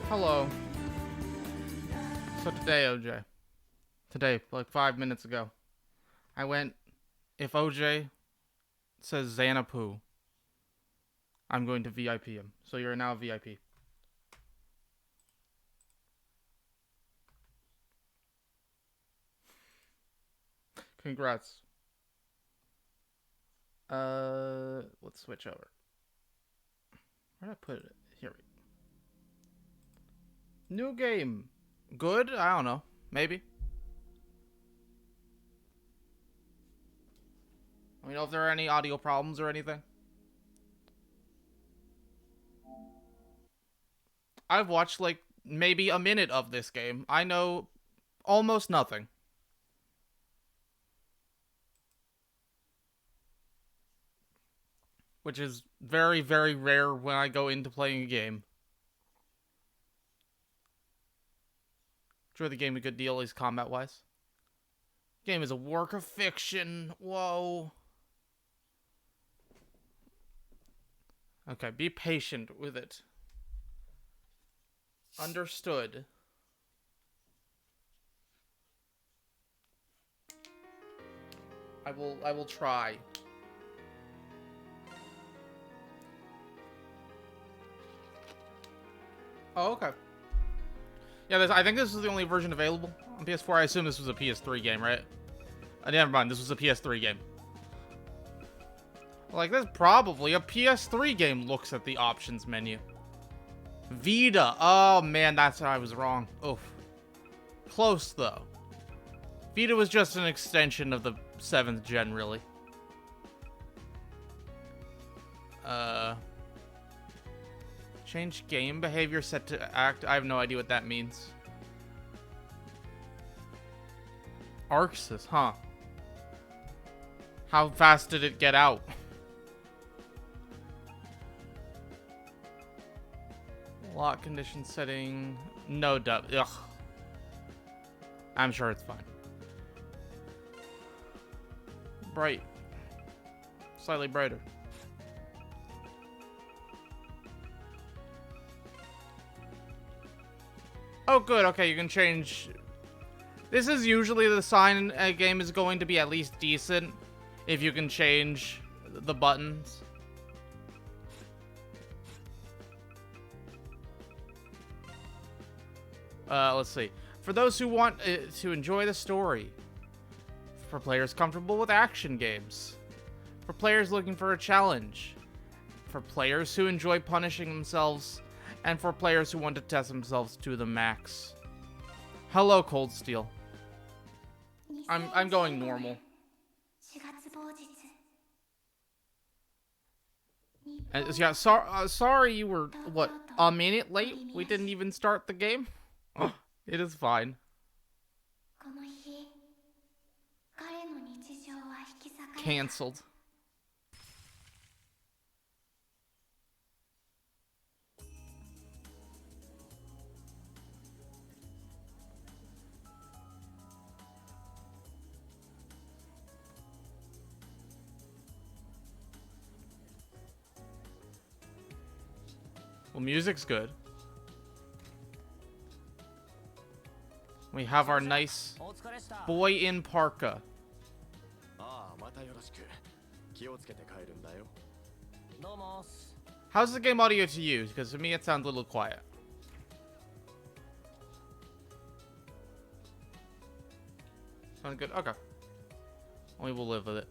Hello. So today, OJ. Today, like 5 minutes ago, I went, if OJ says Xanadu, I'm going to VIP him. So you're now VIP. Congrats. Let's switch over. Where did I put it? Here we go. New game. Good? I don't know. Maybe. Let me know if there are any audio problems or anything. I've watched like maybe a minute of this game. I know almost nothing. Which is very, very rare when I go into playing a game. Enjoy the game a good deal, at least combat-wise. Game is a work of fiction. Whoa. Okay, be patient with it. Understood. I will try. Oh, okay. Yeah, I think this is the only version available on PS4. I assume this was a PS3 game, right? Never mind, this was a PS3 game. Like, this probably a PS3 game looks at the options menu. Vita. Oh, man, that's I was wrong. Oof. Close, though. Vita was just an extension of the 7th gen, really. Change game behavior set to act. I have no idea what that means. Arxis, huh? How fast did it get out? Lock condition setting. No dub. Ugh. I'm sure it's fine. Bright. Slightly brighter. Oh, good. Okay, you can change. This is usually the sign a game is going to be at least decent if you can change the buttons. Let's see. For those who want to enjoy the story. For players comfortable with action games. For players looking for a challenge. For players who enjoy punishing themselves. And for players who want to test themselves to the max. Hello, Cold Steel. I'm going normal. Yeah, sorry you were, what, a minute late? We didn't even start the game? It is fine. Cancelled. Well, music's good. We have our nice boy in parka. How's the game audio to you? Because to me it sounds a little quiet. Sound good? Okay. We will live with it.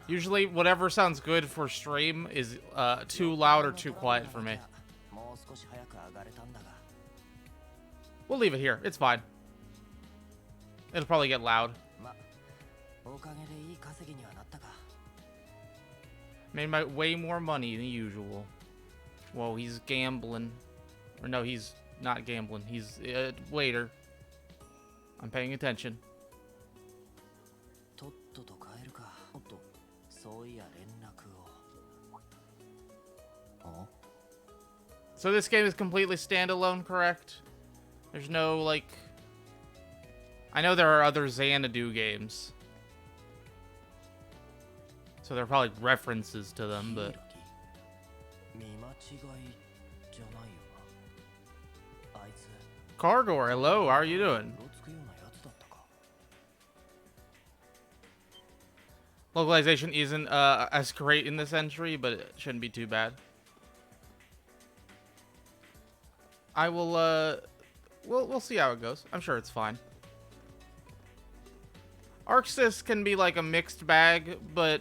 Usually, whatever sounds good for stream is too loud or too quiet for me. We'll leave it here. It's fine. It'll probably get loud. Made way more money than usual. Whoa, he's gambling. Or no, he's not gambling. He's waiter. I'm paying attention. So this game is completely standalone, correct? There's no, like... I know there are other Xanadu games. So there are probably references to them, but... Cargor, hello, how are you doing? Localization isn't as great in this entry, but it shouldn't be too bad. I will we'll see how it goes. I'm sure it's fine. Arxis can be like a mixed bag, but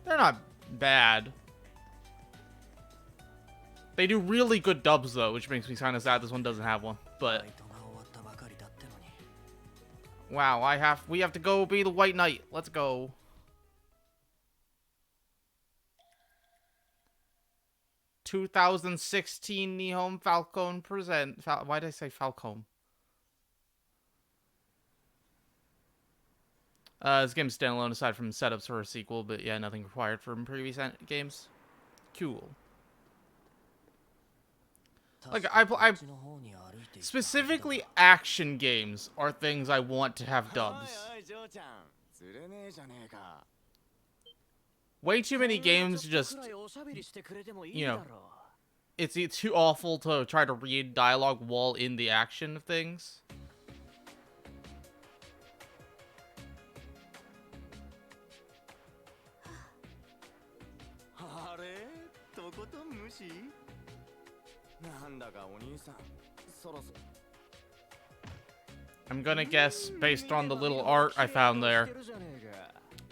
they're not bad. They do really good dubs though, which makes me kind of sad this one doesn't have one. But wow, we have to go be the White Knight. Let's go. "2016 Nihon Falcon present." Why did I say Falcon? This game's standalone aside from setups for a sequel, but yeah, nothing required from previous games. Cool. Like, I specifically action games are things I want to have dubs. Way too many games just, you know, it's too awful to try to read dialogue while in the action of things. I'm gonna guess, based on the little art I found there,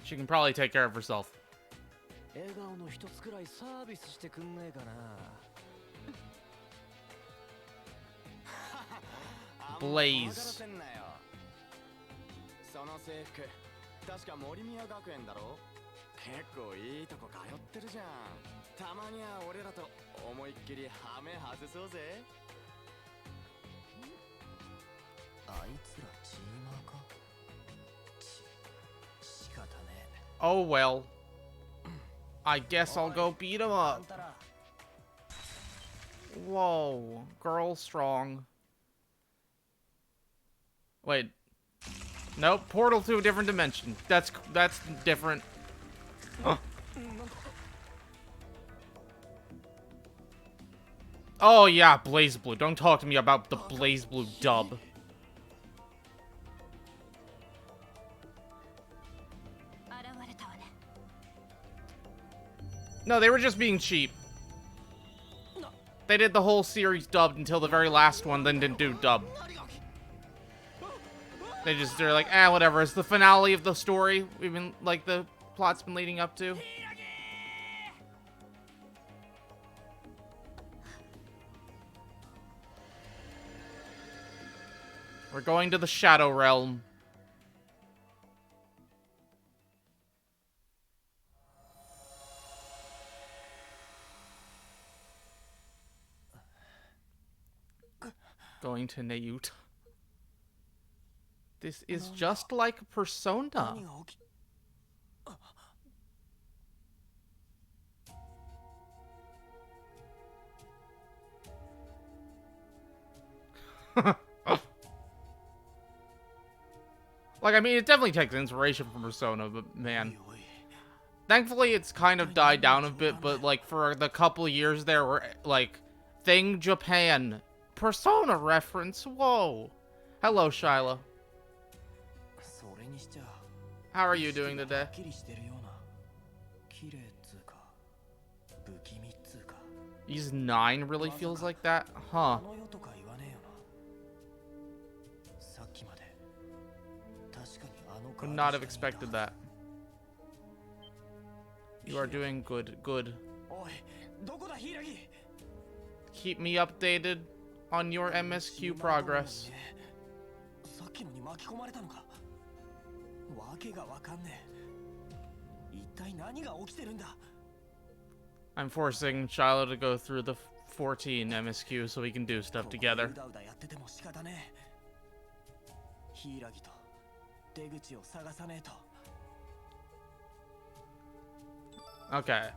she can probably take care of herself. Blaze. Oh well. I guess I'll go beat him up. Whoa, girl strong. Wait. Nope, portal to a different dimension. That's different. Huh. Oh yeah, Blaze Blue. Don't talk to me about the Blaze Blue dub. No, they were just being cheap. They did the whole series dubbed until the very last one, then didn't do dub. They're like, whatever. It's the finale of the story. Even like the plot's been leading up to. We're going to the Shadow Realm. Going to Nayut. This is just like Persona. Like, I mean, it definitely takes inspiration from Persona, but man. Thankfully, it's kind of died down a bit, but like for the couple of years there were like Thing Japan Persona reference. Whoa. Hello, Shyla. How are you doing today? He's 9 really feels like that? Huh. Would not have expected that. You are doing good. Good. Keep me updated on your MSQ progress. I'm forcing Shiloh to go through the 14 MSQ so we can do stuff together. Okay.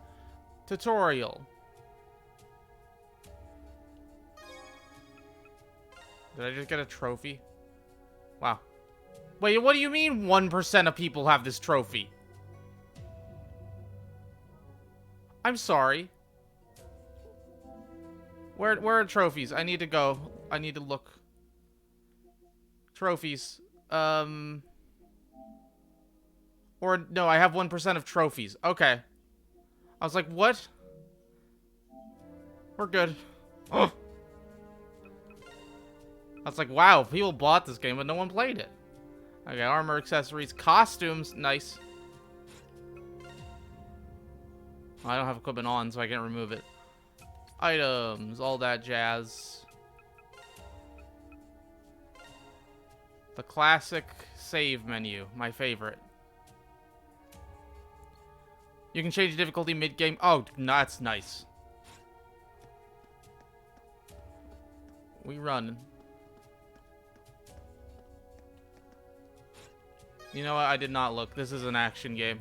Tutorial. Did I just get a trophy? Wow. Wait, what do you mean 1% of people have this trophy? I'm sorry. Where are trophies? I need to go. I need to look. Trophies. Or no, I have 1% of trophies. Okay. I was like, what? We're good. Oh. I was like, wow, people bought this game, but no one played it. Okay, armor, accessories, costumes. Nice. I don't have equipment on, so I can't remove it. Items, all that jazz. The classic save menu, my favorite. You can change the difficulty mid-game. Oh, that's nice. We run. You know what? I did not look. This is an action game.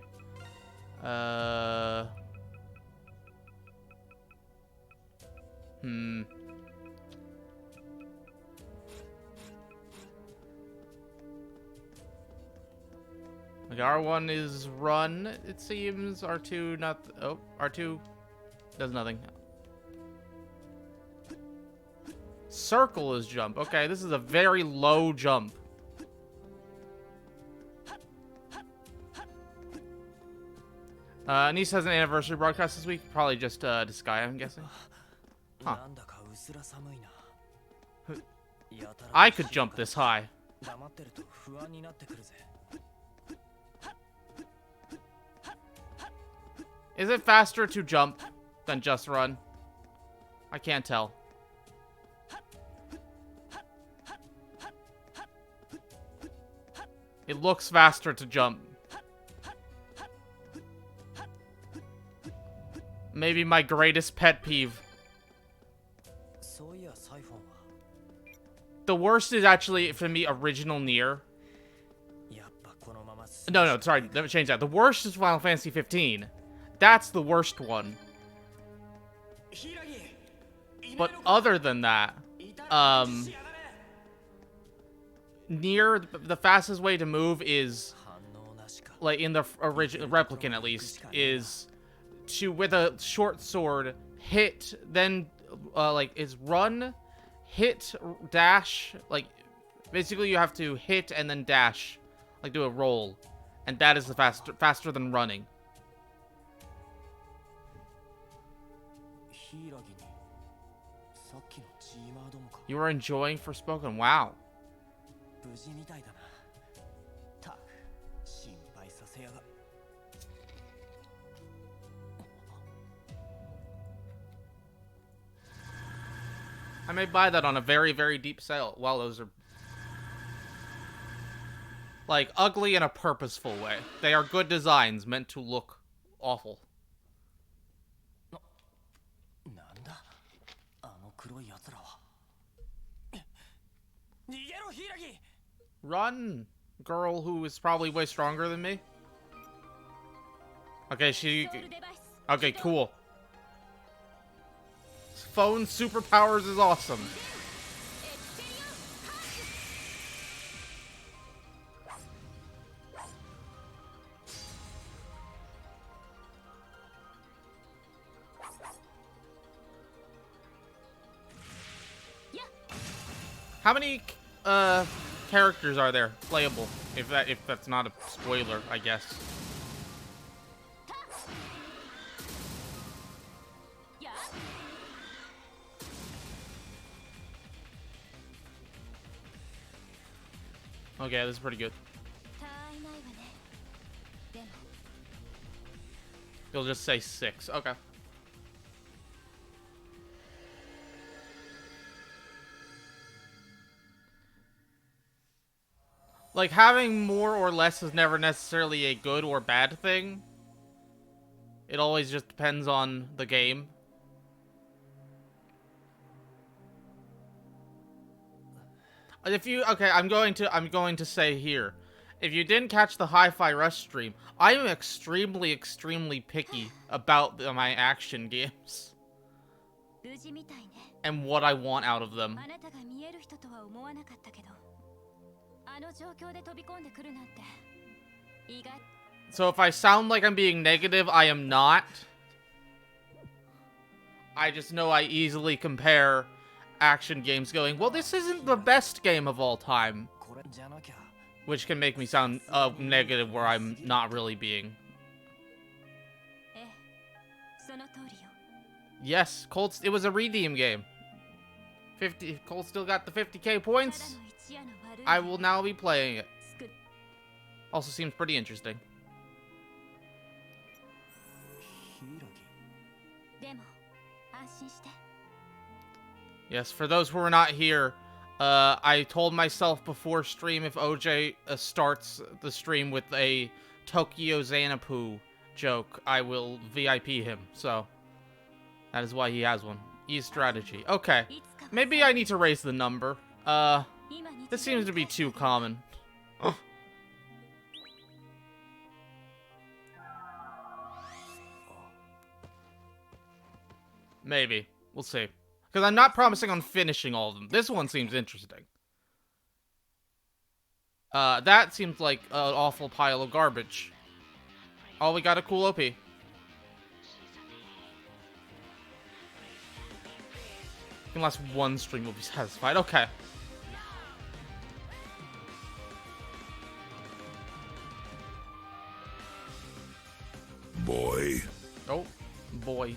Okay, R1 is run, it seems. R2 not... Oh, R2 does nothing. Circle is jump. Okay, this is a very low jump. Nice has an anniversary broadcast this week. Probably just this guy, I'm guessing. Huh. I could jump this high. Is it faster to jump than just run? I can't tell. It looks faster to jump. Maybe my greatest pet peeve. The worst is actually, for me, original Nier. No, sorry, let me change that. The worst is Final Fantasy 15. That's the worst one. But other than that, Nier, the fastest way to move is, like in the original Replicant at least, is to, with a short sword, hit, then, like, is run, hit, dash, like, basically you have to hit and then dash, like do a roll, and that is the faster than running. You are enjoying Forspoken? Wow. I may buy that on a very, very deep sale. Well, those are... like, ugly in a purposeful way. They are good designs meant to look awful. Run, girl who is probably way stronger than me. Okay, okay, cool. Phone superpowers is awesome. How many characters are there playable? If that's not a spoiler, I guess. Okay, this is pretty good. You'll just say 6. Okay. Like, having more or less is never necessarily a good or bad thing. It always just depends on the game. If you... okay, I'm going to say here. If you didn't catch the Hi-Fi Rush stream, I am extremely, extremely picky about my action games. And what I want out of them. So if I sound like I'm being negative, I am not. I just know I easily compare action games going, well, this isn't the best game of all time. Which can make me sound negative where I'm not really being. Yes, Colt, it was a redeem game. Colt still got the 50k points. I will now be playing it. Also seems pretty interesting. Yes, for those who are not here, I told myself before stream if OJ starts the stream with a Tokyo Xanadu joke, I will VIP him. So, that is why he has one. E-strategy. Okay. Maybe I need to raise the number. This seems to be too common. Maybe. We'll see. Because I'm not promising on finishing all of them. This one seems interesting. That seems like an awful pile of garbage. Oh, we got a cool OP. Unless one stream will be satisfied. Okay. Boy. Oh, boy.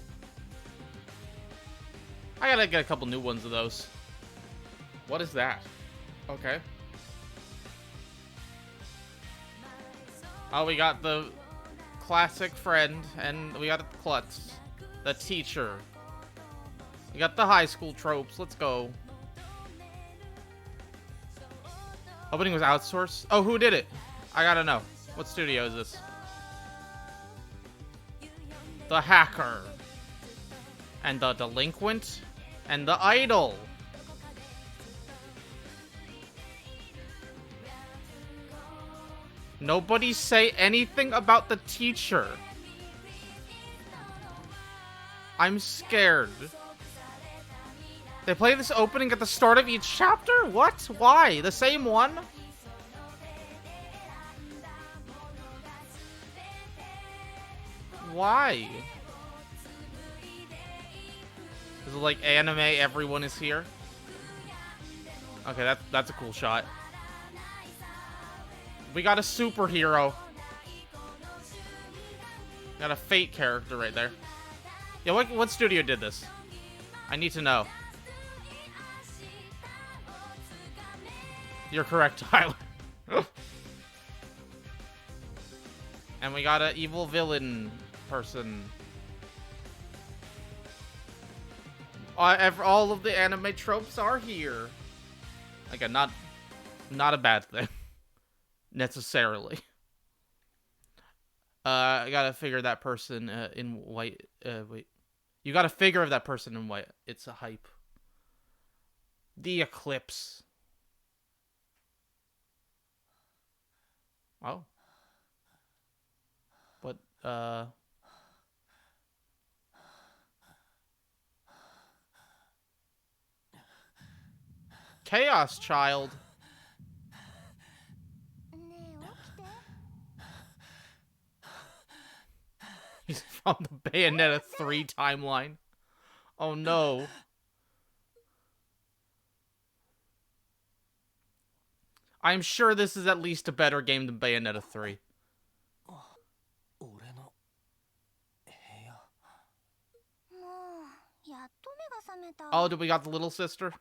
I gotta get a couple new ones of those. What is that? Okay. Oh, we got the classic friend, and we got the klutz. The teacher. We got the high school tropes. Let's go. Opening was outsourced? Oh, who did it? I gotta know. What studio is this? The hacker. And the delinquent. And the idol. Nobody say anything about the teacher. I'm scared. They play this opening at the start of each chapter? What? Why? The same one? Why? Is it like anime, everyone is here? Okay, that's a cool shot. We got a superhero. Got a Fate character right there. Yeah, what studio did this? I need to know. You're correct, Tyler. And we got an evil villain person. All of the anime tropes are here. Again, not a bad thing. Necessarily. I gotta figure that person in white. Wait. You gotta figure of that person in white. It's a hype. The Eclipse. Oh. But, Chaos Child. He's from the Bayonetta 3 timeline. Oh no. I'm sure this is at least a better game than Bayonetta 3. Oh, did we got the little sister?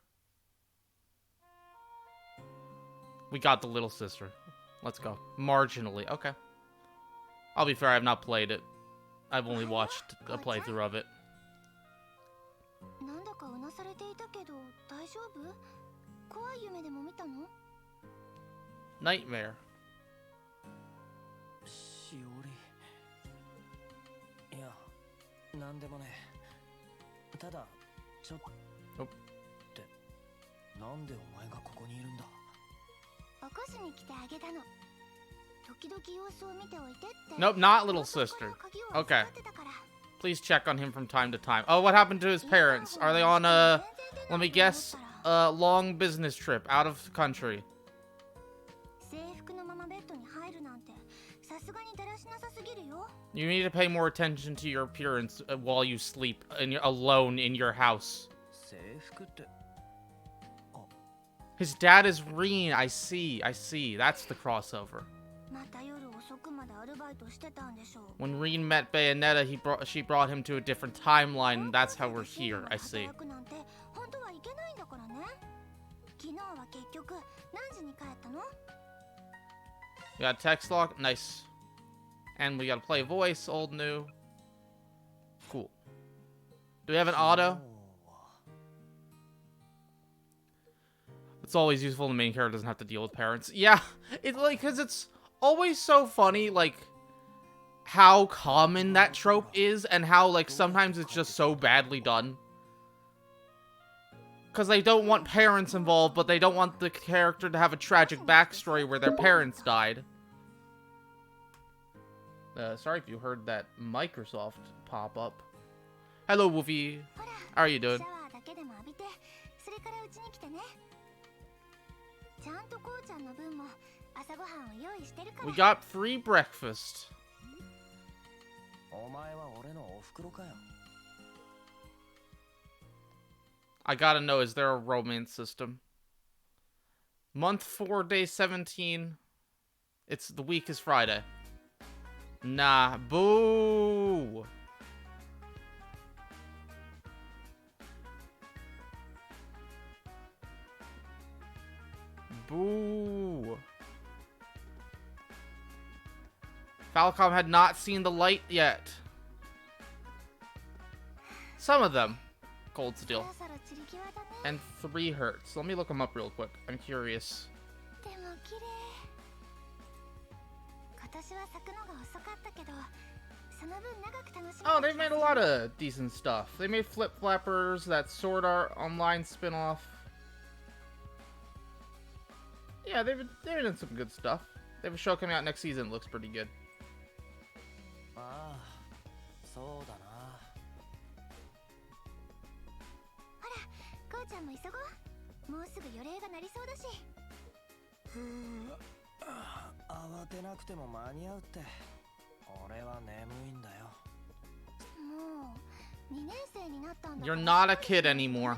We got the little sister. Let's go. Marginally. Okay. I'll be fair, I have not played it. I've only watched a playthrough of it. Nightmare. Nope. Nope, not little sister. Okay. Please check on him from time to time. Oh, what happened to his parents? Are they on a, let me guess, a long business trip out of the country? You need to pay more attention to your appearance while you sleep alone in your house. His dad is Reen. I see. That's the crossover. When Reen met Bayonetta, she brought him to a different timeline, and that's how we're here. I see. We got text lock. Nice. And we gotta play voice, old, new. Cool. Do we have an auto? It's always useful the main character doesn't have to deal with parents. Yeah, it's like, because it's always so funny, like, how common that trope is, and how, like, sometimes it's just so badly done. Because they don't want parents involved, but they don't want the character to have a tragic backstory where their parents died. Sorry if you heard that Microsoft pop up. Hello, Woofy. How are you doing? We got free breakfast. I gotta know, is there a romance system? Month 4, day 17. The week is Friday. Nah, boo! Boo! Falcom had not seen the light yet. Some of them. Cold Steel. And 3 Hertz. Let me look them up real quick. I'm curious. Oh, they've made a lot of decent stuff. They made Flip Flappers, that Sword Art Online spin-off. Yeah, they've done some good stuff. They have a show coming out next season. It looks pretty good. You're not a kid anymore.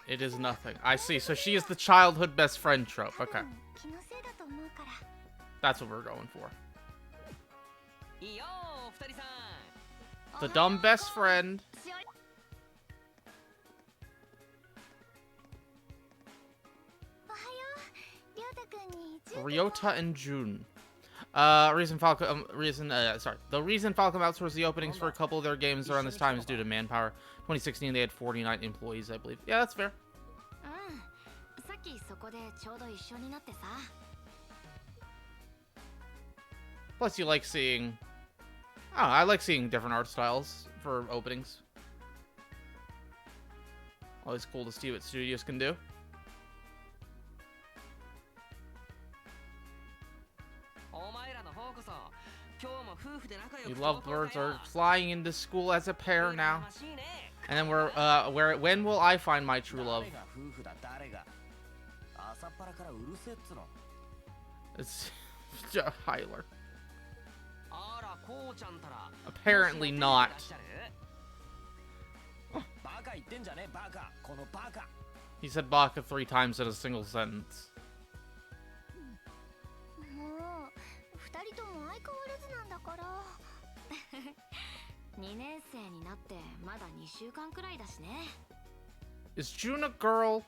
It is nothing. I see. So she is the childhood best friend trope. Okay. That's what we're going for. The dumb best friend. Ryota and Jun. The reason Falcom outsourced the openings for a couple of their games around this time is due to manpower. 2016, they had 49 employees, I believe. Yeah, that's fair. Plus, you like seeing... Oh, I like seeing different art styles for openings. Always cool to see what studios can do. You lovebirds are flying into school as a pair now. And then when will I find my true love? It's Hyler. Apparently not. He said baka 3 times in a single sentence. Is June a girl?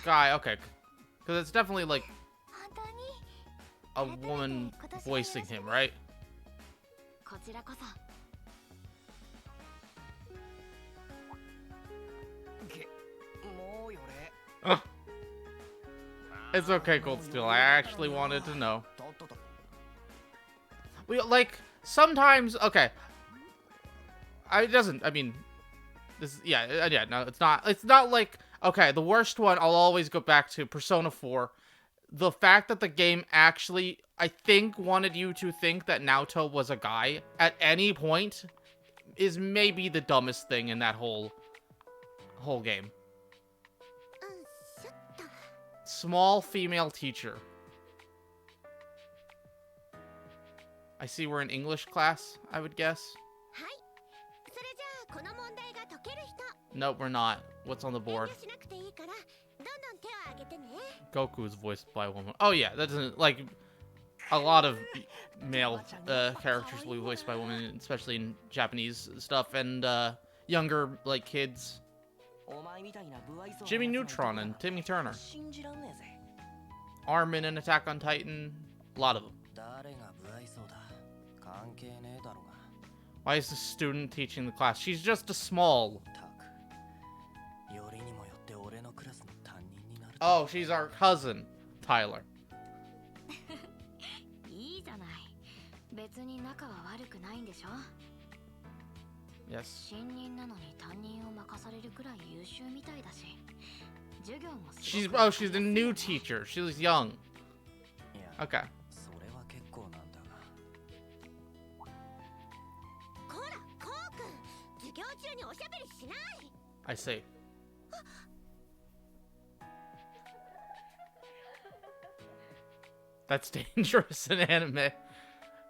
Guy, okay. Because it's definitely like a woman voicing him, right? It's okay, Cold Steel. I actually wanted to know. We like sometimes. Okay. I mean, this. Yeah. No. It's not. It's not like Okay, the worst one I'll always go back to, Persona 4. The fact that the game actually, I think, wanted you to think that Naoto was a guy at any point is maybe the dumbest thing in that whole game. Small female teacher. I see we're in English class, I would guess. Nope, we're not. What's on the board? Goku is voiced by a woman. Oh yeah, that doesn't, like, a lot of male characters will be voiced by women, especially in Japanese stuff, and younger, like, kids. Jimmy Neutron and Timmy Turner. Armin in Attack on Titan. A lot of them. Why is the student teaching the class? She's just a small. Oh, she's our cousin, Tyler. Yes. She's the new teacher. She was young. Okay. I see. That's dangerous in anime.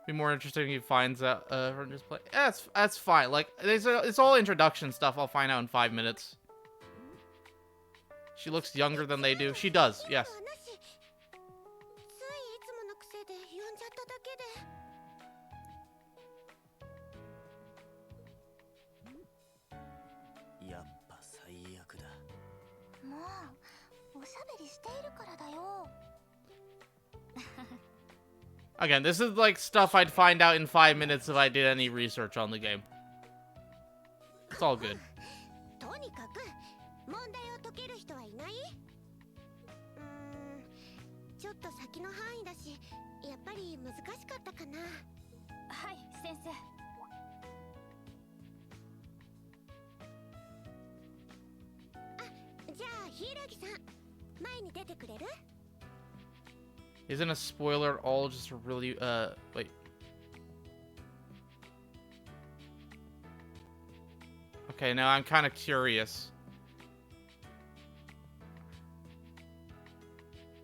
Be more interesting if he finds out from this play. Yeah, that's fine. Like, it's all introduction stuff. I'll find out in 5 minutes. She looks younger than they do. She does, yes. Again, this is like stuff I'd find out in 5 minutes if I did any research on the game. It's all good. Isn't a spoiler all just a really, wait. Okay, now I'm kind of curious.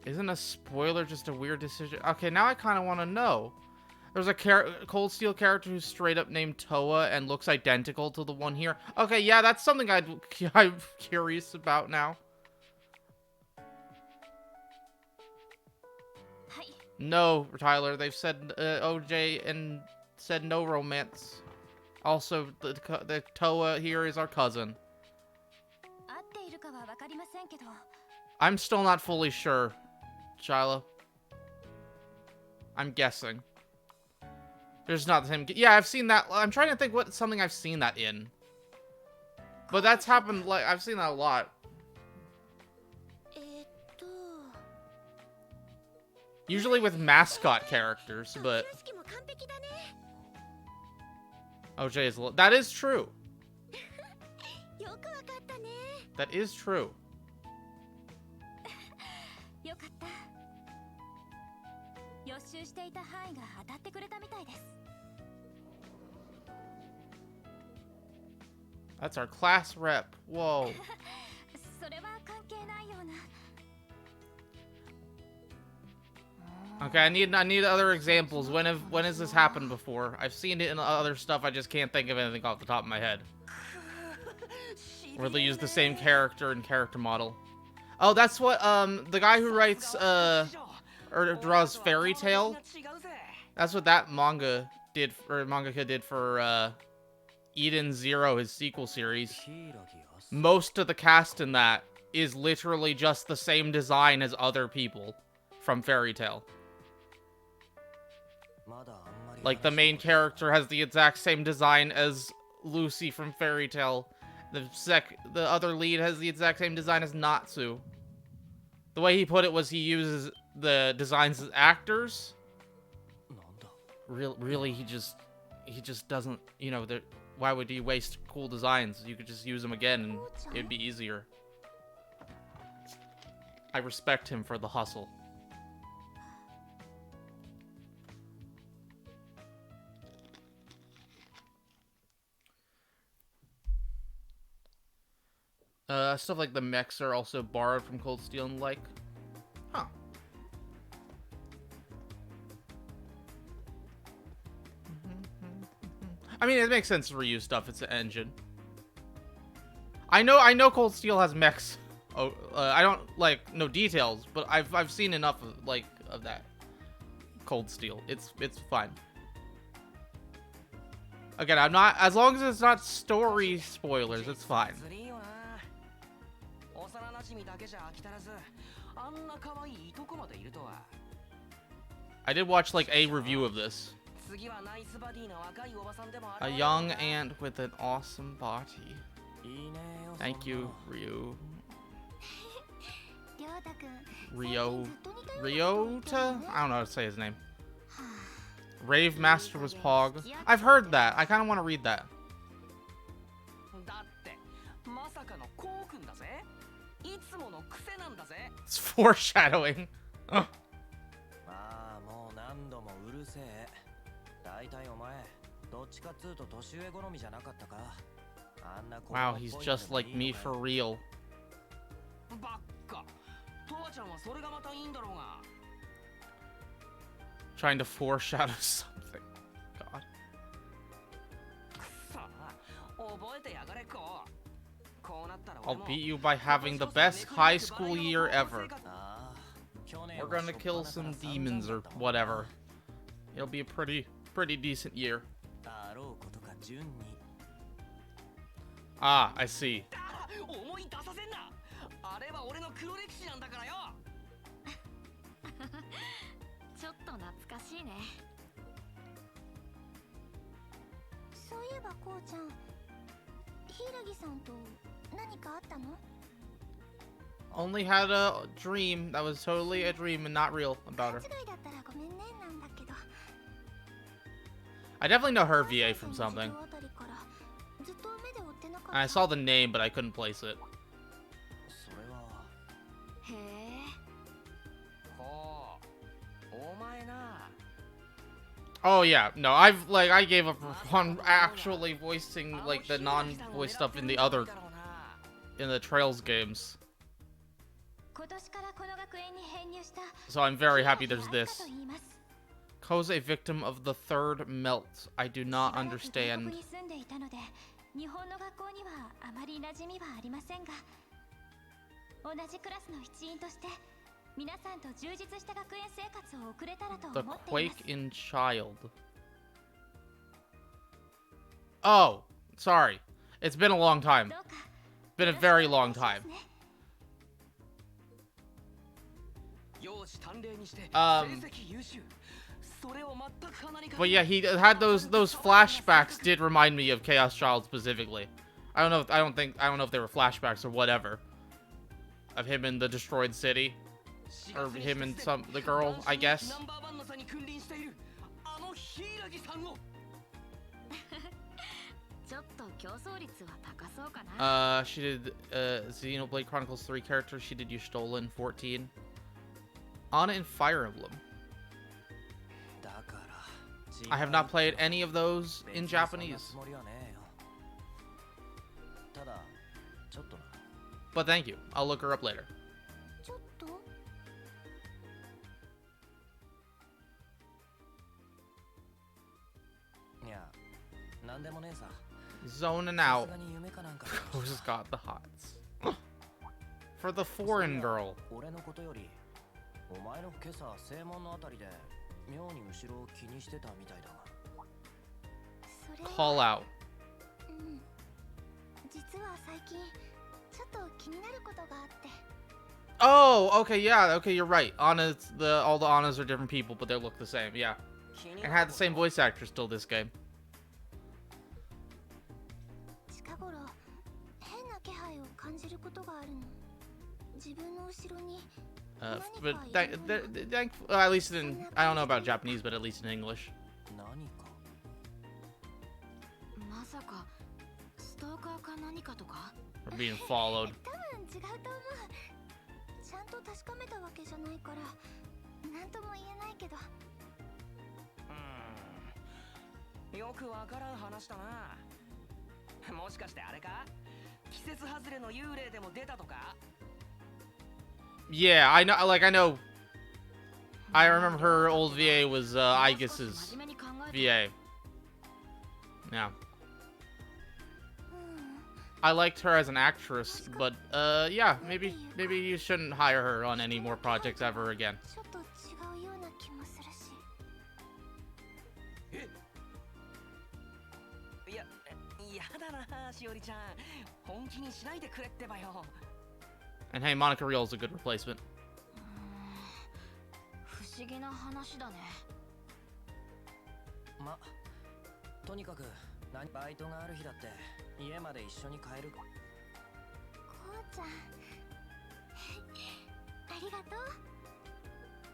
Isn't a spoiler just a weird decision? Okay, now I kind of want to know. There's a Cold Steel character who's straight up named Toa and looks identical to the one here. Okay, yeah, that's something I'm curious about now. No, Tyler, they've said OJ and said no romance. Also, the Toa here is our cousin. I'm still not fully sure, Shyla. I'm guessing. There's not the same. Yeah, I've seen that. I'm trying to think what something I've seen that in. But that's happened, like, I've seen that a lot. Usually with mascot characters, but OJ is that is true. That is true. That's our class rep. Whoa. Okay, I need other examples. When has this happened before? I've seen it in other stuff. I just can't think of anything off the top of my head. Where they use the same character and character model. Oh, that's what the guy who writes or draws Fairy Tail. That's what that manga did, or mangaka did for Eden Zero, his sequel series. Most of the cast in that is literally just the same design as other people from Fairy Tail. Like, the main character has the exact same design as Lucy from Fairy Tail. The other lead has the exact same design as Natsu. The way he put it was he uses the designs as actors. Really, he just doesn't, you know, why would he waste cool designs? You could just use them again and it'd be easier. I respect him for the hustle. Stuff like the mechs are also borrowed from Cold Steel and like. Huh. I mean, it makes sense to reuse stuff. It's an engine. I know Cold Steel has mechs. Oh, I don't like no details, but I've seen enough of that. Cold Steel. It's fine. Again, I'm not, as long as it's not story spoilers, it's fine. I did watch like a review of this. A young ant with an awesome body. Thank you, Ryota? I don't know how to say his name. Rave Master was Pog. I've heard that. I kind of want to read that. It's foreshadowing. Wow, he's just like me for real. Trying to foreshadow something. God. I'll beat you by having the best high school year ever. We're gonna kill some demons or whatever. It'll be a pretty decent year. Ah, I see. Only had a dream that was totally a dream and not real about her. I definitely know her VA from something. I saw the name, but I couldn't place it. Oh yeah, no, I gave up on actually voicing like the non-voice stuff in the Trails games. So I'm very happy there's this. Ko's a victim of the third melt. I do not understand. The Quake in Child. Oh, sorry. It's been a long time. Been a very long time. But yeah, he had those flashbacks did remind me of Chaos Child specifically. I don't know if they were flashbacks or whatever. Of him in the destroyed city. Or him and the girl, I guess. She did Xenoblade Chronicles 3 characters. She did Yustola 14. Anna and Fire Emblem. I have not played any of those in Japanese. But thank you. I'll look her up later. Zoning out. Who's got the hots? For the foreign girl. Call out. Oh, okay, yeah, okay, you're right. All the Annas are different people, but they look the same, yeah. And had the same voice actor still this game. But at least in, I don't know about Japanese, but at least in English. We're being followed. ちゃんと確かめたわけじゃないからなんとも言えないけど。よくわからん話だな。もしかしてあれか？季節外れの幽霊でも出たとか？ Yeah, I know. Like I know. I remember her old VA was Aegis's VA. Yeah. I liked her as an actress, but yeah, maybe you shouldn't hire her on any more projects ever again. ちょっと違うような気もするし。いや、やだな、しおりちゃん。本気にしないでくれってばよ。 And hey, Monica Rial's a good replacement. 不思議な話だね。ま、とにかくバイトがある日だって家まで一緒に帰る。こうちゃん、ありがとう。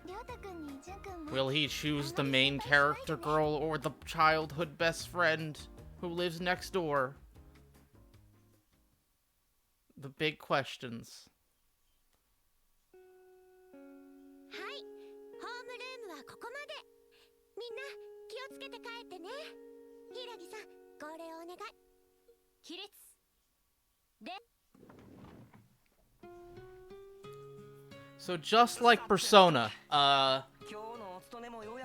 りょうたくんにじゅんくんも。 Will he choose the main character girl or the childhood best friend who lives next door? The big questions. はい、ホームルームはここまで。みんな気をつけて帰ってね。ひらぎさん、号令お願い。起立。で。 So just like Persona,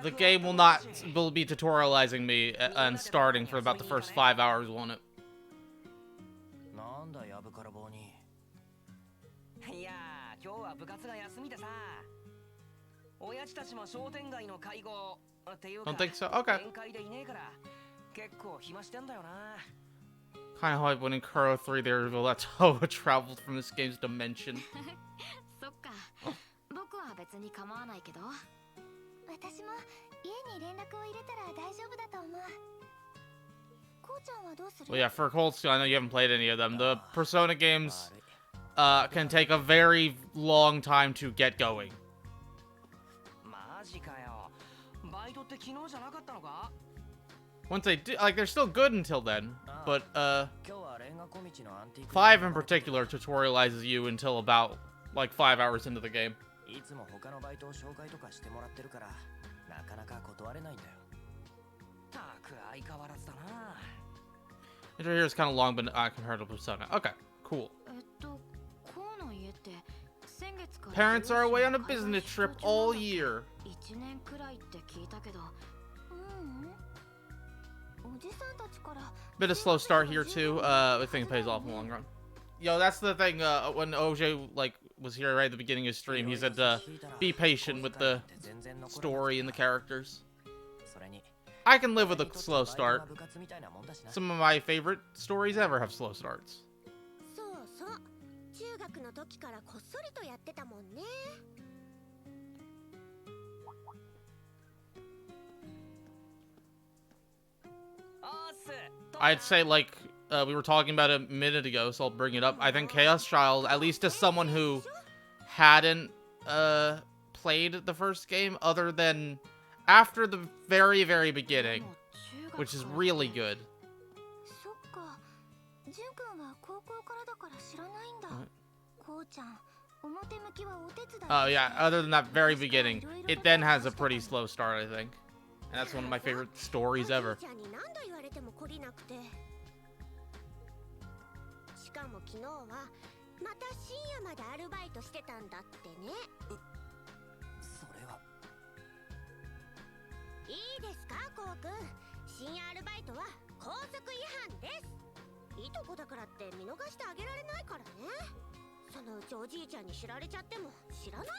the game will be tutorializing me and starting for about the first 5 hours, won't it? なんだやぶから棒に。いやー、今日は部活が休みでさ。親父たちも商店街の会合っていうか。Don't think so? Okay. 宴会でいねえから結構暇してんだよな。 Kind of like when in Kuro 3 they revealed that Toa traveled from this game's dimension. そっか。僕は別に構わないけど。私も家に連絡を入れたら大丈夫だと思う。こうちゃんはどうする？ Well, yeah, for Cold Steel, I know you haven't played any of them. The Persona games can take a very long time to get going. マジかよ。バイトって昨日じゃなかったのか? Once they do, like, they're still good until then, but 5 in particular tutorializes you until about like 5 hours into the game. いつも他のバイトを紹介とかしてもらってるからなかなか断れないんだよ。たく相変わらずだな。 Intro here is kind of long, but compared to Persona. Okay, cool. Parents are away on a business trip all year. Bit of slow start here too. I think it pays off in the long run. Yo, that's the thing. When OJ was here right at the beginning of his stream, he said be patient with the story and the characters. I can live with a slow start. Some of my favorite stories ever have slow starts. I'd say, like, we were talking about it a minute ago, so I'll bring it up. I think Chaos Child, at least as someone who hadn't played the first game, other than after the very, very beginning, which is really good. Oh yeah, other than that very beginning, it then has a pretty slow start, I think. And that's one of my favorite stories ever.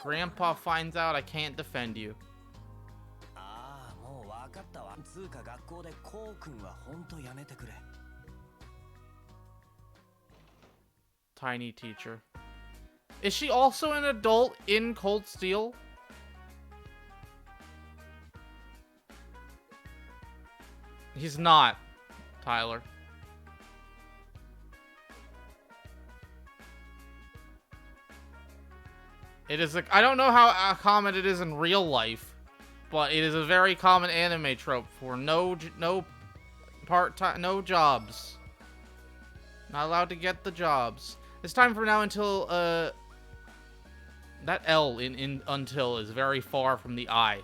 Grandpa finds out I can't defend you. Tiny teacher. Is she also an adult in Cold Steel? He's not, Tyler. It is I don't know how common it is in real life, but it is a very common anime trope for no part-time, no jobs. Not allowed to get the jobs. It's time for now until That L in until is very far from the I.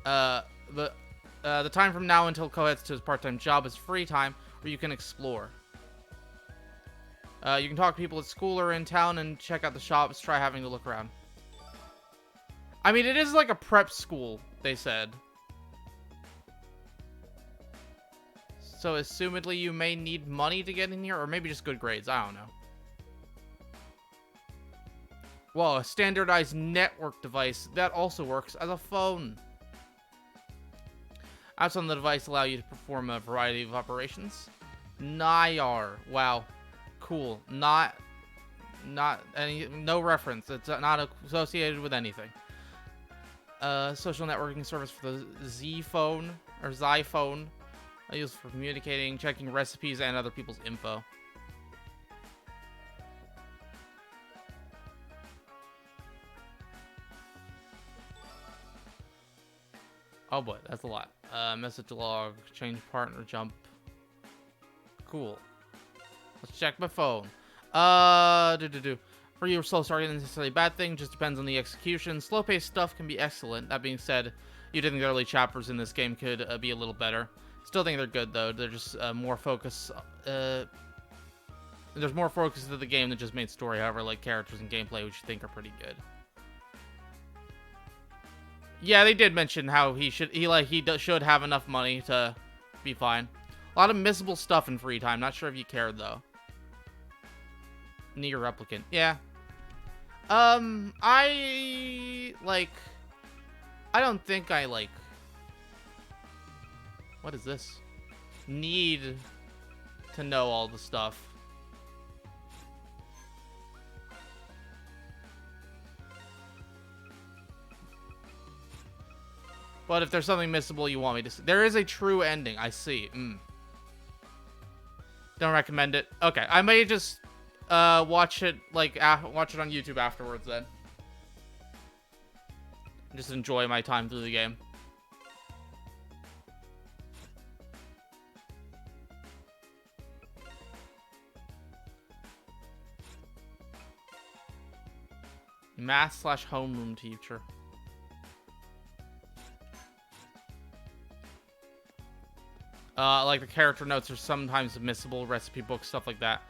The time from now until Ko heads to his part-time job is free time where you can explore. You can talk to people at school or in town and check out the shops, try having to look around. I mean, it is like a prep school, they said. So, assumedly, you may need money to get in here, or maybe just good grades. I don't know. Well, a standardized network device that also works as a phone. Apps on the device allow you to perform a variety of operations. NIAR. Wow. Cool. Not any, no reference. It's not associated with anything. Social networking service for the Z phone or Xi phone. I use for communicating, checking recipes, and other people's info. Oh boy, that's a lot. Message log, change partner, jump. Cool. Let's check my phone. For you, slow start isn't necessarily a bad thing, just depends on the execution. Slow-paced stuff can be excellent. That being said, you did think the early chapters in this game could be a little better. Still think they're good, though. They're just more focus. There's more focus to the game than just main story, however, like characters and gameplay, which you think are pretty good. Yeah, they did mention how he should have enough money to be fine. A lot of missable stuff in free time. Not sure if you cared, though. Near replicant. Yeah. I don't think I, what is this? Need to know all the stuff. But if there's something missable you want me to see. There is a true ending. I see. Don't recommend it. Okay. I may just watch it watch it on YouTube afterwards then. Just enjoy my time through the game. Math/homeroom teacher. Like the character notes are sometimes missable, recipe books, stuff like that.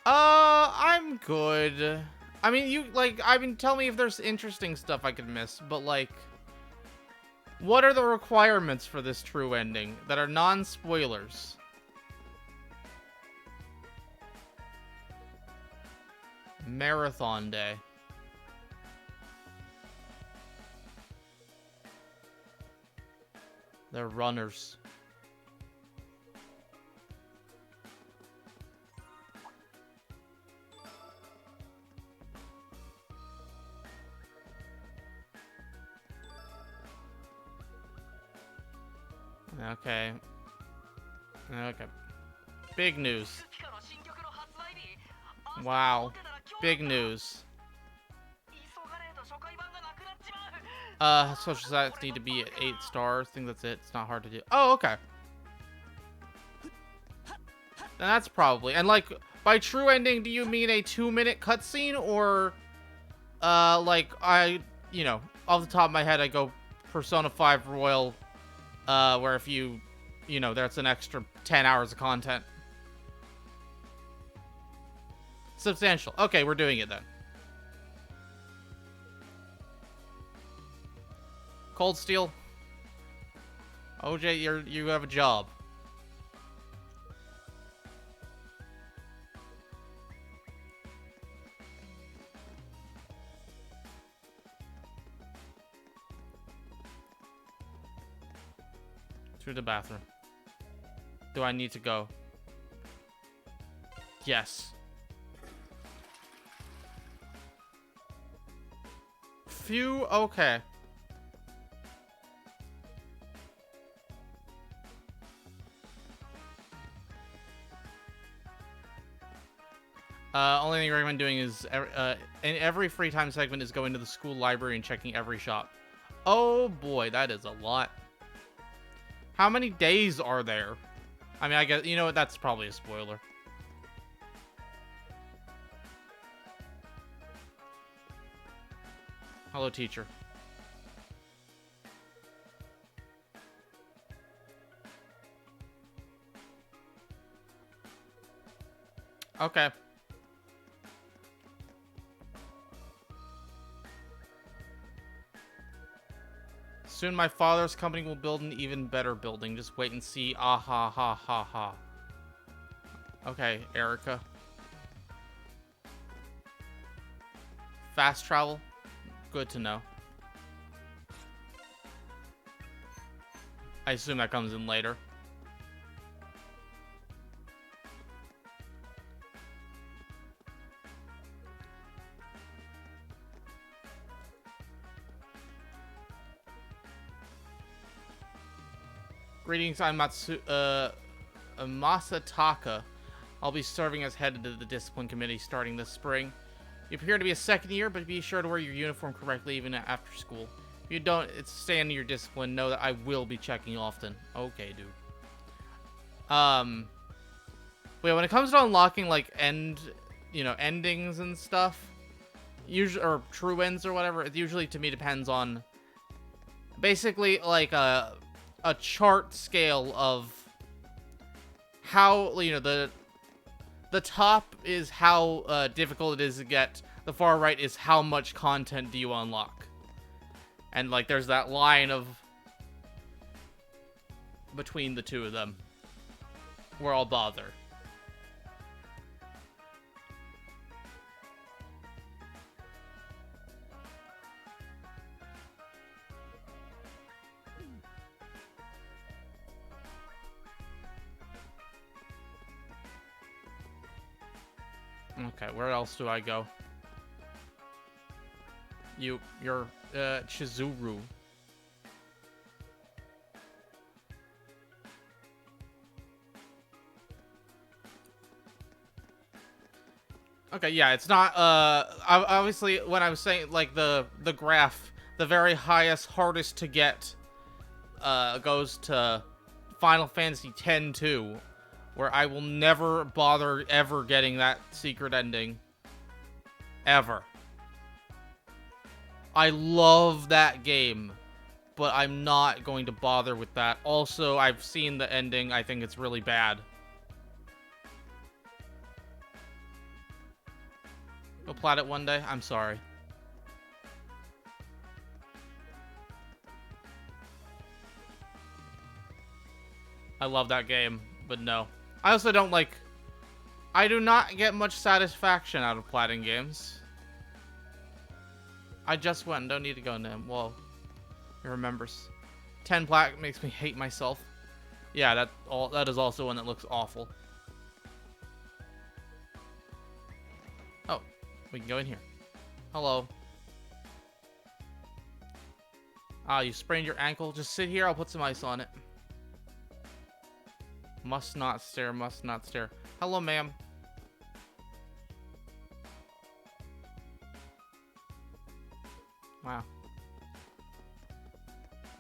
I'm good. I mean, tell me if there's interesting stuff I could miss, but what are the requirements for this true ending that are non-spoilers? Marathon day. They're runners. Okay. Okay. Big news. Wow. Big news. Social sites need to be at 8 stars. I think that's it. It's not hard to do. Oh, okay. Then that's probably... And, by true ending, do you mean a 2-minute cutscene? Or, off the top of my head, I go Persona 5 Royal, where if you, that's an extra 10 hours of content. Substantial. Okay, we're doing it then. Cold Steel. OJ, you have a job. To the bathroom. Do I need to go? Yes. Phew, okay. Only thing I recommend doing is in every free time segment is going to the school library and checking every shop. Oh boy, that is a lot. How many days are there? I mean, I guess, you know what, that's probably a spoiler. Hello, teacher. Okay. Soon my father's company will build an even better building. Just wait and see. Ah ha ha ha ha. Okay, Erica. Fast travel. Good to know. I assume that comes in later. Greetings, I'm Masataka. I'll be serving as head of the discipline committee starting this spring. You appear to be a second year, but be sure to wear your uniform correctly even after school. If you don't stay in your discipline, know that I will be checking often. Okay, dude. Wait, when it comes to unlocking like endings and stuff, usually or true ends or whatever, it usually to me depends on basically like a chart scale of how, you know, the top is how difficult it is to get. The far right is how much content do you unlock. And like there's that line of between the two of them where I'll bother. Okay, where else do I go? You're Chizuru. Okay, yeah, it's not, obviously, when I was saying, like, the graph, the very highest, hardest to get, goes to Final Fantasy X-2, where I will never bother ever getting that secret ending. Ever. I love that game, but I'm not going to bother with that. Also, I've seen the ending. I think it's really bad. Go plat it one day? I'm sorry. I love that game, but no. I also don't like... I do not get much satisfaction out of platting games. I just went. Don't need to go into him. Whoa. He remembers. 10 plat makes me hate myself. Yeah, that is also one that looks awful. Oh, we can go in here. Hello. Ah, you sprained your ankle. Just sit here. I'll put some ice on it. Must not stare. Must not stare. Hello, ma'am. Wow.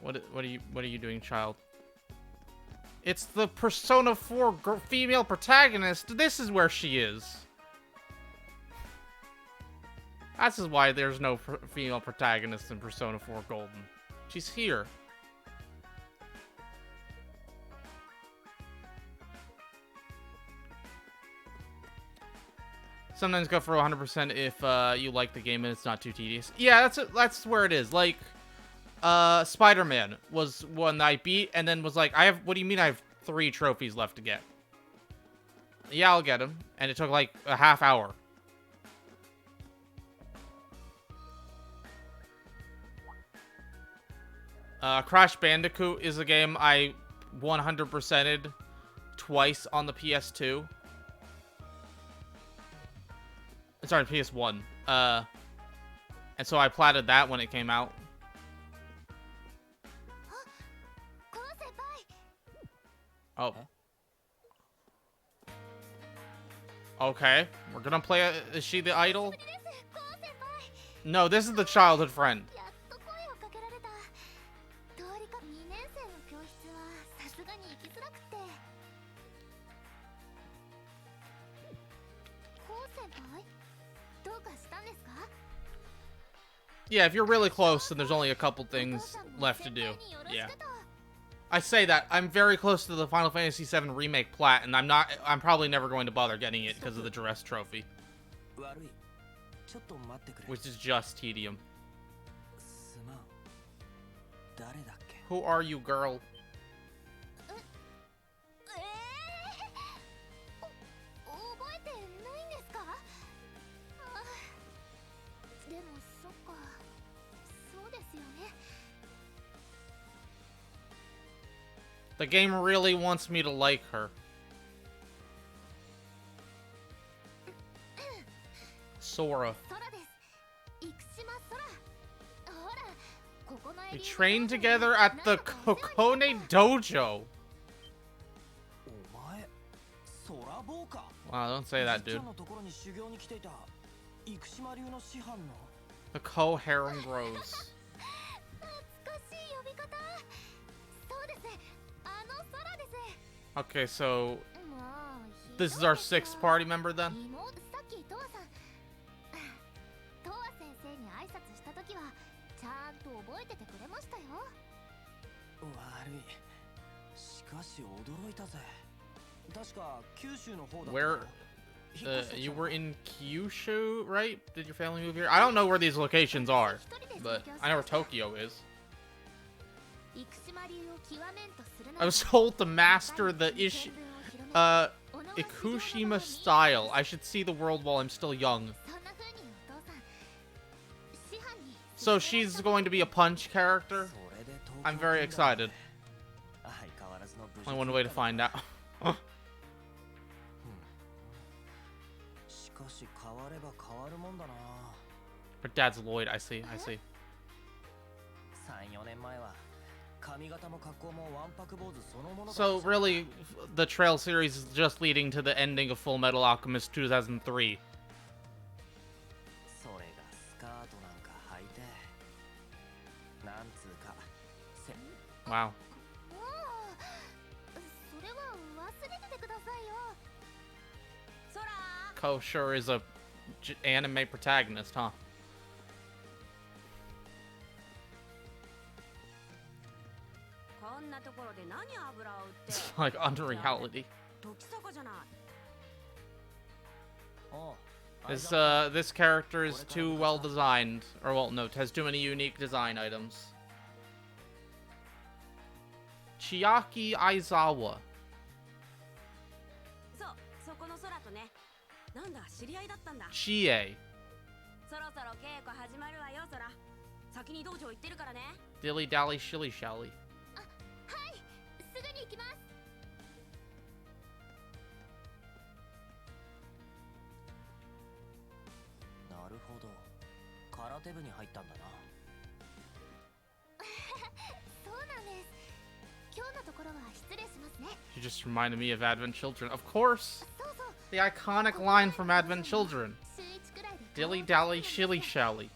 What are you doing, child? It's the Persona 4 female protagonist. This is where she is. This is why there's no female protagonist in Persona 4 Golden. She's here. Sometimes go for 100% if you like the game and it's not too tedious. Yeah, that's where it is. Like, Spider-Man was one that I beat and then was like, what do you mean I have 3 trophies left to get? Yeah, I'll get them. And it took like a half hour. Crash Bandicoot is a game I 100%ed twice on the PS2. Sorry, PS1. And so I platted that when it came out. Oh. Okay. We're gonna play is she the idol? No, this is the childhood friend. Yeah, if you're really close, then there's only a couple things left to do. Yeah. I say that. I'm very close to the Final Fantasy VII Remake Plat, and I'm probably never going to bother getting it because of the Duress Trophy. Which is just tedium. Who are you, girl? 覚えてないんですか？でもそっか、そうですよね。 The game really wants me to like her. Sora. We trained together at the Kokone Dojo. Wow, don't say that, dude. The Ko-harem grows. Okay, so this is our 6th party member then? Where you were in Kyushu, right? Did your family move here? I don't know where these locations are, but I know where Tokyo is. I was told to master the Ikushima style. I should see the world while I'm still young. So she's going to be a punch character? I'm very excited. Only one way to find out. Her dad's Lloyd, I see. So really, the Trail series is just leading to the ending of Full Metal Alchemist 2003. Wow. Ko sure is a anime protagonist, huh? It's like unreality. This character is too well designed, or well, no, it has too many unique design items. Chiaki Aizawa. Chie. Dilly dally shilly shally. You just reminded me of Advent Children. Of course! The iconic line from Advent Children. Dilly dally shilly shally.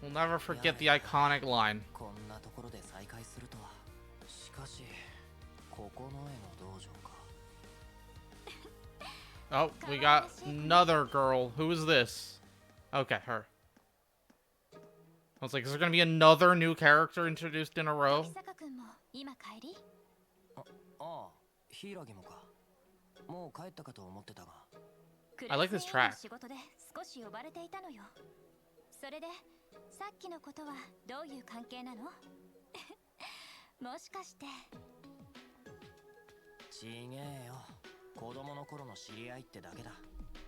We'll never forget the iconic line. Oh, we got another girl. Who is this? Okay, her. I was like, is there gonna be another new character introduced in a row? I like this track. それでさっきのことはどういう関係なの？もしかしてちげえよ。子供の頃の知り合いってだけだ。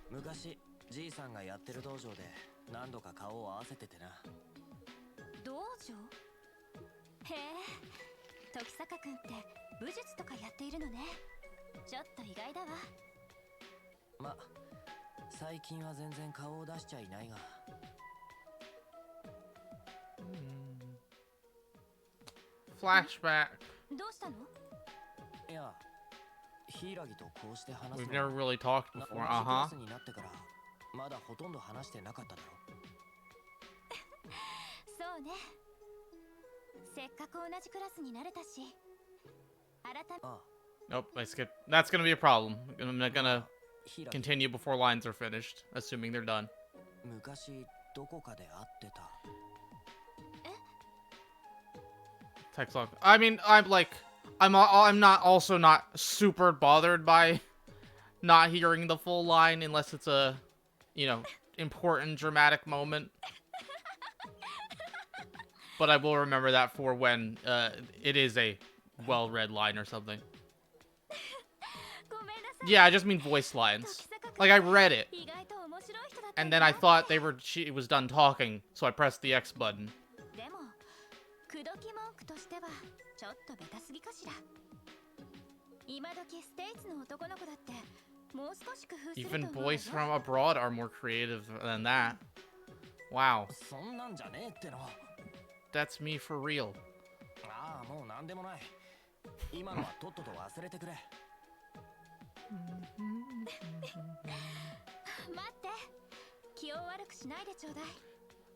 昔じいさんがやってる道場で何度か顔を合わせててな。道場？へえ、時坂くんって武術とかやっているのね。ちょっと意外だわ。ま、最近は全然顔を出しちゃいないが。 Flashback. We've never really talked before. Uh-huh. うね。せっかく同じクラスになれたし。改め。Nope, I skipped. That's gonna be a problem. I'm not gonna continue before lines are finished, assuming they're done. 昔どこかで会ってた。 Text log. I mean, I'm not also not super bothered by not hearing the full line unless it's a, you know, important dramatic moment. But I will remember that for when it is a well-read line or something. Yeah, I just mean voice lines. Like, I read it, and then I thought she was done talking, so I pressed the X button. Even boys from abroad are more creative than that. Wow. That's me for real.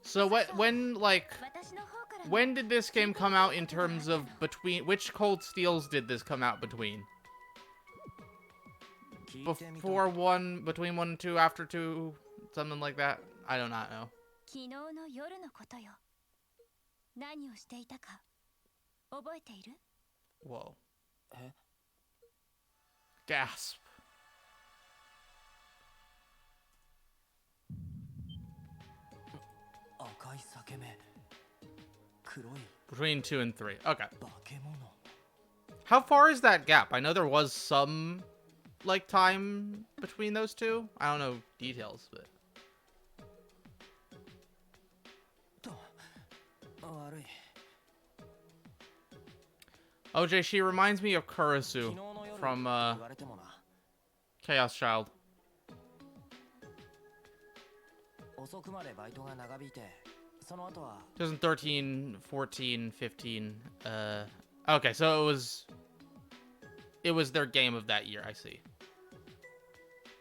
So when did this game come out in terms of which Cold Steels did this come out between? Before 1, between 1 and 2, after 2, something like that? I do not know. Whoa. Gasp. Between 2 and 3. Okay. How far is that gap? I know there was some, like, time between those two. I don't know details, but... OJ, she reminds me of Kurisu from, Chaos Child. 2013, 14, 15, okay, so it was their game of that year, I see.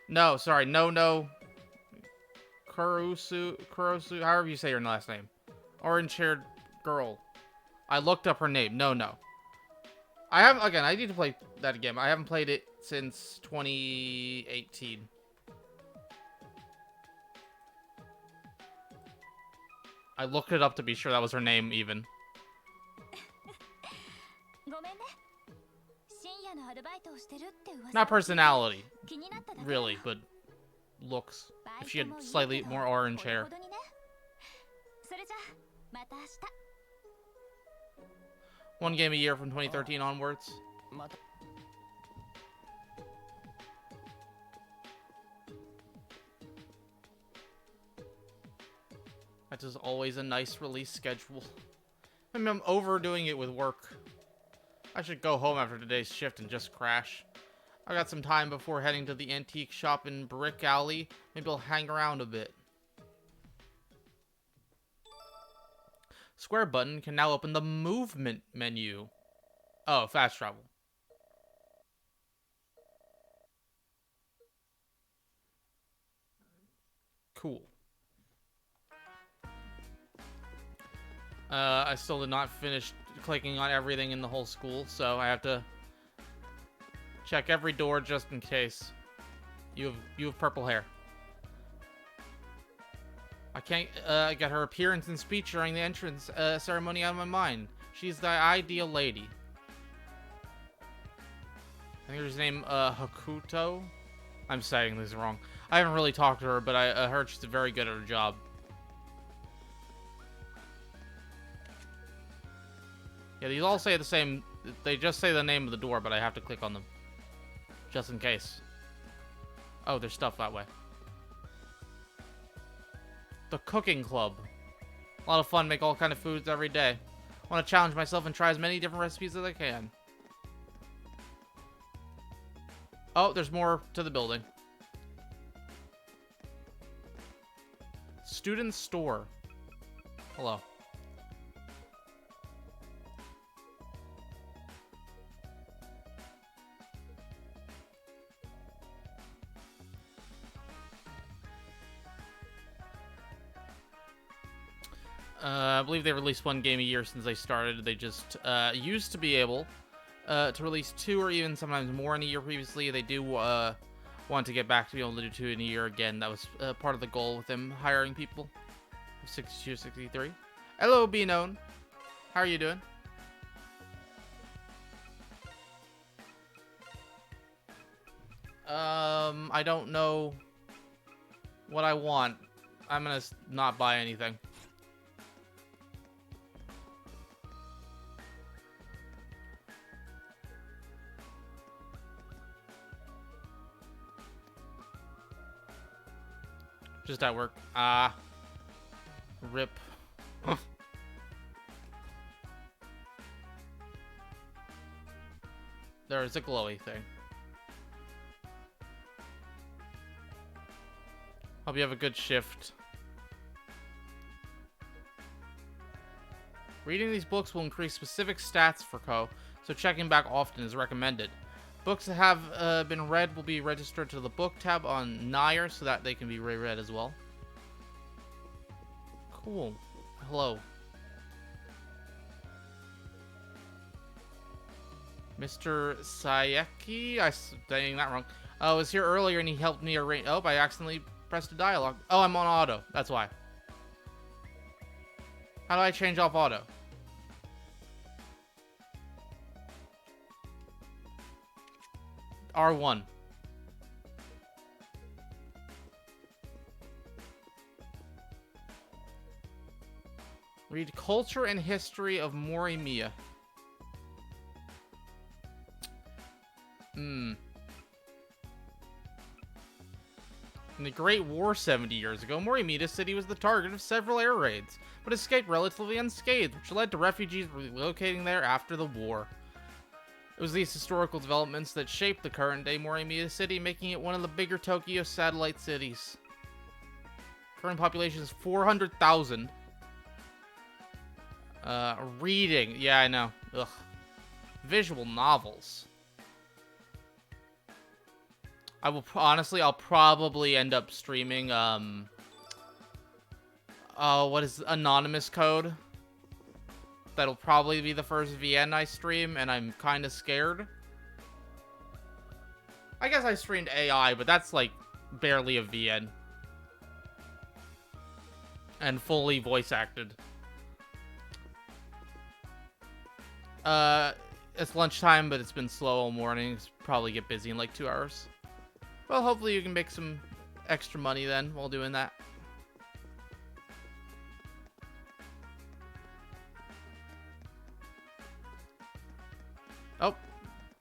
No, sorry, no. Kurosu, however you say your last name. Orange-haired girl. I looked up her name. No. I need to play that again. I haven't played it since 2018. I looked it up to be sure that was her name, even. Not personality, really, but looks. If she had slightly more orange hair. One game a year from 2013 onwards. That is always a nice release schedule. I mean, I'm overdoing it with work. I should go home after today's shift and just crash. I got some time before heading to the antique shop in Brick Alley. Maybe I'll hang around a bit. Square button can now open the movement menu. Oh, fast travel. Cool. I still did not finish clicking on everything in the whole school, so I have to check every door just in case. You have purple hair. I can't get her appearance and speech during the entrance ceremony out of my mind. She's the ideal lady. I think her name Hakuto. I'm saying this wrong. I haven't really talked to her, but I heard she's very good at her job. Yeah, these all say the same. They just say the name of the door, but I have to click on them. Just in case. Oh, there's stuff that way. The cooking club. A lot of fun, make all kind of foods every day. Want to challenge myself and try as many different recipes as I can. Oh, there's more to the building. Student store. Hello. I believe they released one game a year since they started. They just used to be able to release 2 or even sometimes more in a year previously. They do want to get back to be able to do 2 in a year again. That was part of the goal with them hiring people. 62, 63. Hello, Be Known. How are you doing? I don't know what I want. I'm gonna not buy anything. Just at work. Rip. There's a glowy thing. Hope you have a good shift. Reading these books will increase specific stats for Ko, so checking back often is recommended. Books that have been read will be registered to the book tab on Nair so that they can be reread as well. Cool. Hello. Mr. Sayeki? I'm saying that wrong. I was here earlier and he helped me arrange. Oh, I accidentally pressed a dialogue. Oh, I'm on auto. That's why. How do I change off auto? R1. Read Culture and History of Morimiya. In the Great War 70 years ago, Morimiya City was the target of several air raids, but escaped relatively unscathed, which led to refugees relocating there after the war. It was these historical developments that shaped the current-day Morimiya City, making it one of the bigger Tokyo satellite cities. Current population is 400,000. Reading. Yeah, I know. Ugh. Visual novels. I will honestly, I'll probably end up streaming, what is Anonymous Code? That'll probably be the first VN I stream, and I'm kind of scared. I guess I streamed AI, but that's, like, barely a VN. And fully voice-acted. It's lunchtime, but it's been slow all morning. It's probably get busy in, like, 2 hours. Well, hopefully you can make some extra money then while doing that. Oh,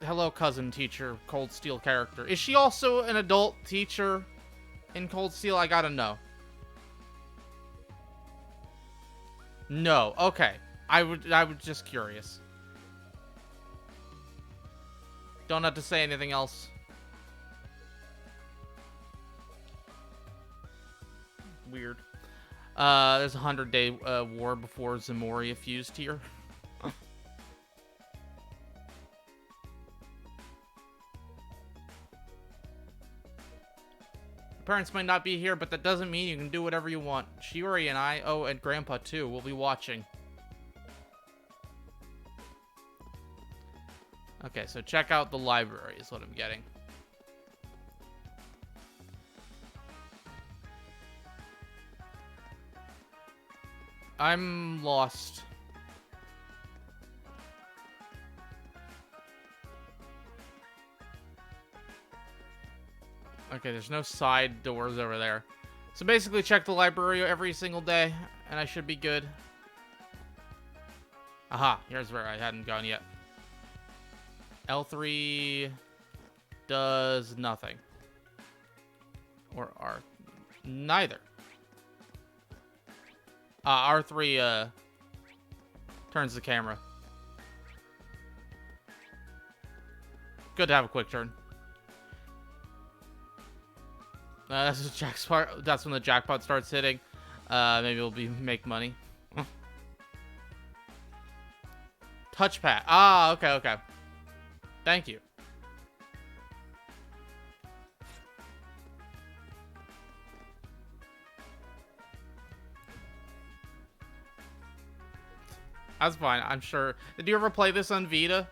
hello, cousin teacher, Cold Steel character. Is she also an adult teacher in Cold Steel? I gotta know. No, okay. I was just curious. Don't have to say anything else. Weird. There's a 100-day war before Zamoria fused here. Parents might not be here, but that doesn't mean you can do whatever you want. Shiori and I, oh, and Grandpa too, will be watching. Okay, so check out the library is what I'm getting. I'm lost. Okay, there's no side doors over there. So basically check the library every single day, and I should be good. Aha, here's where I hadn't gone yet. L3 does nothing. Or R. Neither. R3 turns the camera. Good to have a quick turn. That's when the jackpot starts hitting. Maybe we'll make money. Touchpad. Ah, okay, okay. Thank you. That's fine, I'm sure. Did you ever play this on Vita?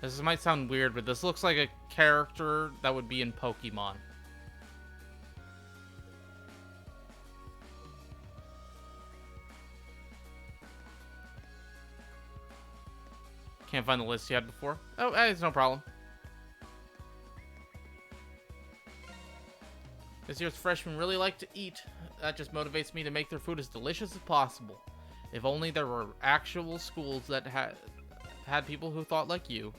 This might sound weird, but this looks like a character that would be in Pokemon. Can't find the list you had before. Oh, hey, it's no problem. This year's freshmen really like to eat. That just motivates me to make their food as delicious as possible. If only there were actual schools that had people who thought like you.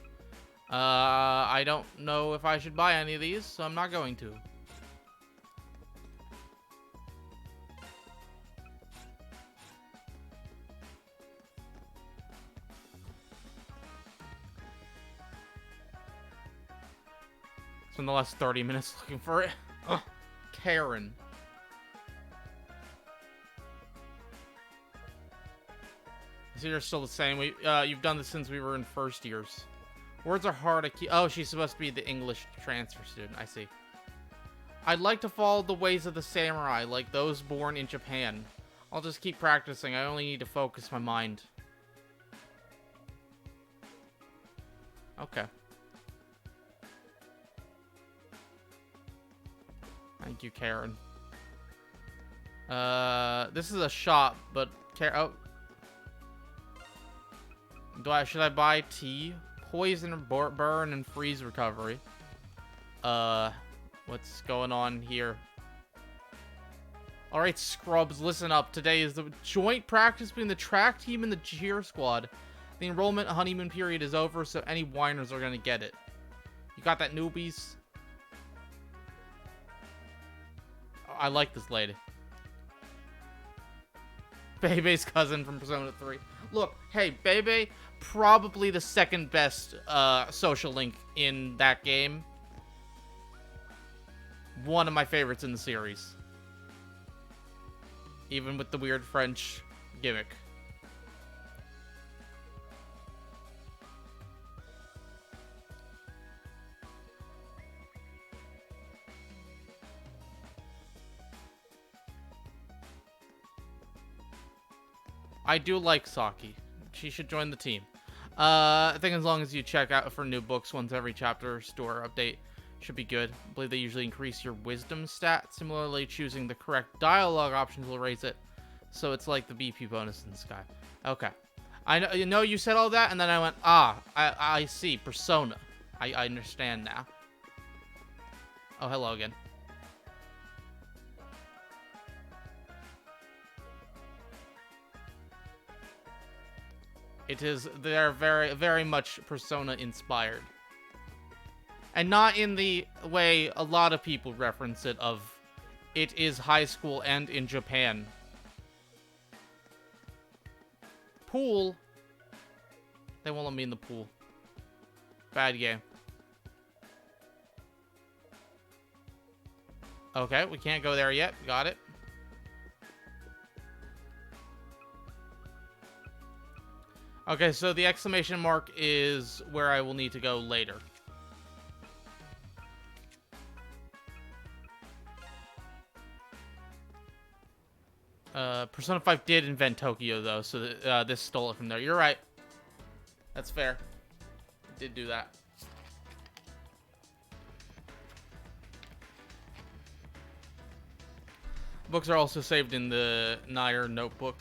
I don't know if I should buy any of these, so I'm not going to. Spend the last 30 minutes looking for it. Ugh. Karen. So you're still the same. You've done this since we were in first years. Words are hard to keep. Oh, she's supposed to be the English transfer student. I see. I'd like to follow the ways of the samurai, like those born in Japan. I'll just keep practicing. I only need to focus my mind. Okay. Thank you, Karen. This is a shop, but oh. Should I buy tea? Poison, burn, and freeze recovery. What's going on here? Alright, scrubs, listen up. Today is the joint practice between the track team and the cheer squad. The enrollment honeymoon period is over, so any whiners are gonna get it. You got that, newbies? I like this lady. Bebe's cousin from Persona 3. Look, hey, Bebe, probably the second best social link in that game. One of my favorites in the series. Even with the weird French gimmick. I do like Saki. She should join the team. I think as long as you check out for new books once every chapter store update, should be good. I believe they usually increase your wisdom stat. Similarly, choosing the correct dialogue options will raise it. So it's like the BP bonus in the sky. Okay. I know you said all that, and then I went, I see. Persona. I understand now. Oh, hello again. They're very, very much Persona inspired. And not in the way a lot of people reference it of, it is high school and in Japan. Pool. They won't let me in the pool. Bad game. Okay, we can't go there yet. Got it. Okay, so the exclamation mark is where I will need to go later. Persona 5 did invent Tokyo, though, so this stole it from there. You're right. That's fair. It did do that. Books are also saved in the Nair notebook,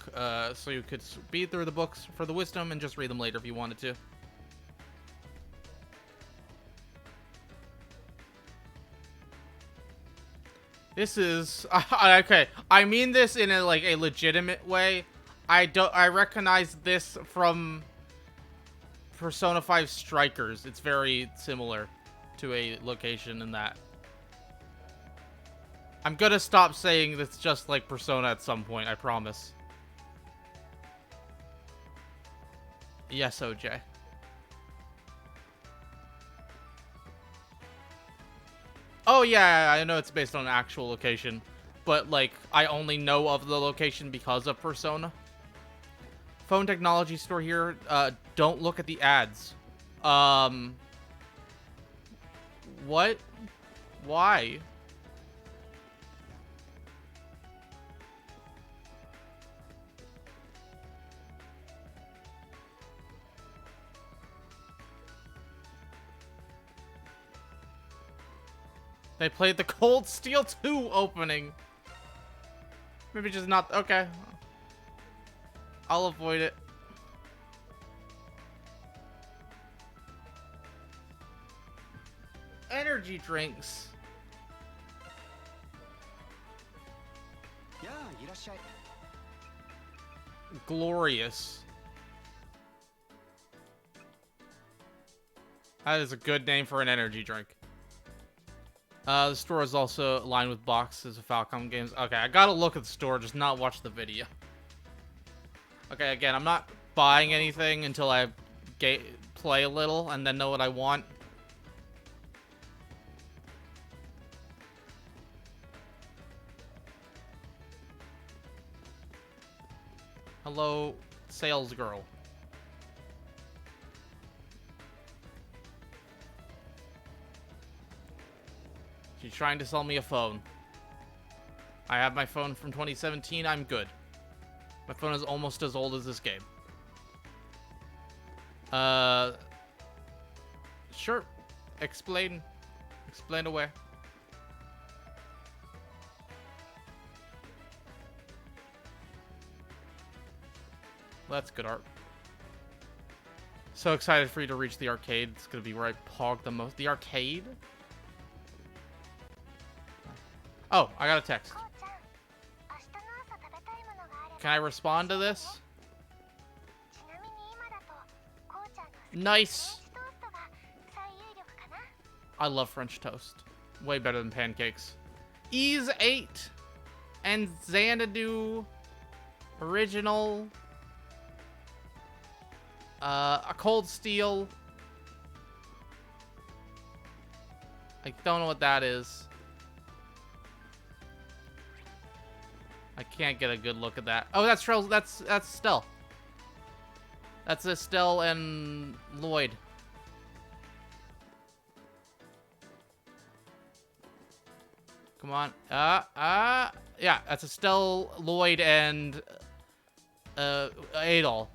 so you could speed through the books for the wisdom and just read them later if you wanted to. This is okay. I mean this in a legitimate way. I recognize this from Persona 5 Strikers. It's very similar to a location in that. I'm gonna stop saying that's just like Persona at some point, I promise. Yes, OJ. Oh yeah, I know it's based on an actual location, but like I only know of the location because of Persona. Phone technology store here. Don't look at the ads. What? Why? They played the Cold Steel 2 opening. Maybe just not. Okay. I'll avoid it. Energy drinks. Glorious. That is a good name for an energy drink. The store is also lined with boxes of Falcom games. Okay, I gotta look at the store, just not watch the video. Okay, again, I'm not buying anything until I play a little and then know what I want. Hello, sales girl. She's trying to sell me a phone. I have my phone from 2017. I'm good. My phone is almost as old as this game. Sure. Explain away. Well, that's good art. So excited for you to reach the arcade. It's gonna be where I pog the most. The arcade? Oh, I got a text. Can I respond to this? Nice. I love French toast. Way better than pancakes. Ease 8 and Xanadu original. A Cold Steel. I don't know what that is. I can't get a good look at that. Oh, that's Stell. That's Estelle and Lloyd. Come on. Yeah, that's Estelle, Lloyd, and Adol.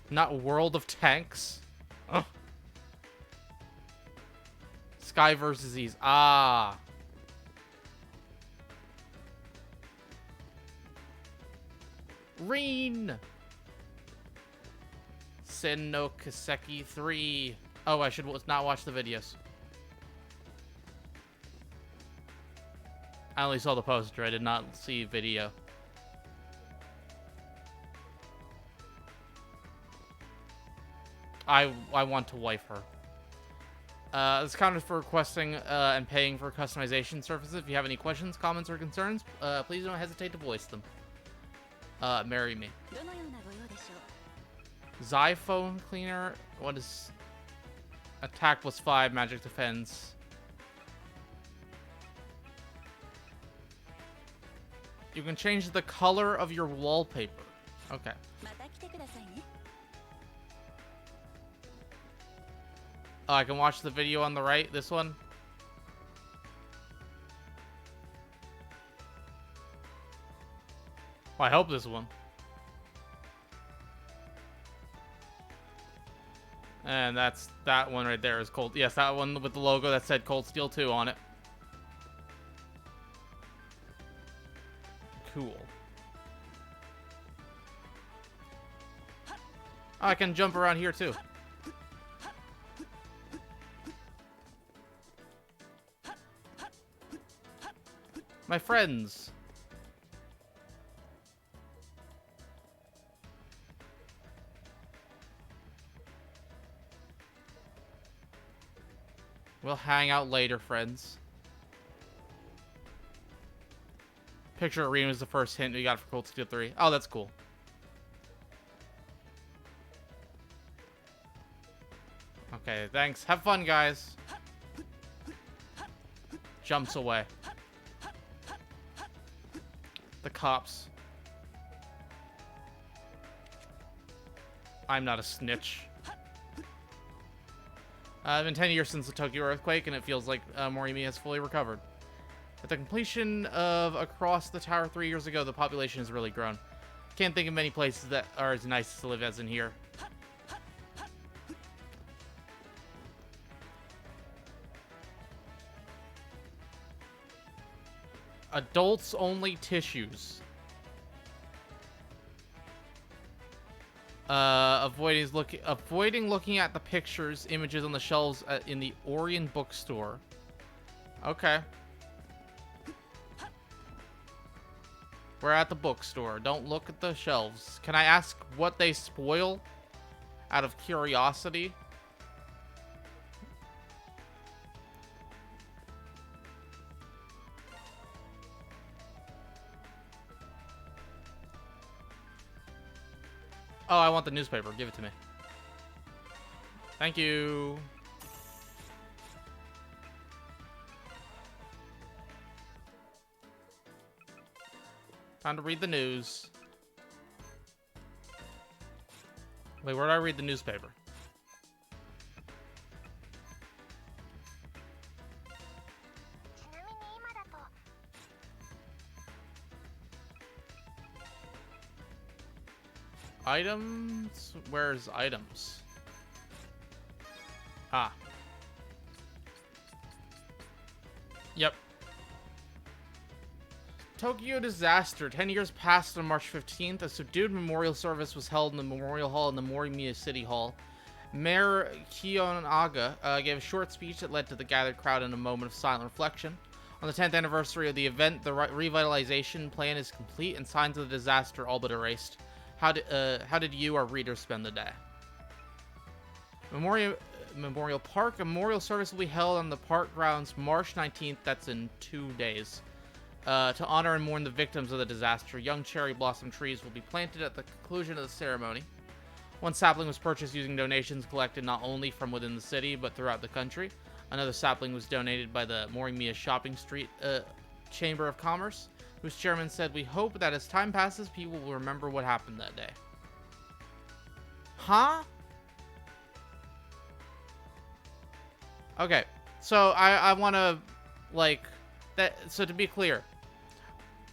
Not World of Tanks. Ugh. Sky versus Ease. Ah. Reen. Sen no Kaseki 3. Oh, I should not watch the videos. I only saw the poster. I did not see video. I want to wife her. This counter for requesting and paying for customization services. If you have any questions, comments, or concerns, please don't hesitate to voice them. Marry me. Xiphone cleaner. What is... Attack plus 5, magic defense. You can change the color of your wallpaper. Okay. Oh, I can watch the video on the right, this one. Well, I hope this one. And that one right there is Cold. Yes, that one with the logo that said Cold Steel 2 on it. Cool. Oh, I can jump around here too. My friends. We'll hang out later, friends. Picture arena was the first hint we got for Cold Steel 3. Oh, that's cool. Okay, thanks. Have fun, guys. Jumps away. The cops. I'm not a snitch. It's been 10 years since the Tokyo earthquake, and it feels like Morimi has fully recovered. At the completion of Across the Tower 3 years ago, the population has really grown. Can't think of many places that are as nice to live as in here. Adults only tissues. Avoiding looking at the pictures, images on the shelves in the Orion bookstore. Okay. We're at the bookstore. Don't look at the shelves. Can I ask what they spoil? Out of curiosity. Oh, I want the newspaper. Give it to me. Thank you. Time to read the news. Wait, where do I read the newspaper? Items? Where's items? Ah. Yep. Tokyo disaster. 10 years passed on March 15th. A subdued memorial service was held in the Memorial Hall in the Morimiya City Hall. Mayor Kiyonaga gave a short speech that led to the gathered crowd in a moment of silent reflection. On the 10th anniversary of the event, the revitalization plan is complete and signs of the disaster all but erased. How did you, our readers, spend the day? Memorial Park. A memorial service will be held on the park grounds March 19th. That's in 2 days. To honor and mourn the victims of the disaster, young cherry blossom trees will be planted at the conclusion of the ceremony. One sapling was purchased using donations collected not only from within the city, but throughout the country. Another sapling was donated by the Morimiya Shopping Street Chamber of Commerce, whose chairman said, "We hope that as time passes, people will remember what happened that day." Huh? Okay, so I want to, like, that. So to be clear,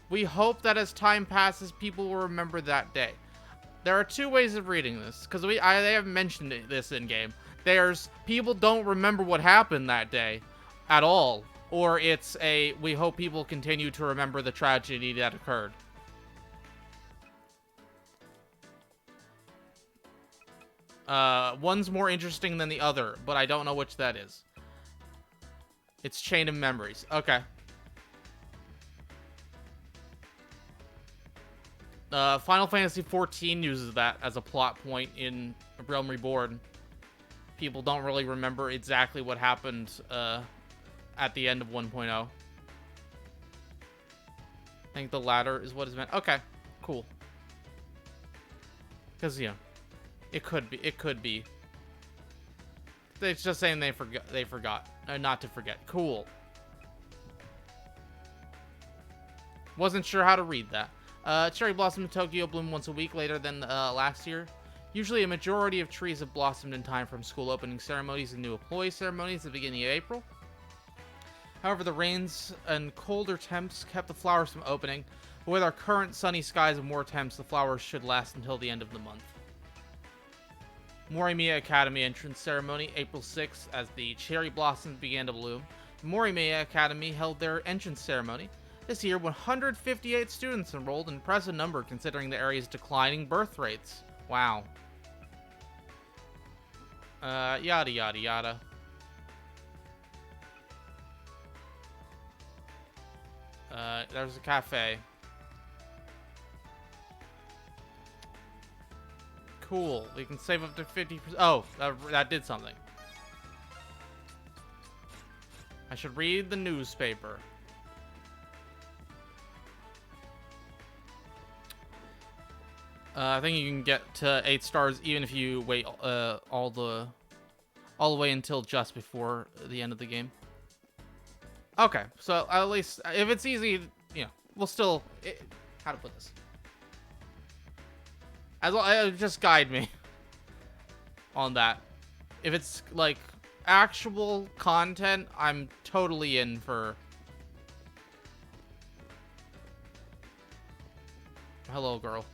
we hope that as time passes, people will remember that day. There are two ways of reading this, because they have mentioned this in game. There's people don't remember what happened that day at all, or it's a we hope people continue to remember the tragedy that occurred. One's more interesting than the other, but I don't know which that is. It's Chain of Memories. Okay. Final Fantasy XIV uses that as a plot point in Realm Reborn. People don't really remember exactly what happened at the end of 1.0. I think the latter is what is meant. Okay, cool. Because, you know, it could be. It's just saying they forgot. Not to forget. Cool. Wasn't sure how to read that. Cherry blossom in Tokyo bloom once a week later than last year. Usually a majority of trees have blossomed in time from school opening ceremonies and new employee ceremonies at the beginning of April. However, the rains and colder temps kept the flowers from opening, but with our current sunny skies and more temps, the flowers should last until the end of the month. Morimiya Academy entrance ceremony, April 6th, as the cherry blossoms began to bloom. The Morimiya Academy held their entrance ceremony. This year, 158 students enrolled, an impressive number considering the area's declining birth rates. Wow. Yada yada yada. There's a cafe. Cool. We can save up to 50%. Oh, that did something. I should read the newspaper. I think you can get to 8 stars even if you wait all the way until just before the end of the game. Okay, so at least if it's easy, you know, we'll still how to put this. Just guide me on that. If it's like actual content, I'm totally in for. Hello, girl.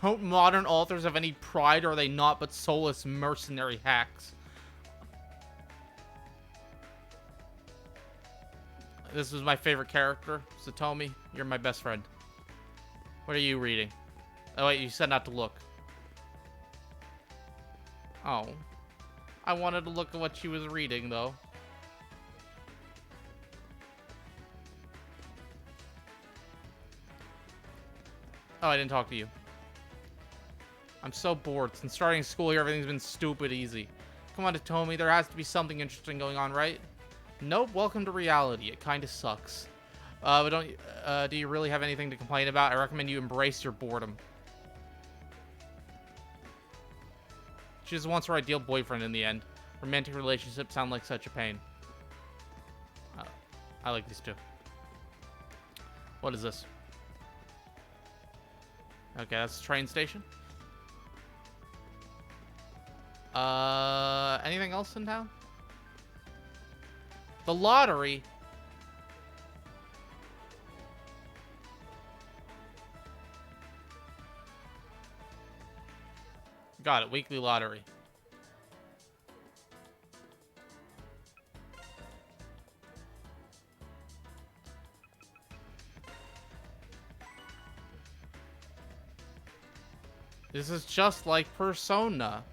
Don't modern authors have any pride, or are they not but soulless mercenary hacks? This was my favorite character. Satomi, you're my best friend. What are you reading? Oh, wait, you said not to look. Oh. I wanted to look at what she was reading, though. Oh, I didn't talk to you. I'm so bored. Since starting school here, everything's been stupid easy. Come on, Tomomi, there has to be something interesting going on, right? Nope, welcome to reality. It kinda sucks. But do you really have anything to complain about? I recommend you embrace your boredom. She just wants her ideal boyfriend in the end. Romantic relationships sound like such a pain. I like these two. What is this? Okay, that's the train station. Anything else in town? The lottery. Got it, weekly lottery. This is just like Persona.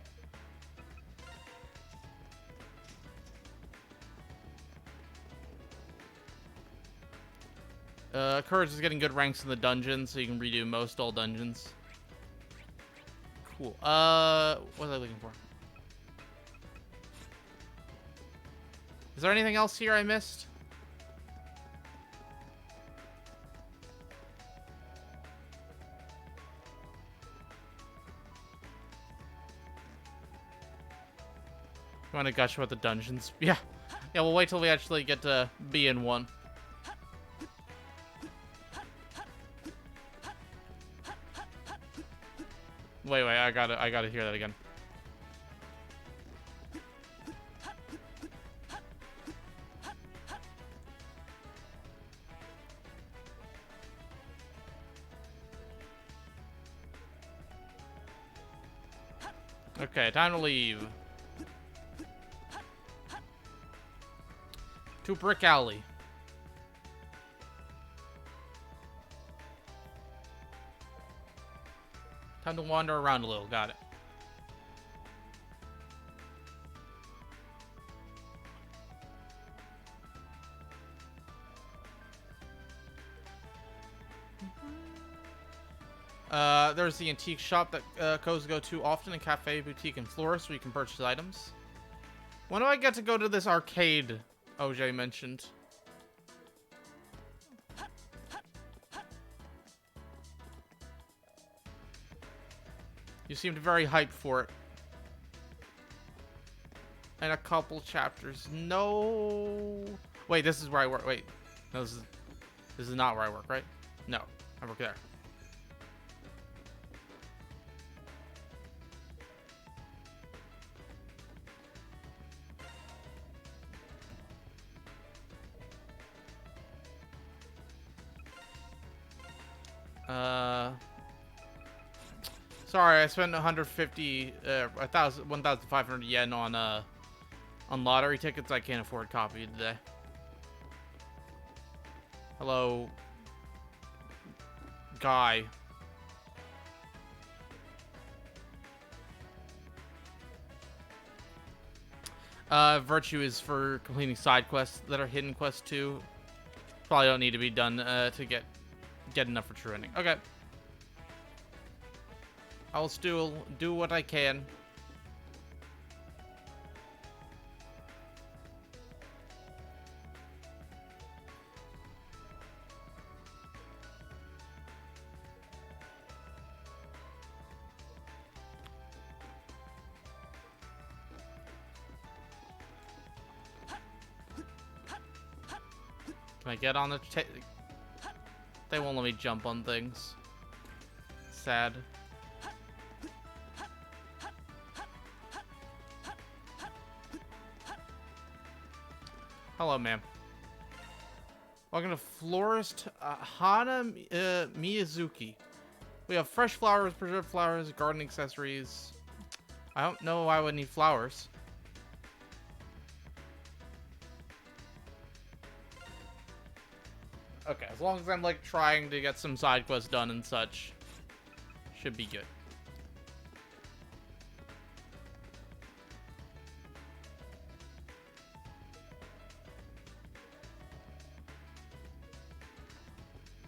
Courage is getting good ranks in the dungeons, so you can redo most all dungeons. Cool. What was I looking for? Is there anything else here I missed? You want to gush about the dungeons? Yeah. Yeah, we'll wait till we actually get to be in one. Wait, I gotta hear that again. Okay, time to leave. To Brick Alley. Time to wander around a little. Got it. There's the antique shop that Co's go to often, a cafe, boutique, and florist where you can purchase items. When do I get to go to this arcade OJ mentioned? You seemed very hyped for it. And a couple chapters. No. Wait, this is where I work. Wait. No, this is not where I work, right? No. I work there. Sorry, I spent 1,500 yen on lottery tickets. I can't afford coffee today. Hello, guy. Virtue is for completing side quests that are hidden quests too. Probably don't need to be done to get enough for true ending. Okay. I'll still do what I can. Can I get on the They won't let me jump on things. Sad. Hello, ma'am. Welcome to Florist Hana Miyazuki. We have fresh flowers, preserved flowers, garden accessories. I don't know why I would need flowers. Okay, as long as I'm, like, trying to get some side quests done and such, should be good.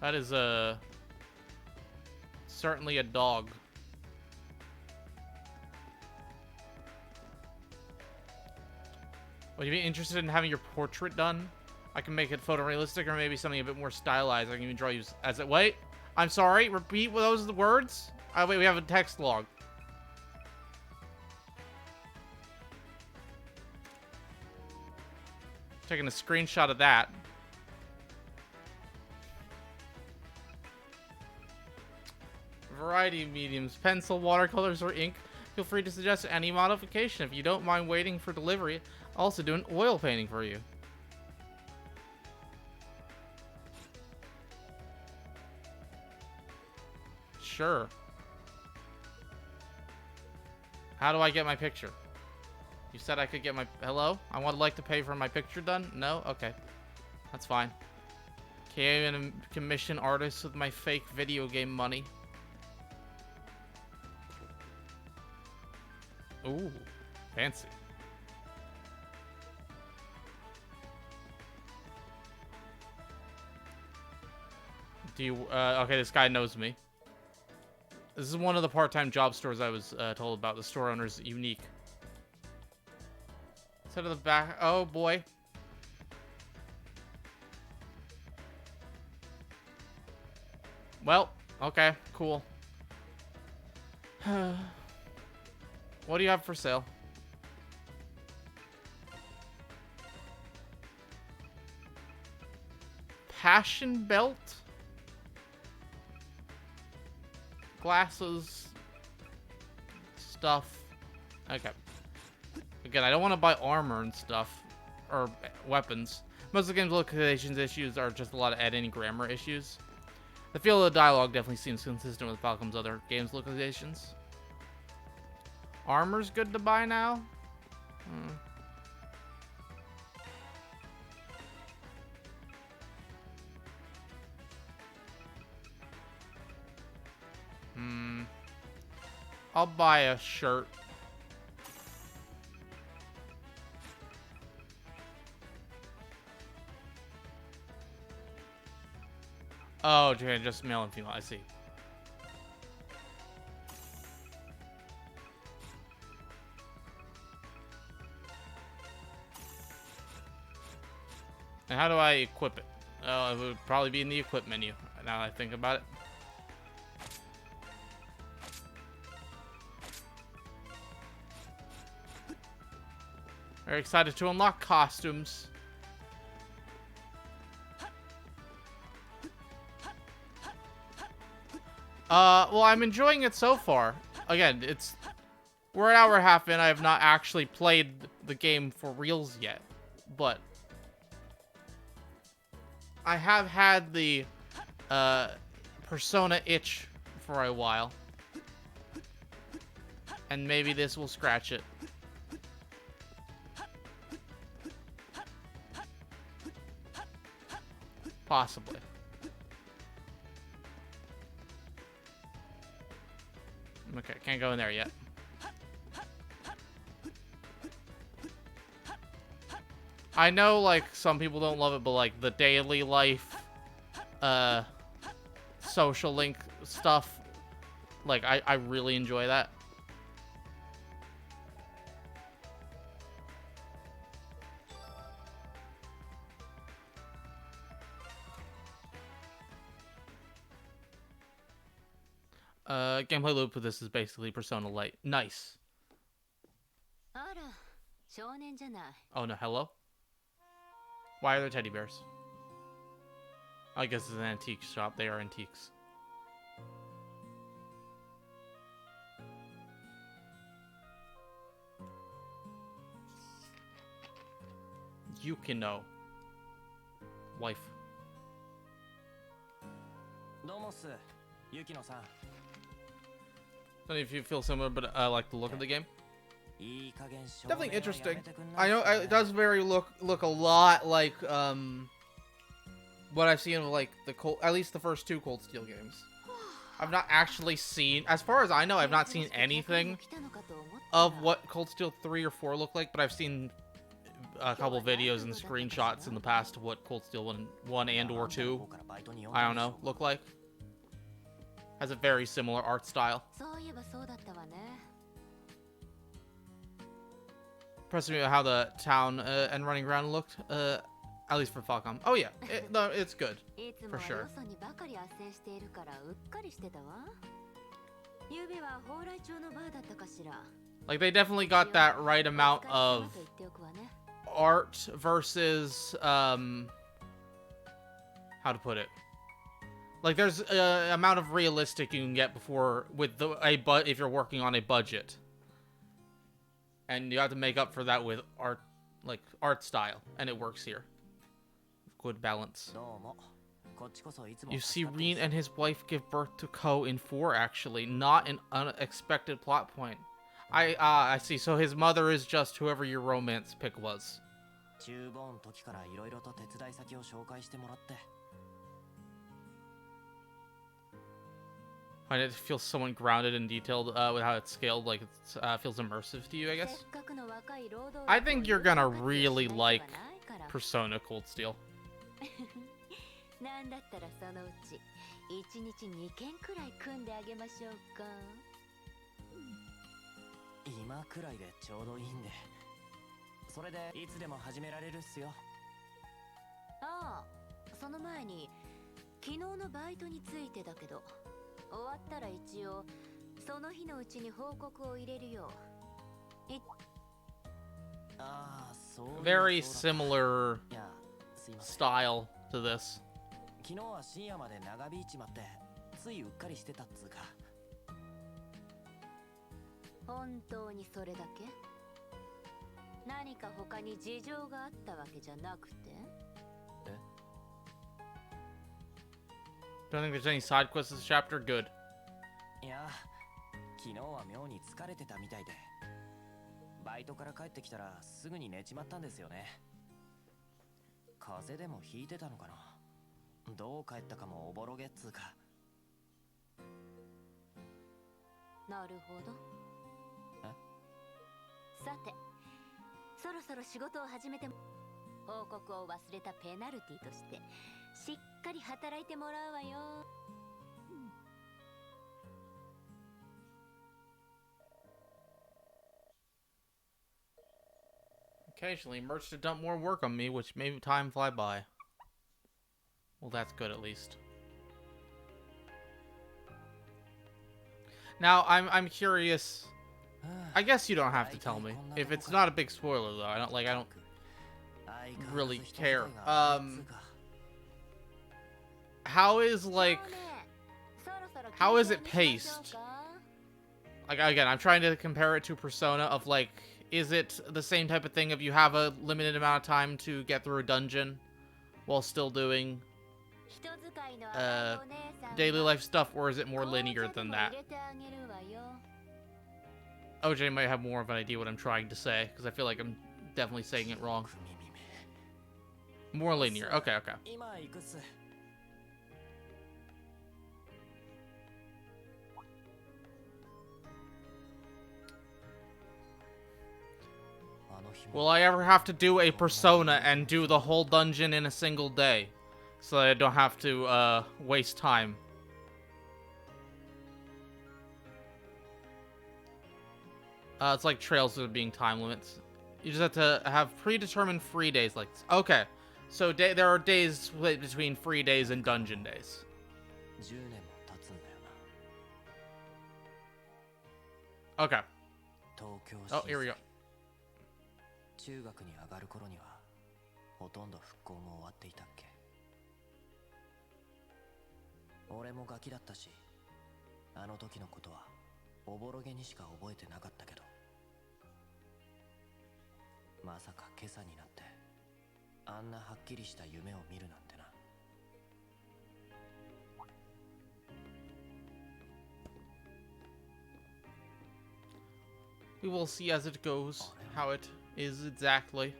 That is, certainly a dog. Would you be interested in having your portrait done? I can make it photorealistic or maybe something a bit more stylized. I can even draw you as it. Wait, I'm sorry. Repeat those the words. Wait, we have a text log. Taking a screenshot of that. Variety of mediums: pencil, watercolors, or ink. Feel free to suggest any modification. If you don't mind waiting for delivery, I'll also do an oil painting for you. Sure. How do I get my picture? You said I could get my... Hello? I would like to pay for my picture done? No? Okay. That's fine. Can't even commission artists with my fake video game money. Ooh. Fancy. Do you... okay, this guy knows me. This is one of the part-time job stores I was told about. The store owner's unique. Instead of the back... Oh, boy. Well, okay, cool. What do you have for sale? Passion belt? Glasses. Stuff. Okay. Again, I don't want to buy armor and stuff. Or weapons. Most of the game's localizations issues are just a lot of editing grammar issues. The feel of the dialogue definitely seems consistent with Falcom's other games localizations. Armor's good to buy now? I'll buy a shirt. Oh, okay, just male and female, I see. And how do I equip it? Oh, it would probably be in the equip menu, now that I think about it. Very excited to unlock costumes. Well, I'm enjoying it so far. Again, we're an hour and a half in. I have not actually played the game for reals yet, but I have had the Persona itch for a while, and maybe this will scratch it. Possibly. Okay, can't go in there yet. I know, like, some people don't love it, but, like, the daily life, social link stuff, like, I really enjoy that. Gameplay loop for this is basically Persona Lite. Nice. Oh no, hello? Why are there teddy bears? I guess it's an antique shop. They are antiques. Yukino. Wife. Don't know if you feel similar, but I like the look of the game. Definitely interesting. I know it does look a lot like what I've seen of like at least the first two Cold Steel games. I've not actually seen, as far as I know, I've not seen anything of what Cold Steel 3 or 4 look like, but I've seen a couple videos and screenshots in the past of what Cold Steel 1 and or 2, I don't know, look like. Has a very similar art style. Impressed me with how the town and running around looked, at least for Falcom. Oh yeah, no, it's good, for sure. Like, they definitely got that right amount of art versus, how to put it? Like, there's an amount of realistic you can get before, with if you're working on a budget. And you have to make up for that with art, like, art style, and it works here. Good balance. You see Reen and his wife give birth to Ko in 4, actually. Not an unexpected plot point. I see. So his mother is just whoever your romance pick was. Find it feels somewhat grounded and detailed with how it's scaled. Like, it feels immersive to you, I guess. I think you're gonna really like Persona Cold Steel. なんだったらそのうち1日2件くらい組んであげましょうか。今くらいでちょうどいいんで、それでいつでも始められるっすよ。ああ、その前に昨日のバイトについてだけど、終わったら一応その日のうちに報告を入れるよ。Very similar style to this. 昨日は深夜まで長引いちまってついうっかりしてたっつうか。本当にそれだけ？何か他に事情があったわけじゃなくて？え？ Don't think there's any side quests this chapter. Good. いや、昨日は妙に疲れてたみたいで、バイトから帰ってきたらすぐに寝ちまったんですよね。風邪でもひいてたのかな。どう帰ったかもおぼろげっつうか。なるほど。さて、そろそろ仕事を始めても、報告を忘れたペナルティとしてしっかり働いてもらうわよ。Occasionally, merch to dump more work on me, which made time fly by. Well, that's good at least. Now, I'm curious. I guess you don't have to tell me. If it's not a big spoiler, though, I don't really care. How is it paced? Like, again, I'm trying to compare it to Persona of, like, is it the same type of thing if you have a limited amount of time to get through a dungeon while still doing daily life stuff, or is it more linear than that? OJ might have more of an idea what I'm trying to say, because I feel like I'm definitely saying it wrong. More linear. Okay, okay. Will I ever have to do a Persona and do the whole dungeon in a single day, so that I don't have to waste time? It's like Trails with being time limits. You just have to have predetermined free days. Like, okay, so there are days split between free days and dungeon days. Okay. Oh, here we go. 中学に上がる頃にはほとんど復興も終わっていたっけ。俺もガキだったし、あの時のことはおぼろげにしか覚えてなかったけど、まさか今朝になってあんなはっきりした夢を見るなんてな。We will see as it goes, how it is exactly.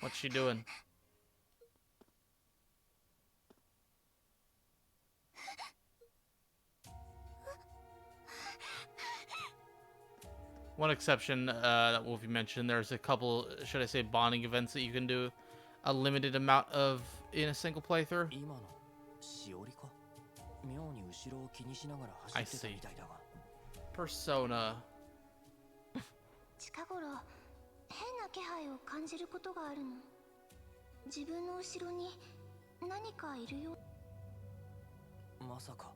What's she doing? One exception that Wolfie mentioned, there's a couple, should I say, bonding events that you can do a limited amount of in a single playthrough. I see. Persona. 近頃変な気配を感じることがあるの。自分の後ろに何かいるよ。まさか。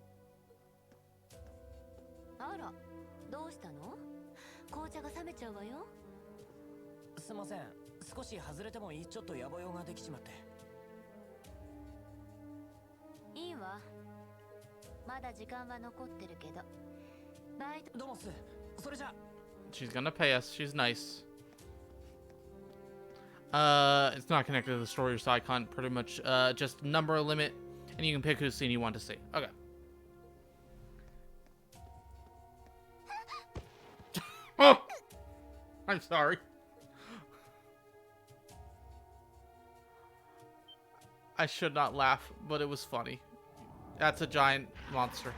あら、どうしたの？紅茶が冷めちゃうわよ。すいません、少し外れてもいい？ちょっと野暮用ができちまって。いいわ。まだ時間は残ってるけど。バイト。どうもっす。それじゃ。She's gonna pay us. She's nice. It's not connected to the story, so I can't pretty much just number a limit, and you can pick whose scene you want to see. Okay. Oh, I'm sorry. I should not laugh, but it was funny. That's a giant monster.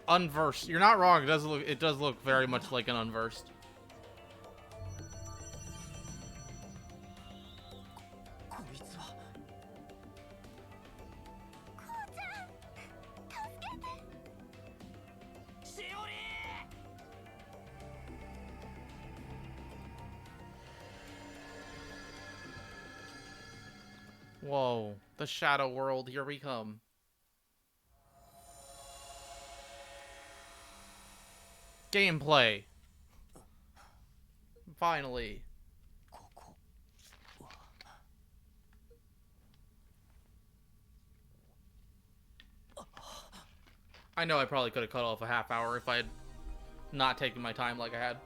Unversed. You're not wrong. It does look very much like an unversed. Whoa, the shadow world, here we come. Gameplay. Finally. I know I probably could have cut off a half hour if I had not taken my time like I had.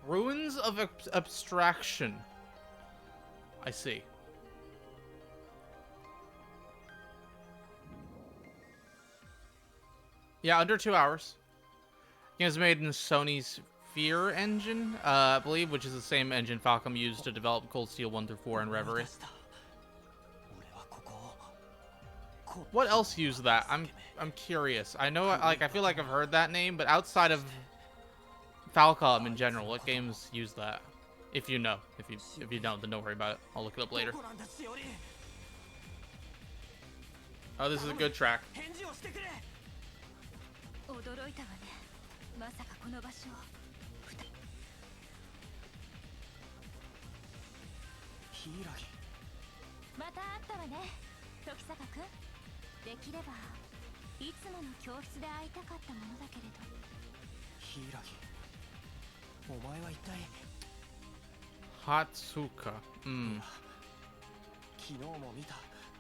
Ruins of Abstraction. I see. Yeah, under 2 hours. It was made in Sony's Fear engine, I believe, which is the same engine Falcom used to develop Cold Steel 1 through 4 and Reverie. What else used that? I'm curious. I know, like, I feel like I've heard that name, but outside of Falcom in general, what games use that? If you know. If you don't, then don't worry about it. I'll look it up later. Oh, this is a good track. 驚いたわね。まさかこの場所を。柊。また会ったわね、時坂君。できればいつもの教室で会いたかったものだけれど。柊。お前は一体。Hatsuka. 昨日も見た。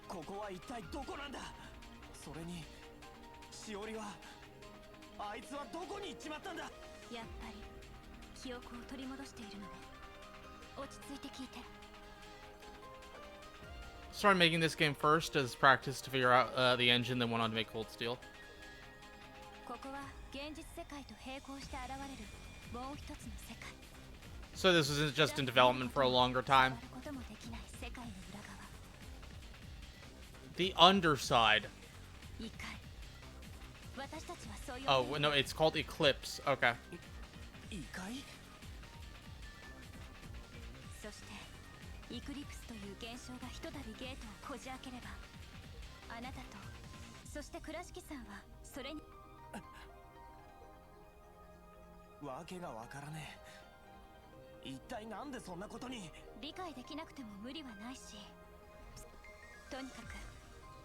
ここは一体どこなんだ。それに、しおりは。あいつはどこに行っちまったんだ。やっぱり記憶を取り戻しているのね。落ち着いて聞いて。Started making this game first as practice to figure out the engine, then went on to make Cold Steel. ここは現実世界と並行して現れるもう一つの世界。So this was just in development for a longer time. The underside. Oh, no, it's called Eclipse. Okay. そしてイクリプスという現象がひとたびゲートをこじ開ければ、あなたとそして倉敷さんはそれにわけがわからねえ。一体なんでそんなことに。理解できなくても無理はないし、とにかく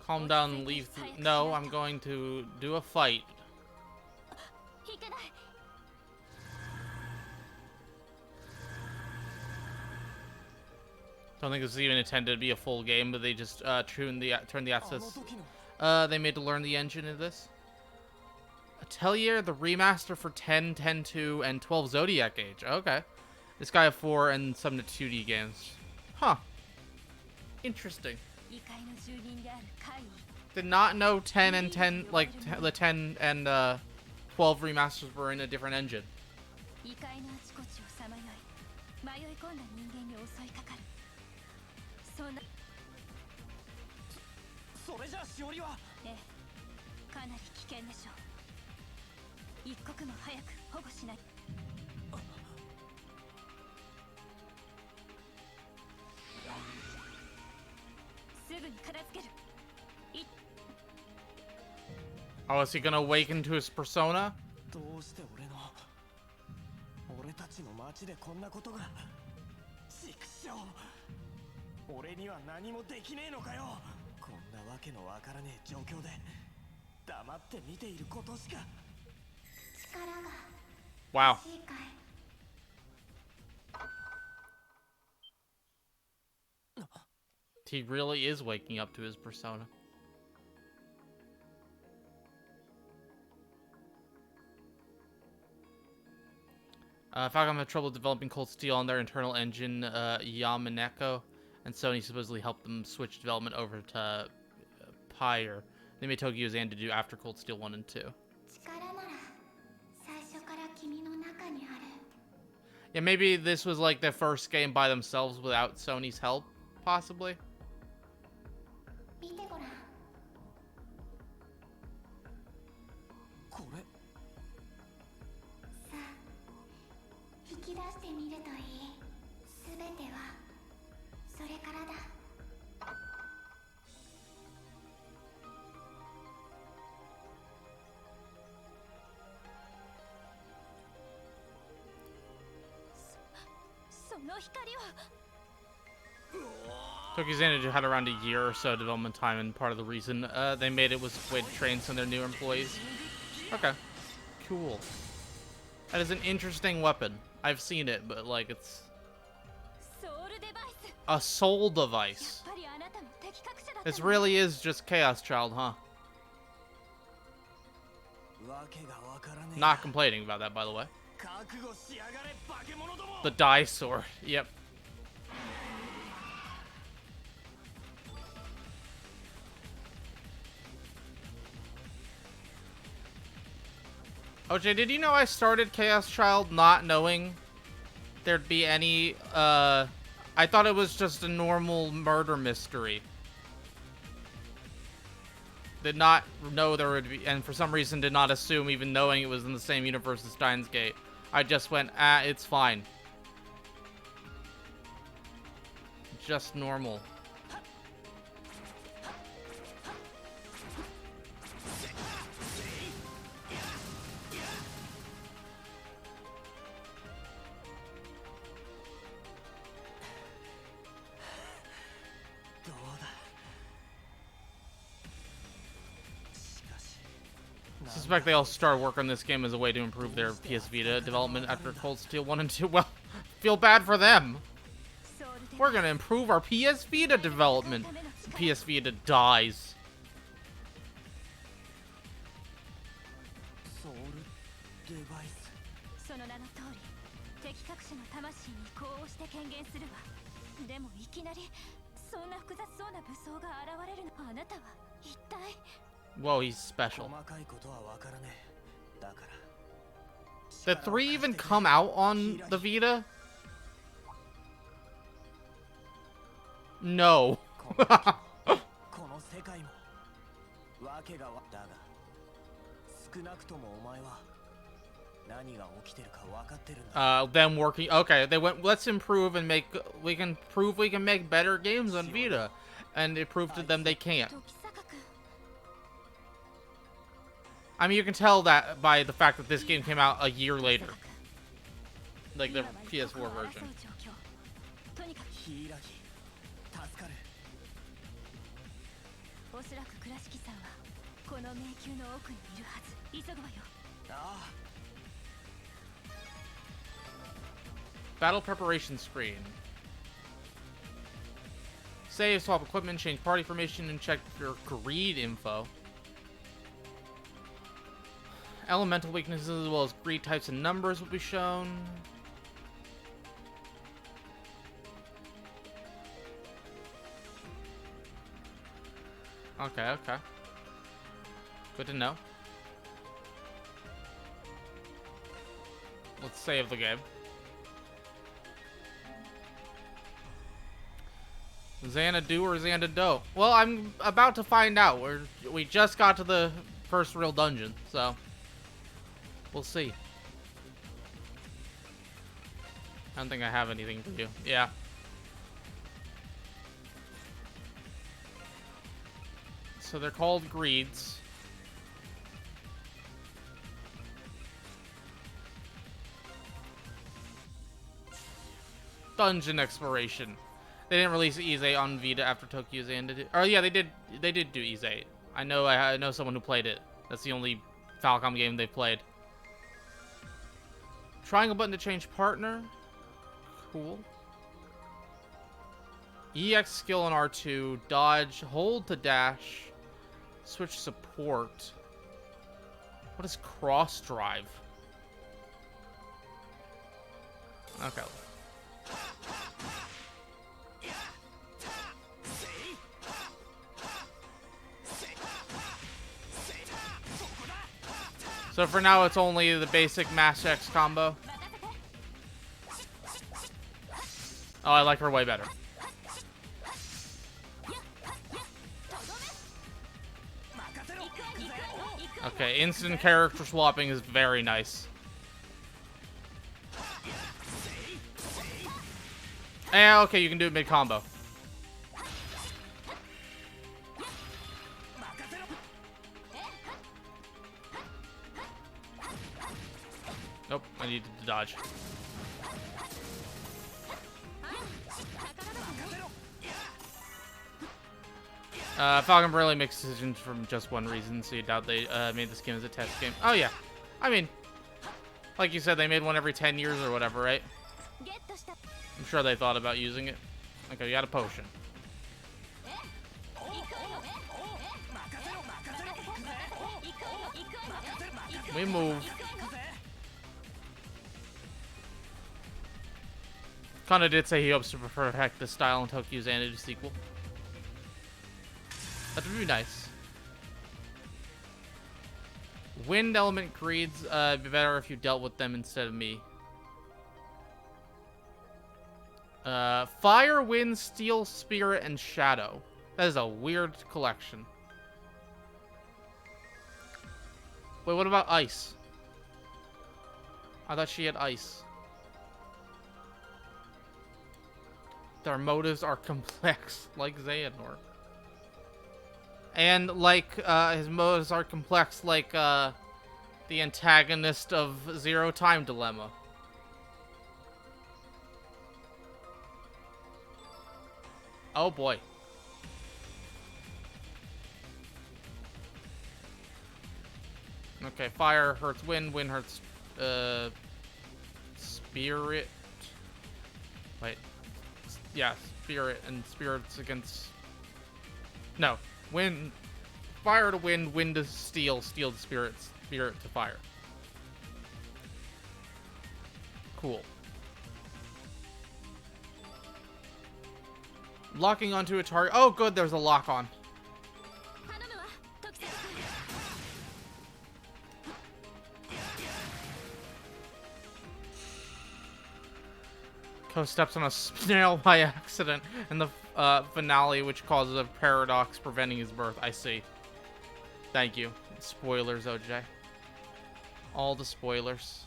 Calm down and leave. No, I'm going to do a fight. いけない。Don't think this was even intended to be a full game, but they just turned the assets they made to learn the engine in this. Atelier, the remaster for 10, 10-2, and 12 Zodiac Age. Okay. This guy have 4 and some 2D games. Huh. Interesting. 異界の住人である怪異 Did not know 10 and 10, like, the 10 and 12 remasters were in a different engine. 異界のあちこちをさまよい迷い込んだ人間に襲いかかるそんなそれじゃあしおりはええかなり危険でしょう一刻も早く保護しないすぐに片付ける Oh, is he gonna awaken to his persona? どうして俺たちの町でこんなことが畜生俺には何もできねえのかよこんなわけのわからねえ状況で黙って見ていることしか力が Wow. 欲しいかい He really is waking up to his persona. Falcom had trouble developing Cold Steel on their internal engine, Yamaneko, and Sony supposedly helped them switch development over to Pyre. They made Tokyo Xanadu after Cold Steel 1 and 2. 力なら最初から君の中にある Yeah, maybe this was like their first game by themselves without Sony's help, possibly. 見てごらんこれさあ引き出してみるといいすべてはそれからだ その光は Tokyo Xanadu had around a year or so development time, and part of the reason they made it was a way to train some of their new employees. Okay, cool. That is an interesting weapon. I've seen it, but like it's ソウルデバイス a soul やっ device. ぱりあなたも敵隠者だった This の really is just Chaos Child, huh? わけがわからねえ Not complaining about that, by the way. 覚悟しやがれ化け物ども The Die Sword. Yep. OJ, did you know I started Chaos Child not knowing there'd be any, I thought it was just a normal murder mystery. Did not know there would be, and for some reason did not assume, even knowing it was in the same universe as Steins Gate. I just went, ah, it's fine. Just normal. I suspect they all started work on this game as a way to improve their PS Vita development after Cold Steel 1 and 2. Well, feel bad for them. ソウルデ We're gonna improve our PS Vita development. PS Vita dies. ソウルデバイスその名の通り敵隠しの魂に呼応して権限するわでもいきなりそんな複雑そうな武装が現れるのあなたは一体 Whoa, he's special. 細かいことはわからねえだから Did 3 even come out on the Vita? No. この世界もわけがわだが少なくともお前は何が起きてるか分かってるんだ Them working. Okay, they went, let's improve and make, we can prove we can make better games on Vita. And it proved to them they can't. 時坂君 I mean, you can tell that by the fact that this game came out a year later. Like the 今は一 PS4 刻を争う version. 状況とにかくヒイラギ助かるおそらく倉敷さんはこの迷宮の奥にいるはず急ぐわよああ Battle preparation screen. Save, swap equipment, change party formation, and check your greed info. Elemental weaknesses as well as greed types and numbers will be shown. Okay, okay. Good to know. Let's save the game. Xanadu or Xanadu? Well, I'm about to find out. We just got to the first real dungeon, so we'll see. I don't think I have anything for you. Yeah. So they're called greeds. Dungeon exploration. They didn't release Ease on Vita after Tokyo Xanadu. Oh yeah, they did do Ease 8. I know someone who played it. That's the only Falcom game they played. Triangle button to change partner. Cool. EX skill on R2, dodge, hold to dash, switch support. What is cross drive? Okay. So for now, it's only the basic Mass X combo. Oh, I like her way better. Okay, instant character swapping is very nice. Yeah, okay, you can do it mid-combo. Nope, I needed to dodge. Falcon really makes decisions from just one reason, so you doubt they made this game as a test game. Oh yeah, I mean, like you said, they made one every 10 years or whatever, right? I'm sure they thought about using it. Okay, you got a potion. We move. Kana did say he hopes to perfect the style in Tokyo Xanadu sequel. That would be nice. Wind element greeds, it'd be better if you dealt with them instead of me. Fire, wind, steel, spirit, and shadow. That is a weird collection. Wait, what about ice? I thought she had ice. Their motives are complex, like Xehanort. And like, his motives are complex, like, the antagonist of Zero Time Dilemma. Oh boy. Okay, fire hurts wind, wind hurts, spirit. Wait. Yeah, spirit, and spirit's against... No. Wind, fire to wind, wind to steel, steel to spirit, spirit to fire. Cool. Locking onto a target. Oh, good, there's a lock on. Ko steps on a snail by accident in the finale, which causes a paradox preventing his birth. I see. Thank you. Spoilers, OJ. All the spoilers.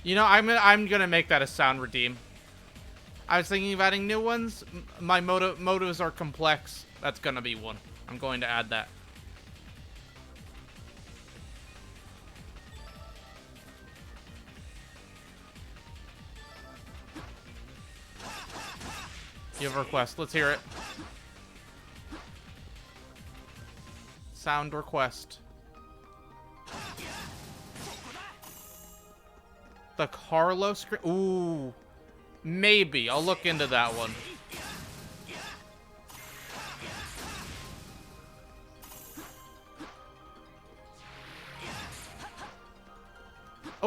You know, I'm gonna make that a sound redeem. I was thinking of adding new ones. My motives are complex. That's gonna be one. I'm going to add that. You have a request. Let's hear it. Sound request. The Carlos... Ooh. Maybe. I'll look into that one.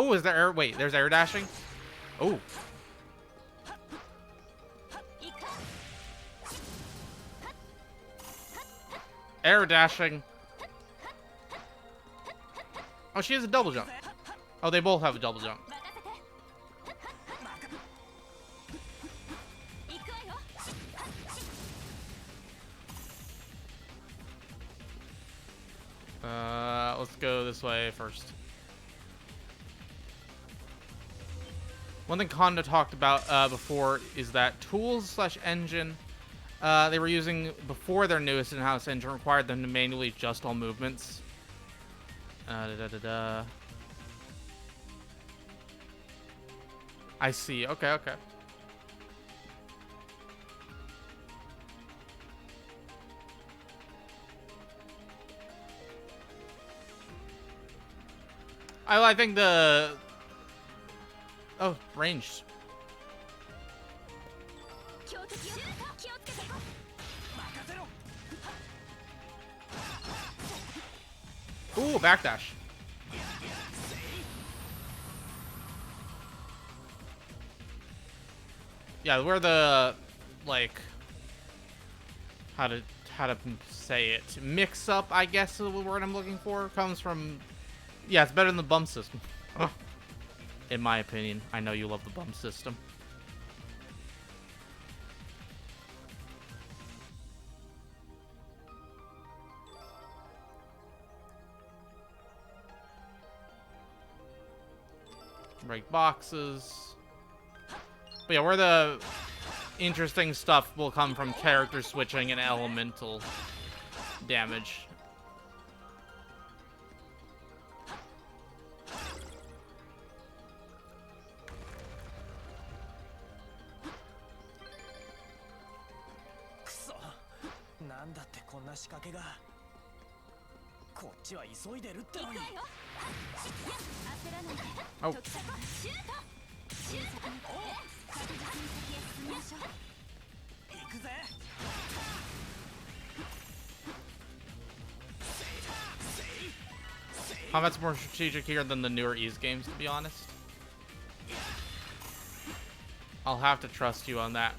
Oh, is there air? Wait, there's air dashing? Oh. Air dashing. Oh, she has a double jump. Oh, they both have a double jump. Let's go this way first. One thing Kondo talked about before is that tools/engine they were using before their newest in-house engine required them to manually adjust all movements. I see. Okay, okay. I think the... Oh, ranged. Ooh, backdash. Yeah, where the, like, how to say it, mix up, I guess is the word I'm looking for, comes from, yeah, it's better than the bump system. In my opinion. I know you love the bump system. Break boxes. But yeah, where the interesting stuff will come from character switching and elemental damage. Oh. Combat's more strategic here than the newer Ys games, to be honest. I'll have to trust you on that.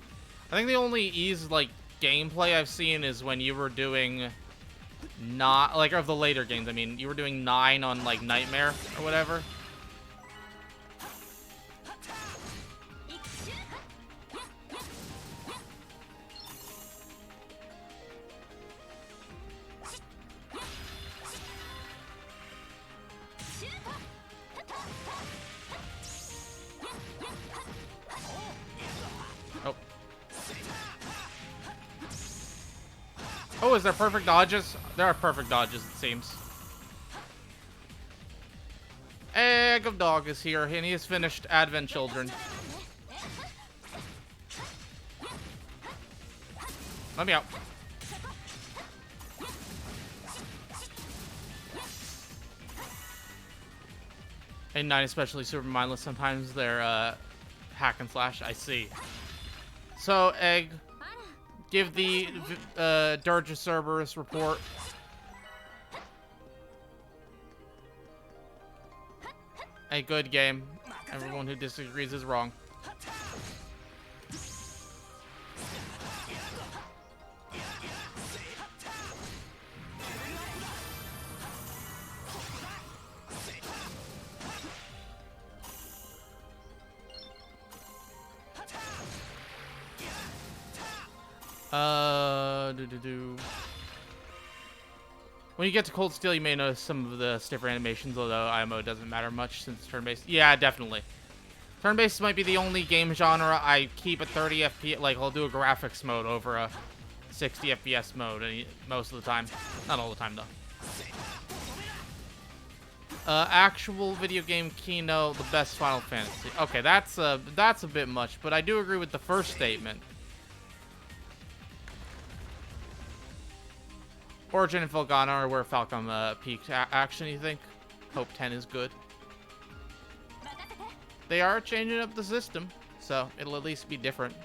I think the only Ys, like, gameplay I've seen is when you were doing not, like, of the later games, I mean, you were doing 9 on, like, Nightmare or whatever. Oh, is there perfect dodges? There are perfect dodges, it seems. Egg of Dog is here, and he has finished Advent Children. Let me out. And 9, especially super mindless, sometimes they're hack and slash. I see. So, Egg, give the Dirge of Cerberus report. A good game. Everyone who disagrees is wrong. When you get to Cold Steel, you may notice some of the stiffer animations, although IMO doesn't matter much since it's turn-based. Yeah, definitely. Turn-based might be the only game genre I keep at 30 FPS. Like, I'll do a graphics mode over a 60 FPS mode most of the time. Not all the time, though. Actual video game Kino, the best Final Fantasy. Okay, that's a bit much, but I do agree with the first statement. Origin and Falcon are where Falcon peaked action, you think? Hope 10 is good. They are changing up the system, so it'll at least be different.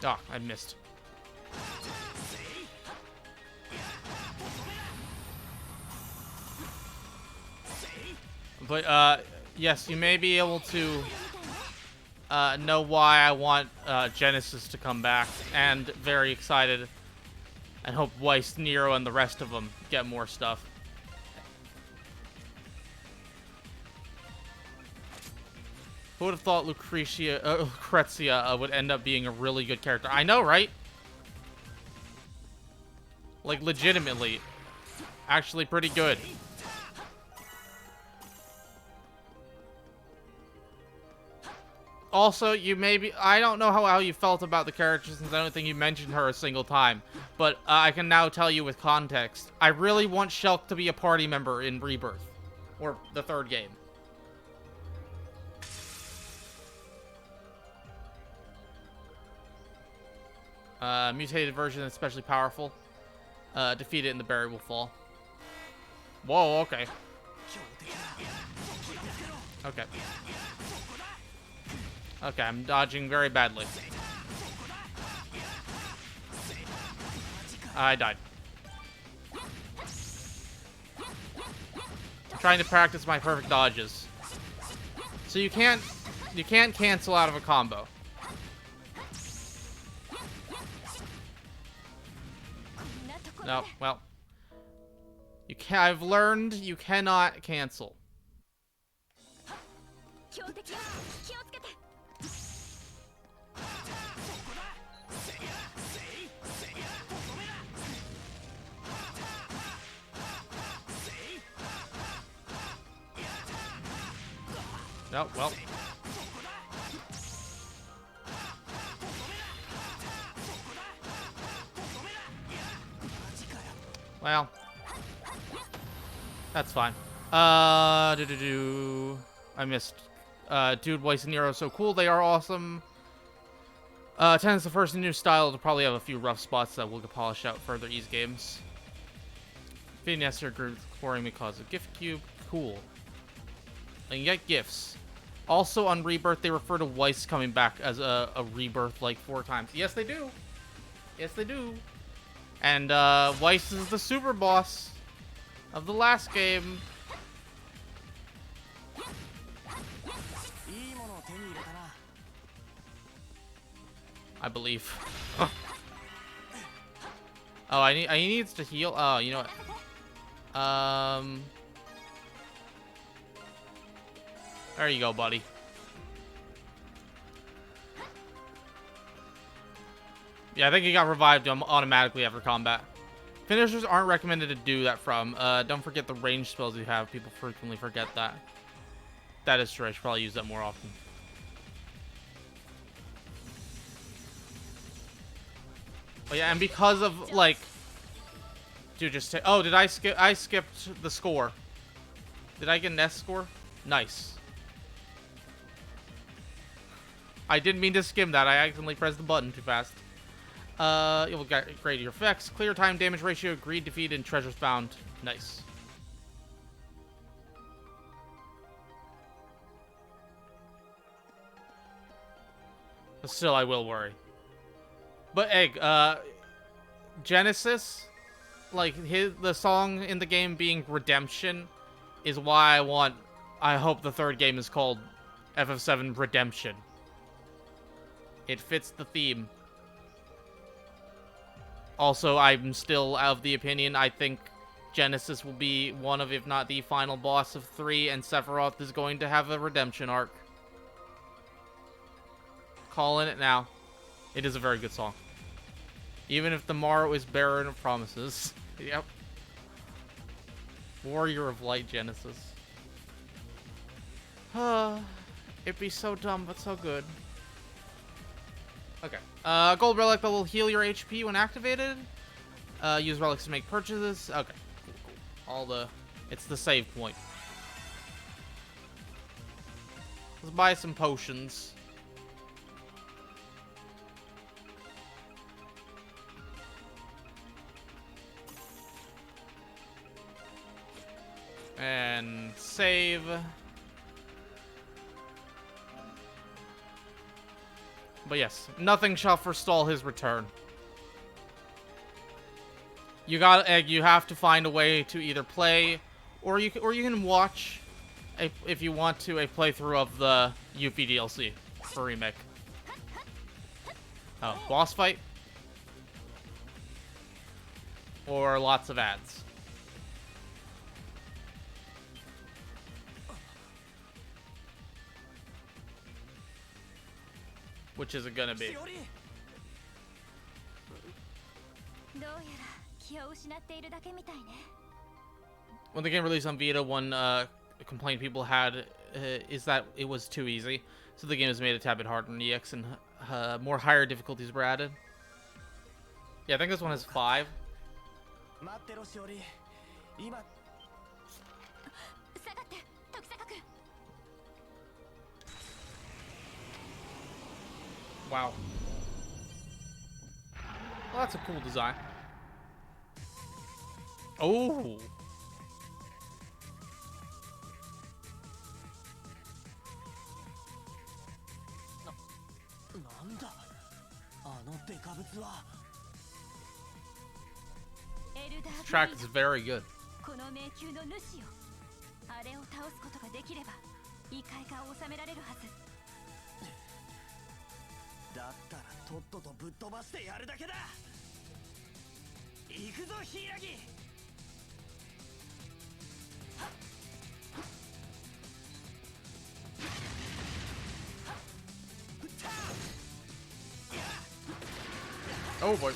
Oh, I missed. But, yes, you may be able to know why I want Genesis to come back, and very excited, and hope Weiss, Nero, and the rest of them get more stuff. Who would have thought Lucrezia would end up being a really good character? I know, right? Like, legitimately. Actually pretty good. Also, I don't know how you felt about the character since I don't think you mentioned her a single time. But I can now tell you with context. I really want Shulk to be a party member in Rebirth. Or the third game. Mutated version is especially powerful. Defeat it and the berry will fall. Whoa, okay. Okay. Okay, I'm dodging very badly. I died. I'm trying to practice my perfect dodges. So you can't cancel out of a combo. No, well. I've learned you cannot cancel. No, well. Well. That's fine. I missed. Dude, Weiss and Nero are so cool. They are awesome. 10 is the first new style. It'll probably have a few rough spots that will get polished out further ease games. Finesser group exploring because of gift cube. Cool. And you get gifts. Also on Rebirth, they refer to Weiss coming back as a Rebirth like 4 times. Yes, they do. Yes, they do. And Weiss is the super boss of the last game. I believe. Oh, he needs to heal. Oh, you know what? There you go, buddy. Yeah, I think he got revived automatically after combat. Finishers aren't recommended to do that from. Don't forget the range spells you have. People frequently forget that. That is true. I should probably use that more often. Oh yeah, and because of, like... Dude, just take... Oh, did I skip... I skipped the score. Did I get an S score? Nice. I didn't mean to skim that. I accidentally pressed the button too fast. You'll grade your effects. Clear time, damage ratio, greed, defeat, and treasures found. Nice. But still, I will worry. But Egg, Genesis, like the song in the game being Redemption, is why I hope the third game is called FF7 Redemption. It fits the theme. Also, I'm still of the opinion I think Genesis will be one of, if not the final boss of 3, and Sephiroth is going to have a redemption arc. Calling it now. It is a very good song. Even if the morrow is barren of promises. Yep. Warrior of Light Genesis. It'd be so dumb, but so good. Okay. Gold relic that will heal your HP when activated. Use relics to make purchases. Okay. Cool. It's the save point. Let's buy some potions. And save. But yes, nothing shall forestall his return. You have to find a way to either play, or you can watch if you want to, a playthrough of the Yuffie DLC for Remake. Oh, boss fight? Or lots of ads? Which is it gonna be? どうやら気を失っているだけみたいね。 When the game released on Vita, one complaint people had is that it was too easy. So the game was made a tad bit harder on EX and more higher difficulties were added. Yeah, I think this one has 5. 待ってろしおり。今。下がって、時坂君。 Wow. Well, that's a cool design. Oh. なんだあのデカブツは。 エルダ This ー track is very good. この迷宮の主よ。あれを倒すことができれば異界化を収められるはず。だったらとっととぶっ飛ばしてやるだけだ。行くぞ柊。Oh boy.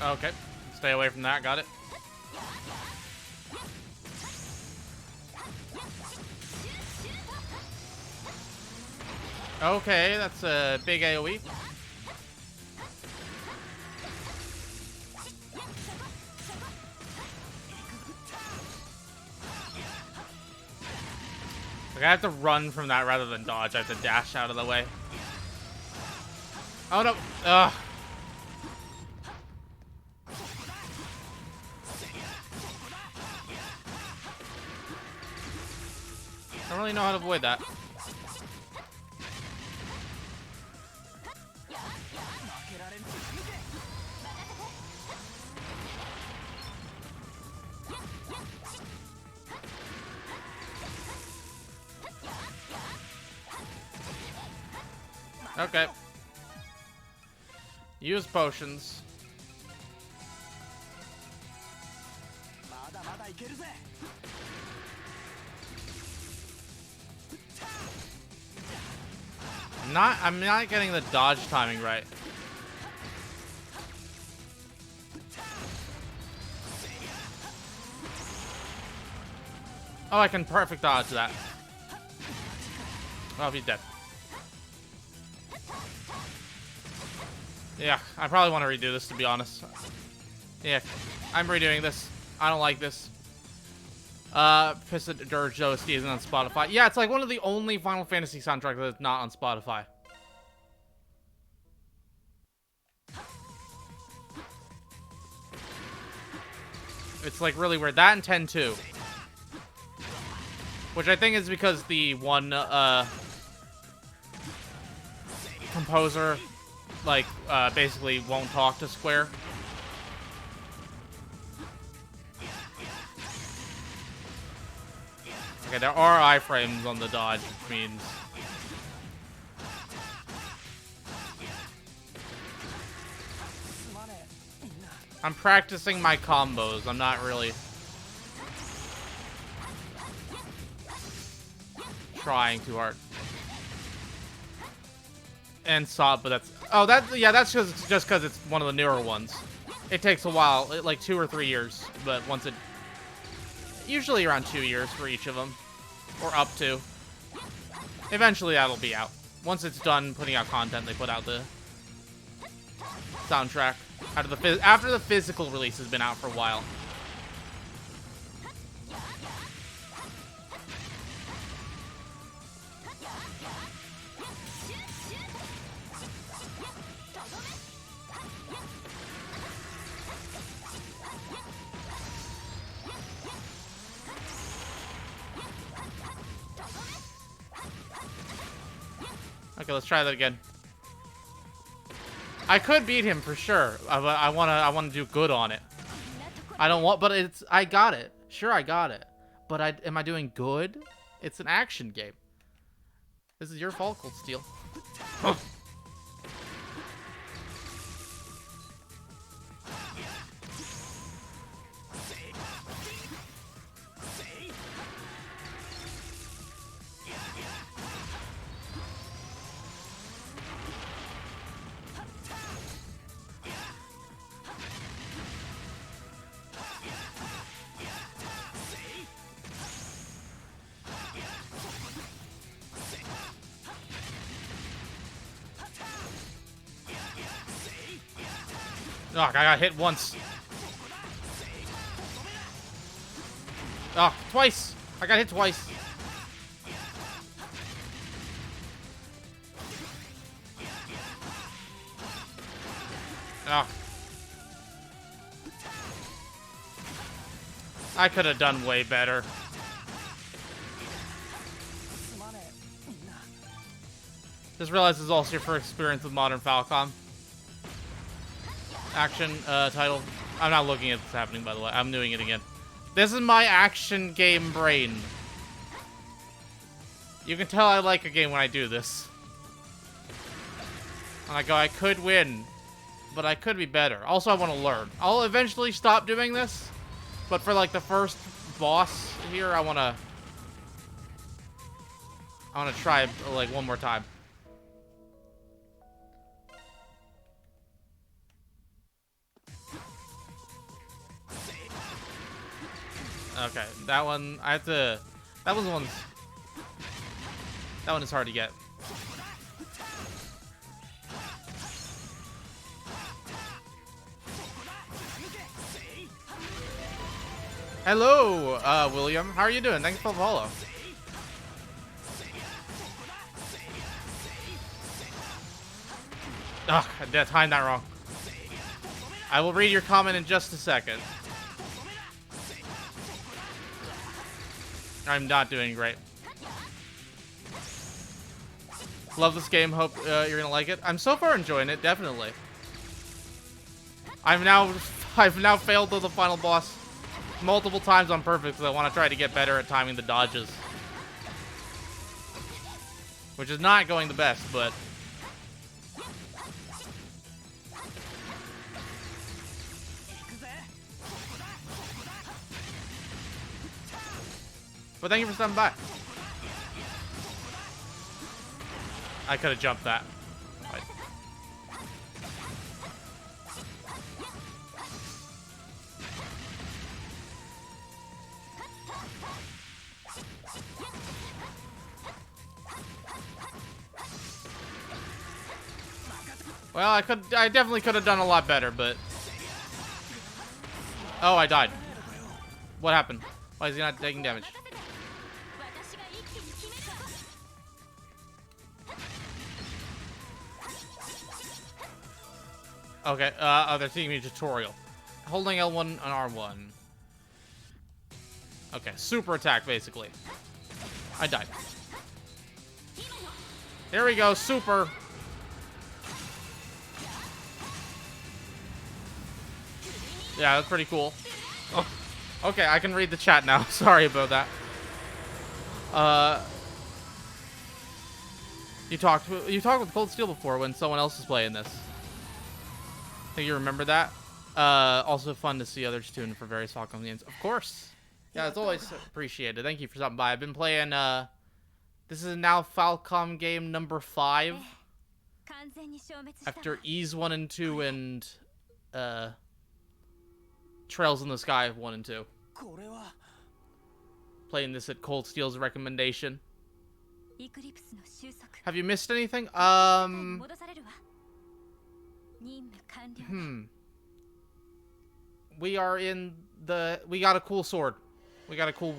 Okay. Stay away from that. Got it. Okay, that's a big AoE. Like, I have to run from that rather than dodge. I have to dash out of the way. Oh no! Ugh. I don't really know how to avoid that. Okay. Use potions. まだまだいけるぜ。 I'm not getting the dodge timing right. Oh, I can perfect dodge that. Oh, he's dead. Yeah, I probably want to redo this, to be honest. Yeah, I'm redoing this. I don't like this. Pissed Dirge OST isn't on Spotify. Yeah, it's like one of the only Final Fantasy soundtracks that's not on Spotify. It's like really weird. That and 10-2. Which I think is because the one composer like basically won't talk to Square. Okay, there are iframes on the dodge, which means I'm practicing my combos. I'm not really trying too hard. And saw, but that's that's just because it's one of the newer ones. It takes a while, like 2 or 3 years, but once it usually around 2 years for each of them, or up to. Eventually, that'll be out. Once it's done putting out content, they put out the soundtrack after the physical release has been out for a while. Okay, let's try that again. I could beat him for sure. I wanna do good on it. I don't want, but I got it. Sure, I got it. But am I doing good? It's an action game. This is your fault, Cold Steel. Oh, I got hit once. Oh, twice. I got hit twice. Oh. I could have done way better. Just realized this is also your first experience with Modern Falcom. Action title. I'm not looking at what's happening, by the way. I'm doing it again. This is my action game brain. You can tell I like a game when I do this. And I go, I could win, but I could be better. Also, I want to learn. I'll eventually stop doing this, but for like the first boss here, I want to try like one more time. Okay, that one, I have to, that was the one, that one is hard to get. Hello, William, how are you doing? Thanks for the follow. Ugh, I timed that wrong. I will read your comment in just a second. I'm not doing great. Love this game. Hope you're gonna like it. I'm so far enjoying it, definitely. I've now failed to the final boss multiple times on purpose because I want to try to get better at timing the dodges, which is not going the best, but thank you for stopping by. I could have jumped that. Right. Well, I definitely could have done a lot better, but oh, I died. What happened? Why is he not taking damage? Okay, they're taking me a tutorial. Holding L1 and R1. Okay, super attack, basically. I died. There we go, super. Yeah, that's pretty cool. Oh, okay, I can read the chat now. Sorry about that. You talked with Cold Steel before when someone else was playing this. I think you remember that. Also fun to see others tune for various Falcom games. Of course. Yeah, it's always appreciated. Thank you for stopping by. I've been playing, this is now Falcom game number 5. After Ease 1 and 2 and, Trails in the Sky 1 and 2. Playing this at Cold Steel's recommendation. Have you missed anything? We are in the... We got a cool sword. We got a cool,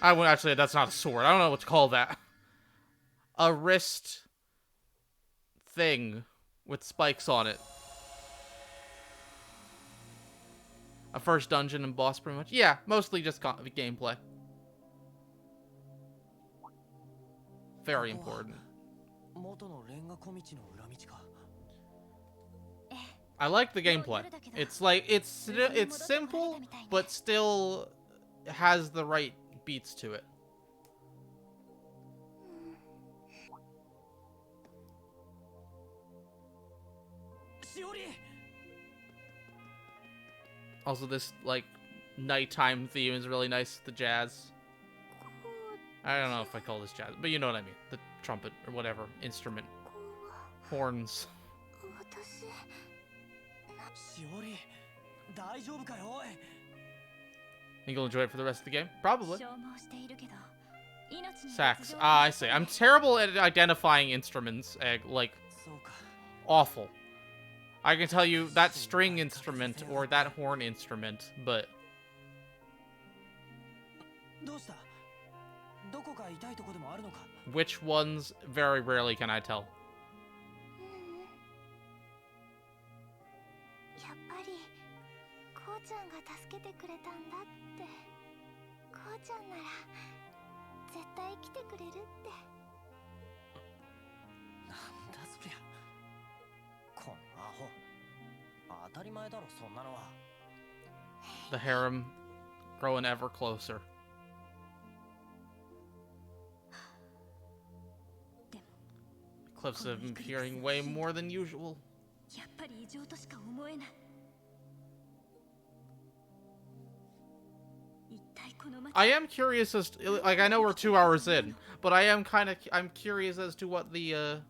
I wouldn't actually, that's not a sword. I don't know what to call that. A wrist thing with spikes on it. A first dungeon and boss, pretty much. Yeah, mostly just gameplay. Very important. I like the gameplay. It's like it's simple, but still has the right beats to it. Also, this like nighttime theme is really nice. The jazz. I don't know if I call this jazz, but you know what I mean. The trumpet or whatever instrument, horns. Think you'll enjoy it for the rest of the game? Probably. Sax. Ah, I see. I'm terrible at identifying instruments. Like, awful. I can tell you that string instrument or that horn instrument, but... Which ones, very rarely can I tell. やっぱりこうちゃんが助けてくれたんだって。こうちゃんなら絶対来てくれるって。なんだそりゃ。このアホ。当たり前だろそんなのは。The harem growing ever closer. Cliffs have been appearing way more than usual. やっぱり異常としか思えない。一体この街 I am curious as to, like, I know we're 2 hours in, but I'm curious as to what the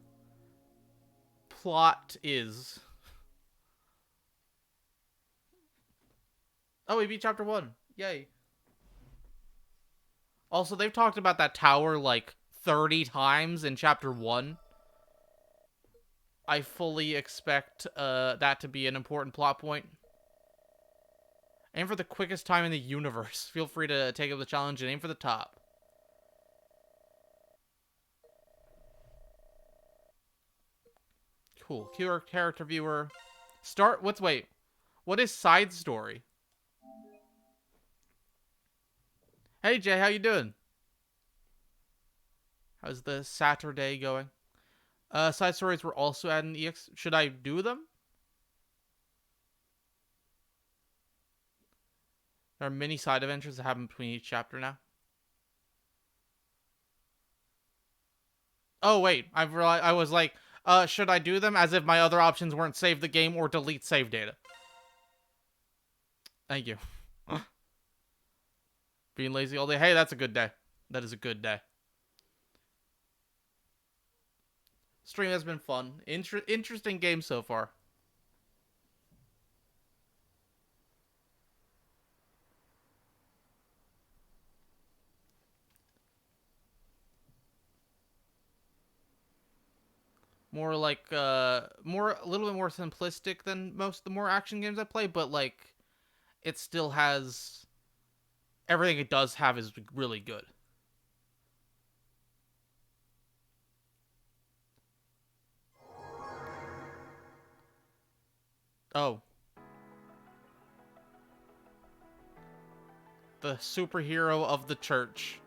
plot is. Oh, we beat chapter 1. Yay. Also, they've talked about that tower like 30 times in chapter 1. I fully expect that to be an important plot point. Aim for the quickest time in the universe. Feel free to take up the challenge and aim for the top. Cool. Character viewer. Start. Wait. What is side story? Hey Jay, how you doing? How's the Saturday going? Side stories were also added in EX. Should I do them? There are many side adventures that happen between each chapter now. Oh wait, I was like, should I do them? As if my other options weren't save the game or delete save data. Thank you. Being lazy all day. Hey, that's a good day. That is a good day. Stream has been fun. Interesting game so far. More like, a little bit more simplistic than most of the more action games I play, but like, it still has, everything it does have is really good. Oh. The superhero of the church.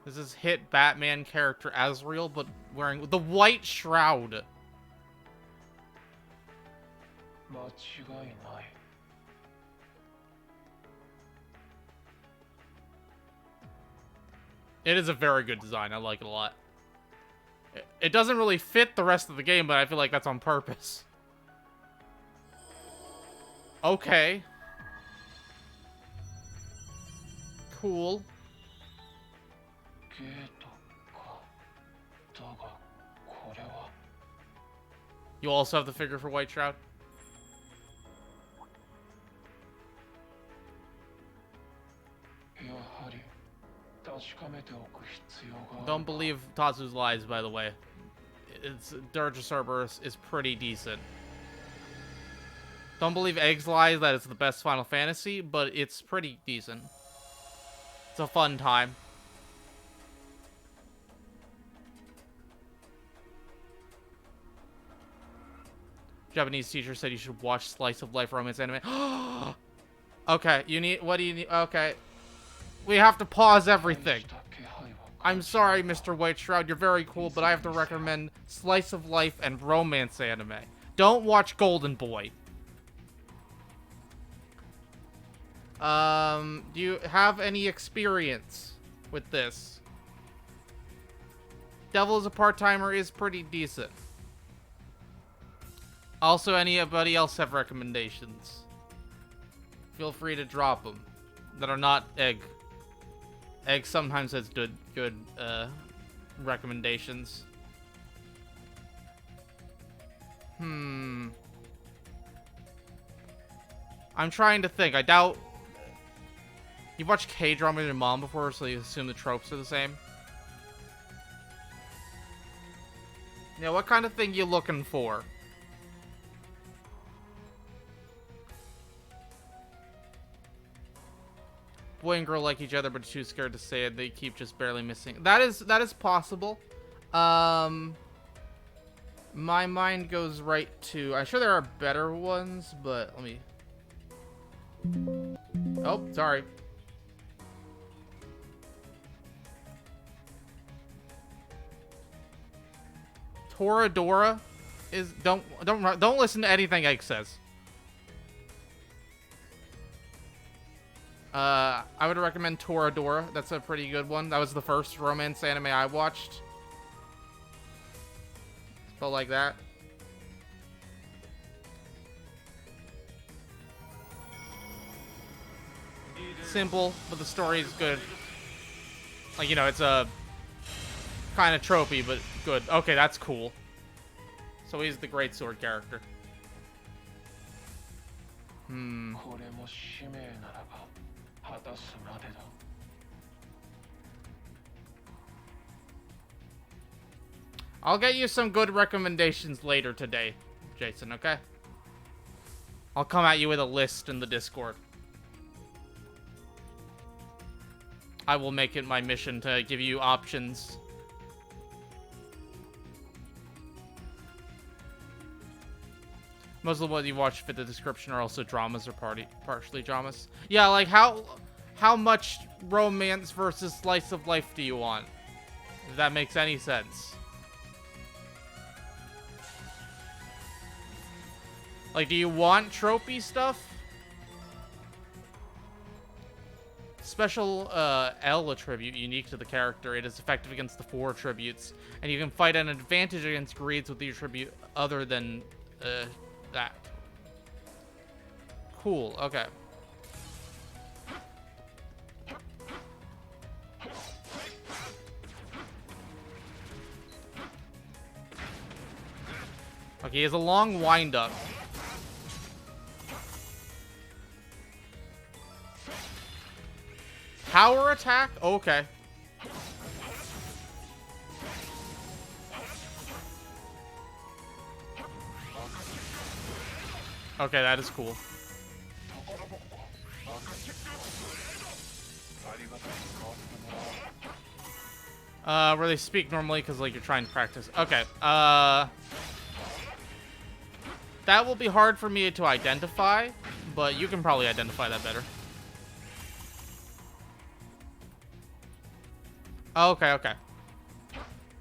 This is hit Batman character Azrael, but wearing the white shroud. It is a very good design. I like it a lot. It doesn't really fit the rest of the game, but I feel like that's on purpose. Okay. Cool. You also have the figure for White Shroud? Don't believe Tatsu's lies, by the way. Dirge of Cerberus is pretty decent. Don't believe Egg's lies that it's the best Final Fantasy, but it's pretty decent. It's a fun time. Japanese teacher said you should watch slice of life romance anime. Okay, what do you need? Okay. We have to pause everything. I'm sorry, Mr. White Shroud, you're very cool, but I have to recommend slice of life and romance anime. Don't watch Golden Boy. Do you have any experience with this? Devil is a Part-Timer is pretty decent. Also, anybody else have recommendations? Feel free to drop them that are not Egg. Egg sometimes has good recommendations. I'm trying to think. I doubt... You've watched K-drama with your mom before, so you assume the tropes are the same? Yeah, what kind of thing you looking for? Boy and girl like each other, but too scared to say it. They keep just barely missing. That is possible. My mind goes right to... I'm sure there are better ones, but let me... Oh, sorry. Toradora is... Don't listen to anything Egg says. I would recommend Toradora. That's a pretty good one. That was the first romance anime I watched. Spelled like that. Simple, but the story is good. Like, you know, it's a kind of tropey, but good. Okay, that's cool. So he's the greatsword character. I'll get you some good recommendations later today, Jason, okay? I'll come at you with a list in the Discord. I will make it my mission to give you options. Most of what you watch fit the description are also dramas or partially dramas. Yeah, like how much romance versus slice of life do you want? If that makes any sense. Like, do you want tropey stuff? Special L attribute unique to the character. It is effective against the 4 attributes, and you can fight an advantage against greeds with the attribute other than that. Cool. Okay. Okay, he has a long wind-up. Power attack? Okay. Okay, that is cool. Where they speak normally because, like, you're trying to practice. Okay, that will be hard for me to identify, but you can probably identify that better. Okay, okay.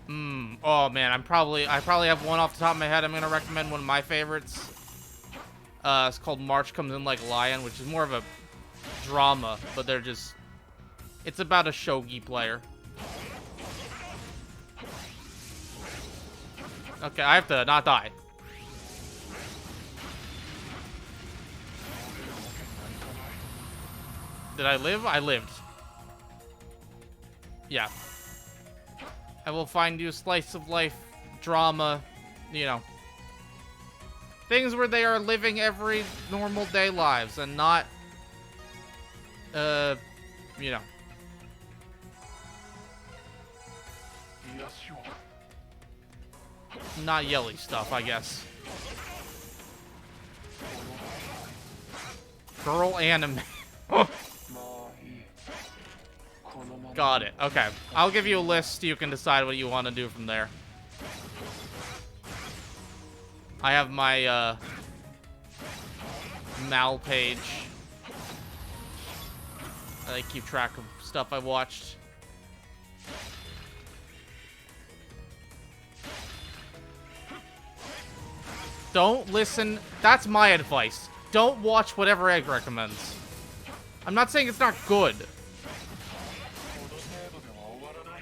Oh man, I probably have one off the top of my head. I'm gonna recommend one of my favorites. It's called March Comes In Like Lion, which is more of a drama, but it's about a shogi player. Okay, I have to not die. Did I live? I lived. Yeah. I will find you a slice of life drama, you know. Things where they are living every normal day lives and not, you know. Not yelly stuff, I guess. Girl anime. Got it. Okay. I'll give you a list. You can decide what you want to do from there. I have my, Mal page. I keep track of stuff I watched. Don't listen. That's my advice. Don't watch whatever Egg recommends. I'm not saying it's not good.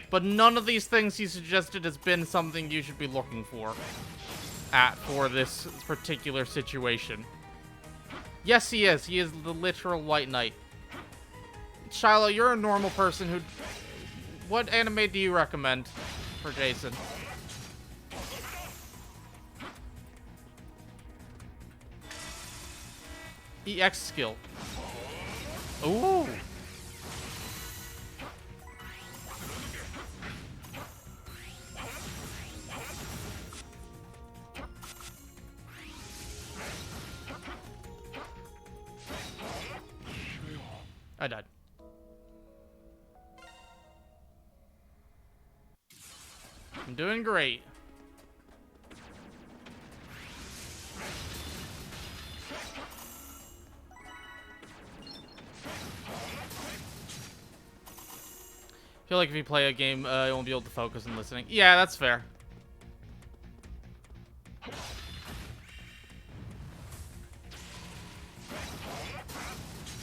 But none of these things he suggested has been something you should be looking for this particular situation. Yes, he is. He is the literal White Knight. Shiloh, you're a normal person who... What anime do you recommend for Jason? EX skill. Ooh. I died. I'm doing great. I feel like if you play a game, you won't be able to focus on listening. Yeah, that's fair.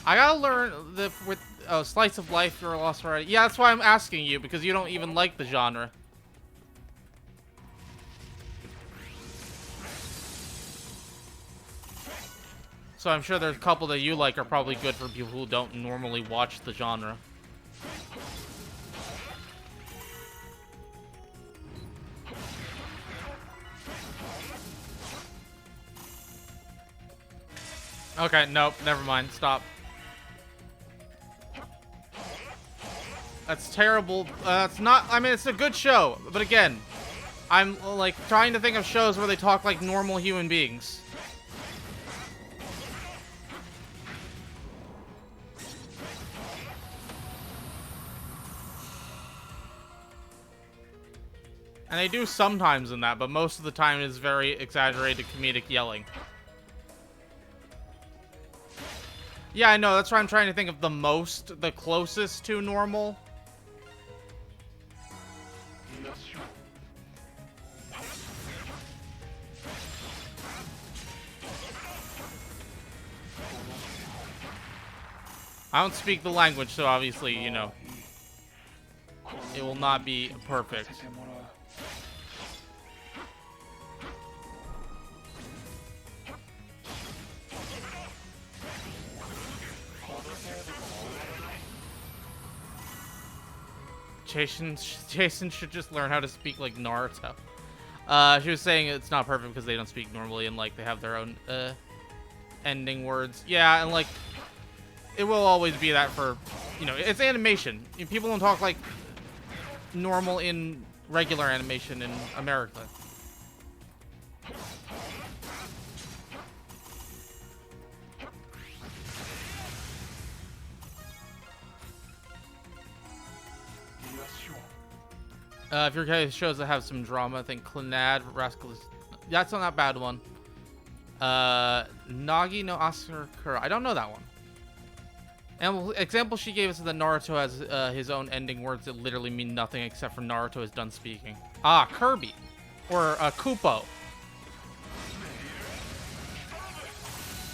I gotta learn with slice of life. You're lost already. Yeah, that's why I'm asking you, because you don't even like the genre. So I'm sure there's a couple that you like are probably good for people who don't normally watch the genre. Okay, nope, never mind. Stop. That's terrible. It's not... I mean, it's a good show. But again, I'm, like, trying to think of shows where they talk like normal human beings. And they do sometimes in that, but most of the time it's very exaggerated comedic yelling. Yeah, I know. That's why I'm trying to think of the closest to normal. I don't speak the language, so obviously, you know, it will not be perfect. Jason should just learn how to speak like Naruto. She was saying it's not perfect because they don't speak normally and like they have their own ending words. Yeah, and like it will always be that for, you know, it's animation. People don't talk like normal in regular animation in America. If you're okay with shows that have some drama, I think Clannad, Rascal is... That's not a bad one. Nagi no Asakura. I don't know that one. And example she gave us is that Naruto has his own ending words that literally mean nothing except for Naruto is done speaking. Ah, Kirby. Or Kupo.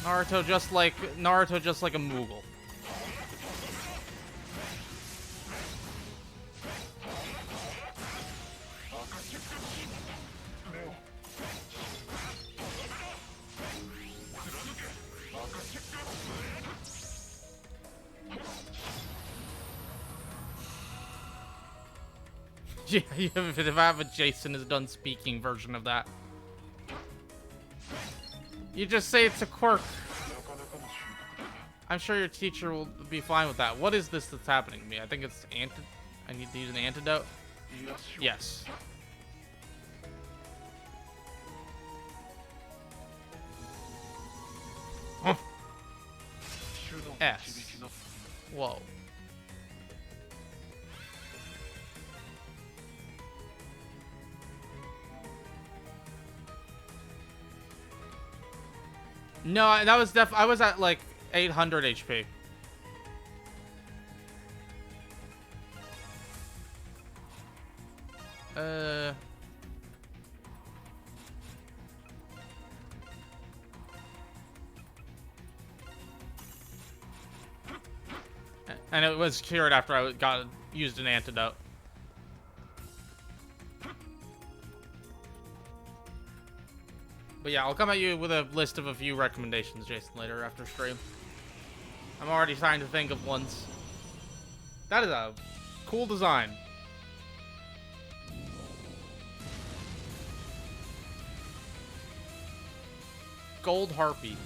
Naruto just like a Moogle. Yeah, if I have a Jason is done speaking version of that. You just say it's a quirk. I'm sure your teacher will be fine with that. What is this that's happening to me? I think it's I need to use an antidote. Yes. Huh. S. Whoa. No, that was I was at like 800 HP. And it was cured after I used an antidote. But yeah, I'll come at you with a list of a few recommendations, Jason, later after stream. I'm already trying to think of ones. That is a cool design. Gold Harpy.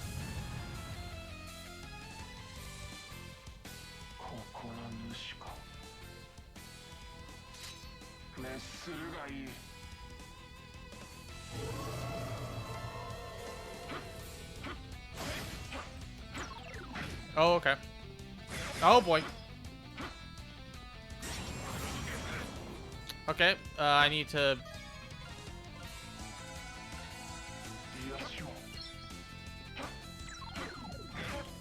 Oh, okay. Oh, boy. Okay, I need to...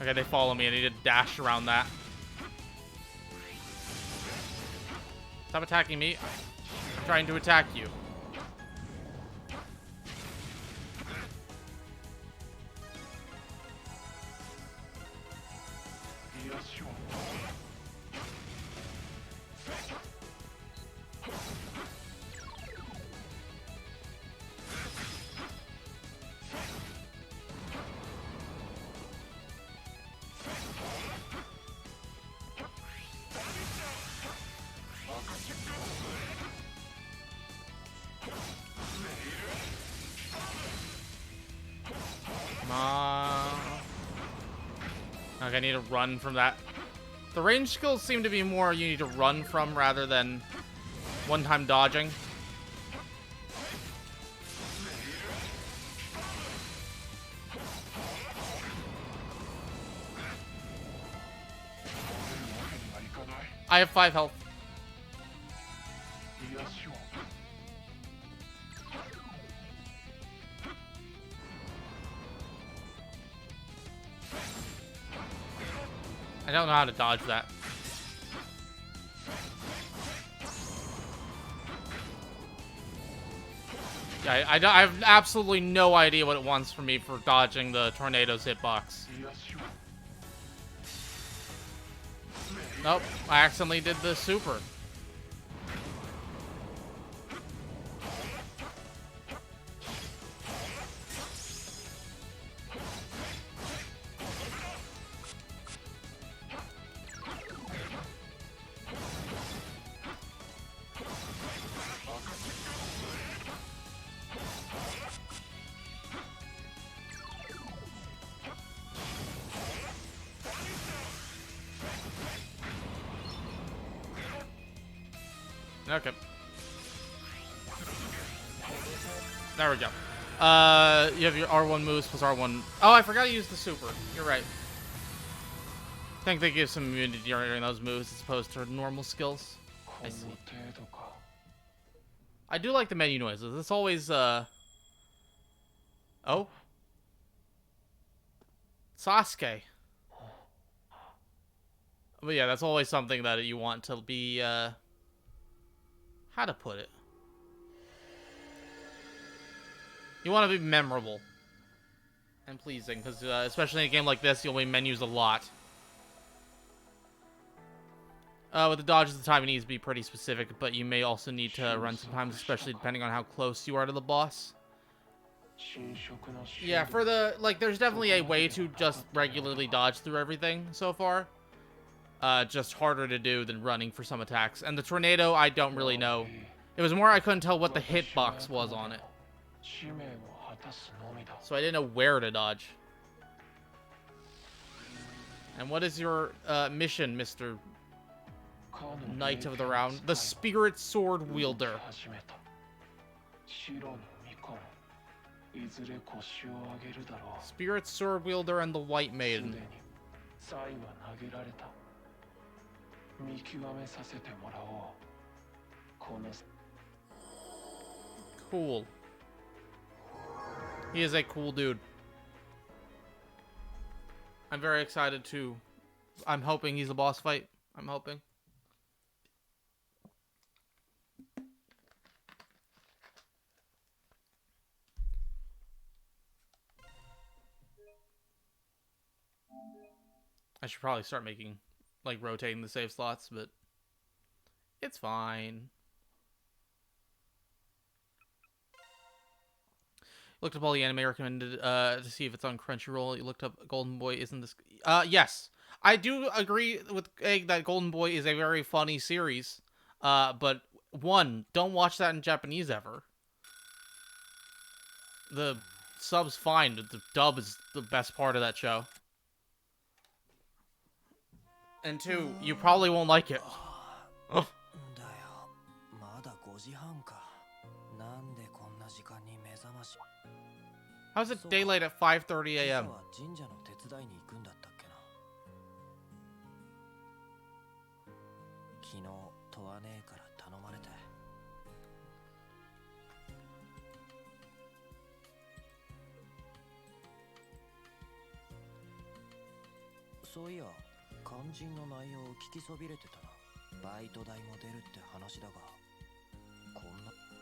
Okay, they follow me. I need to dash around that. Stop attacking me. I'm trying to attack you. Okay, I need to run from that. The range skills seem to be more you need to run from rather than one-time dodging. I have 5 health. I don't know how to dodge that. Yeah, I have absolutely no idea what it wants from me for dodging the tornado's hitbox. Nope, I accidentally did the super. Okay. There we go. You have your R1 moves plus R1. Oh, I forgot to use the super. You're right. I think they give some immunity during those moves as opposed to normal skills. I see. I do like the menu noises. It's always, Oh. Sasuke. But yeah, that's always something that you want to be, how to put it? You want to be memorable and pleasing, because especially in a game like this, you'll be menus a lot. With the dodges, the timing needs to be pretty specific, but you may also need to run sometimes, especially depending on how close you are to the boss. Yeah, for the, like, there's definitely a way to just regularly dodge through everything so far. Just harder to do than running for some attacks. And the tornado, I don't really know. It was more I couldn't tell what the hitbox was on it. So I didn't know where to dodge. And what is your mission, Mr. Knight of the Round? The Spirit Sword Wielder. Spirit Sword Wielder and the White Maiden. Cool. He is a cool dude. I'm very excited to... I'm hoping he's a boss fight. I'm hoping. I should probably start making like rotating the save slots, but it's fine. Looked up all the anime recommended to see if it's on Crunchyroll. You looked up Golden Boy. Isn't this? Yes, I do agree with Egg that Golden Boy is a very funny series. But one, don't watch that in Japanese ever. The sub's fine, but the dub is the best part of that show. And two, you probably won't like it. Oh. How's it daylight at 5:30 a.m.?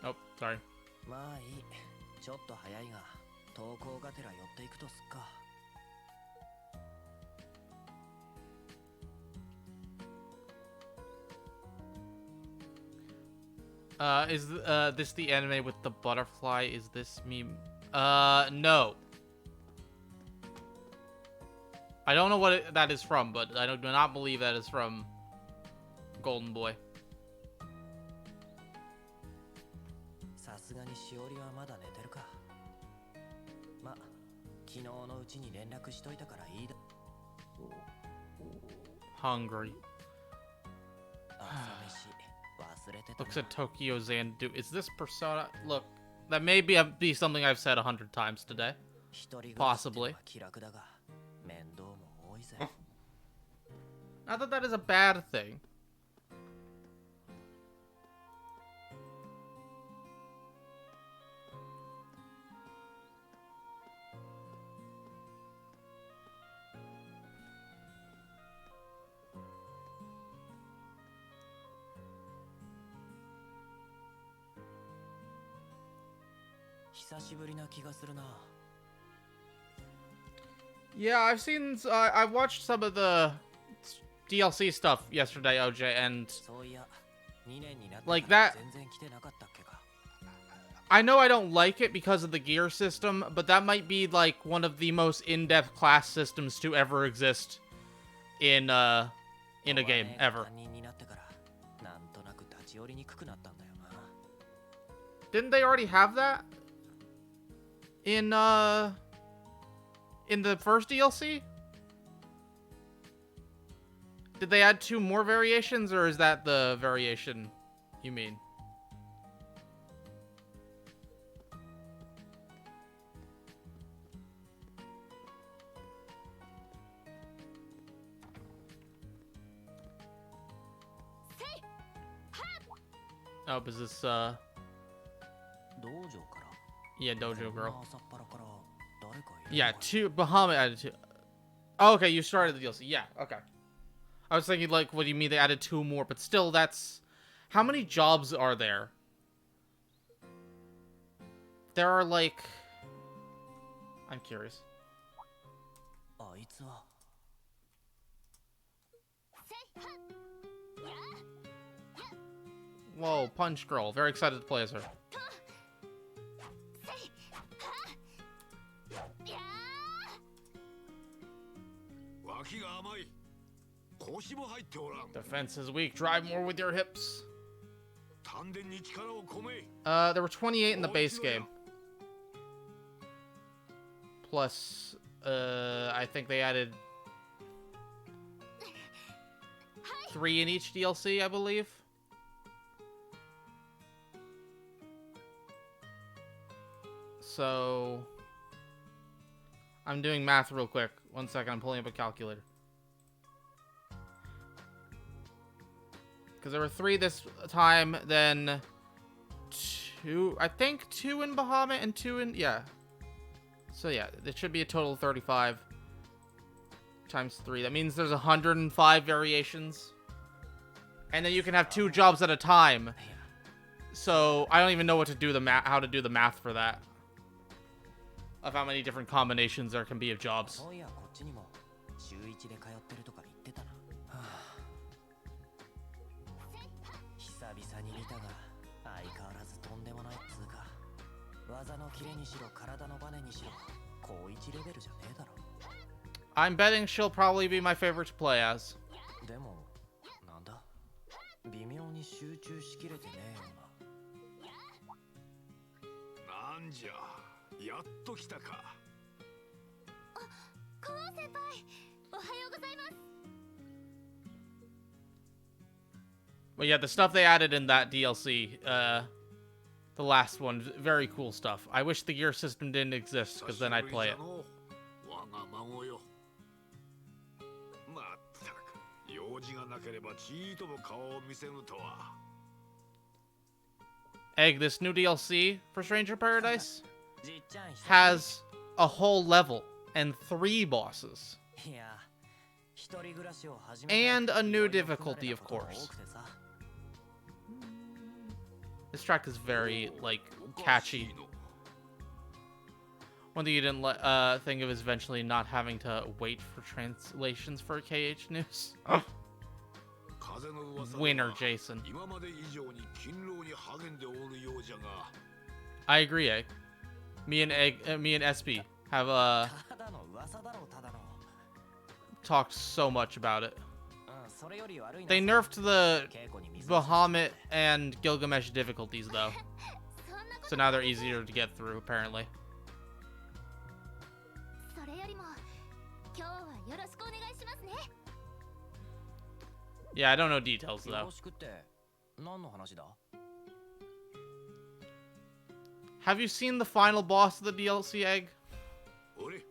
Oh, sorry. まあいい。ちょっと早いが、投稿がてら寄っていくとすっか。Is this the anime with the butterfly? Is this meme? No. I don't know what that is from, but I do not believe that is from Golden Boy. さすがにしおりはまだ寝てるか。ま、昨日のうちに連絡しといたからいいだ。Hungry. 朝飯忘れてたな。 Looks at Tokyo Xanadu. Is this Persona? Look, that may be something I've said 100 times today. Possibly. Not that that is a bad thing. Yeah, I've seen. I watched some of the DLC stuff yesterday, OJ, and like that. I know I don't like it because of the gear system, but that might be like one of the most in-depth class systems to ever exist in a game ever. Didn't they already have that in the first DLC? Did they add 2 more variations, or is that the variation you mean? Oh, is this yeah, Dojo Girl. Yeah, 2 Bahamut added 2. Oh, okay, you started the DLC. Yeah, okay. I was thinking, like, what do you mean they added 2 more? But still, that's... How many jobs are there? There are, like... I'm curious. Whoa, Punch Girl. Very excited to play as her. Defense is weak. Drive more with your hips. There were 28 in the base game. Plus, I think they added 3 in each DLC, I believe. So, I'm doing math real quick. 1 second, I'm pulling up a calculator. Because there were 3 this time, then 2, I think 2 in Bahamut and 2 in, yeah. So yeah, it should be a total of 35 times 3. That means there's 105 variations. And then you can have 2 jobs at a time. So I don't even know what to do how to do the math for that. Of how many different combinations there can be of jobs. たが相変わらずとんでもないっつうか技のキレにしろ体のバネにしろ高1レベルじゃねえだろ I'm betting she'll probably be my favorite to play as. でもなんだ微妙に集中しきれてねえよななんじゃやっと来たかコーン先輩おはようございます But yeah, the stuff they added in that DLC, the last one, very cool stuff. I wish the gear system didn't exist, because then I'd play it. 我が孫よまったく用事がなければちいとも顔を見せぬとは Egg, this new DLC for Stranger Paradise じっちゃん久 has a whole level and 3 bosses. いや一人暮らしを始めて And a new いろいろ不慣 difficulty, れな of ことが course. 多くてさ This track is very, like, catchy. One thing you didn't think of is eventually not having to wait for translations for KH news. 風の噂では Winner, Jason. 今まで以上に勤労に励んでおるようじゃが I agree, Egg. Me and SB have ただの噂だろうただの talked so much about it. うんそれより悪いな They nerfed the 稽古に水を Bahamut and Gilgamesh difficulties, though. そんなこと So now they're easier to get through, apparently. それよりも今日はよろしくお願いしますね Yeah, I don't know details, よ though. ろしくって何の話だ Have you seen the final boss of the DLC, Egg? おれ受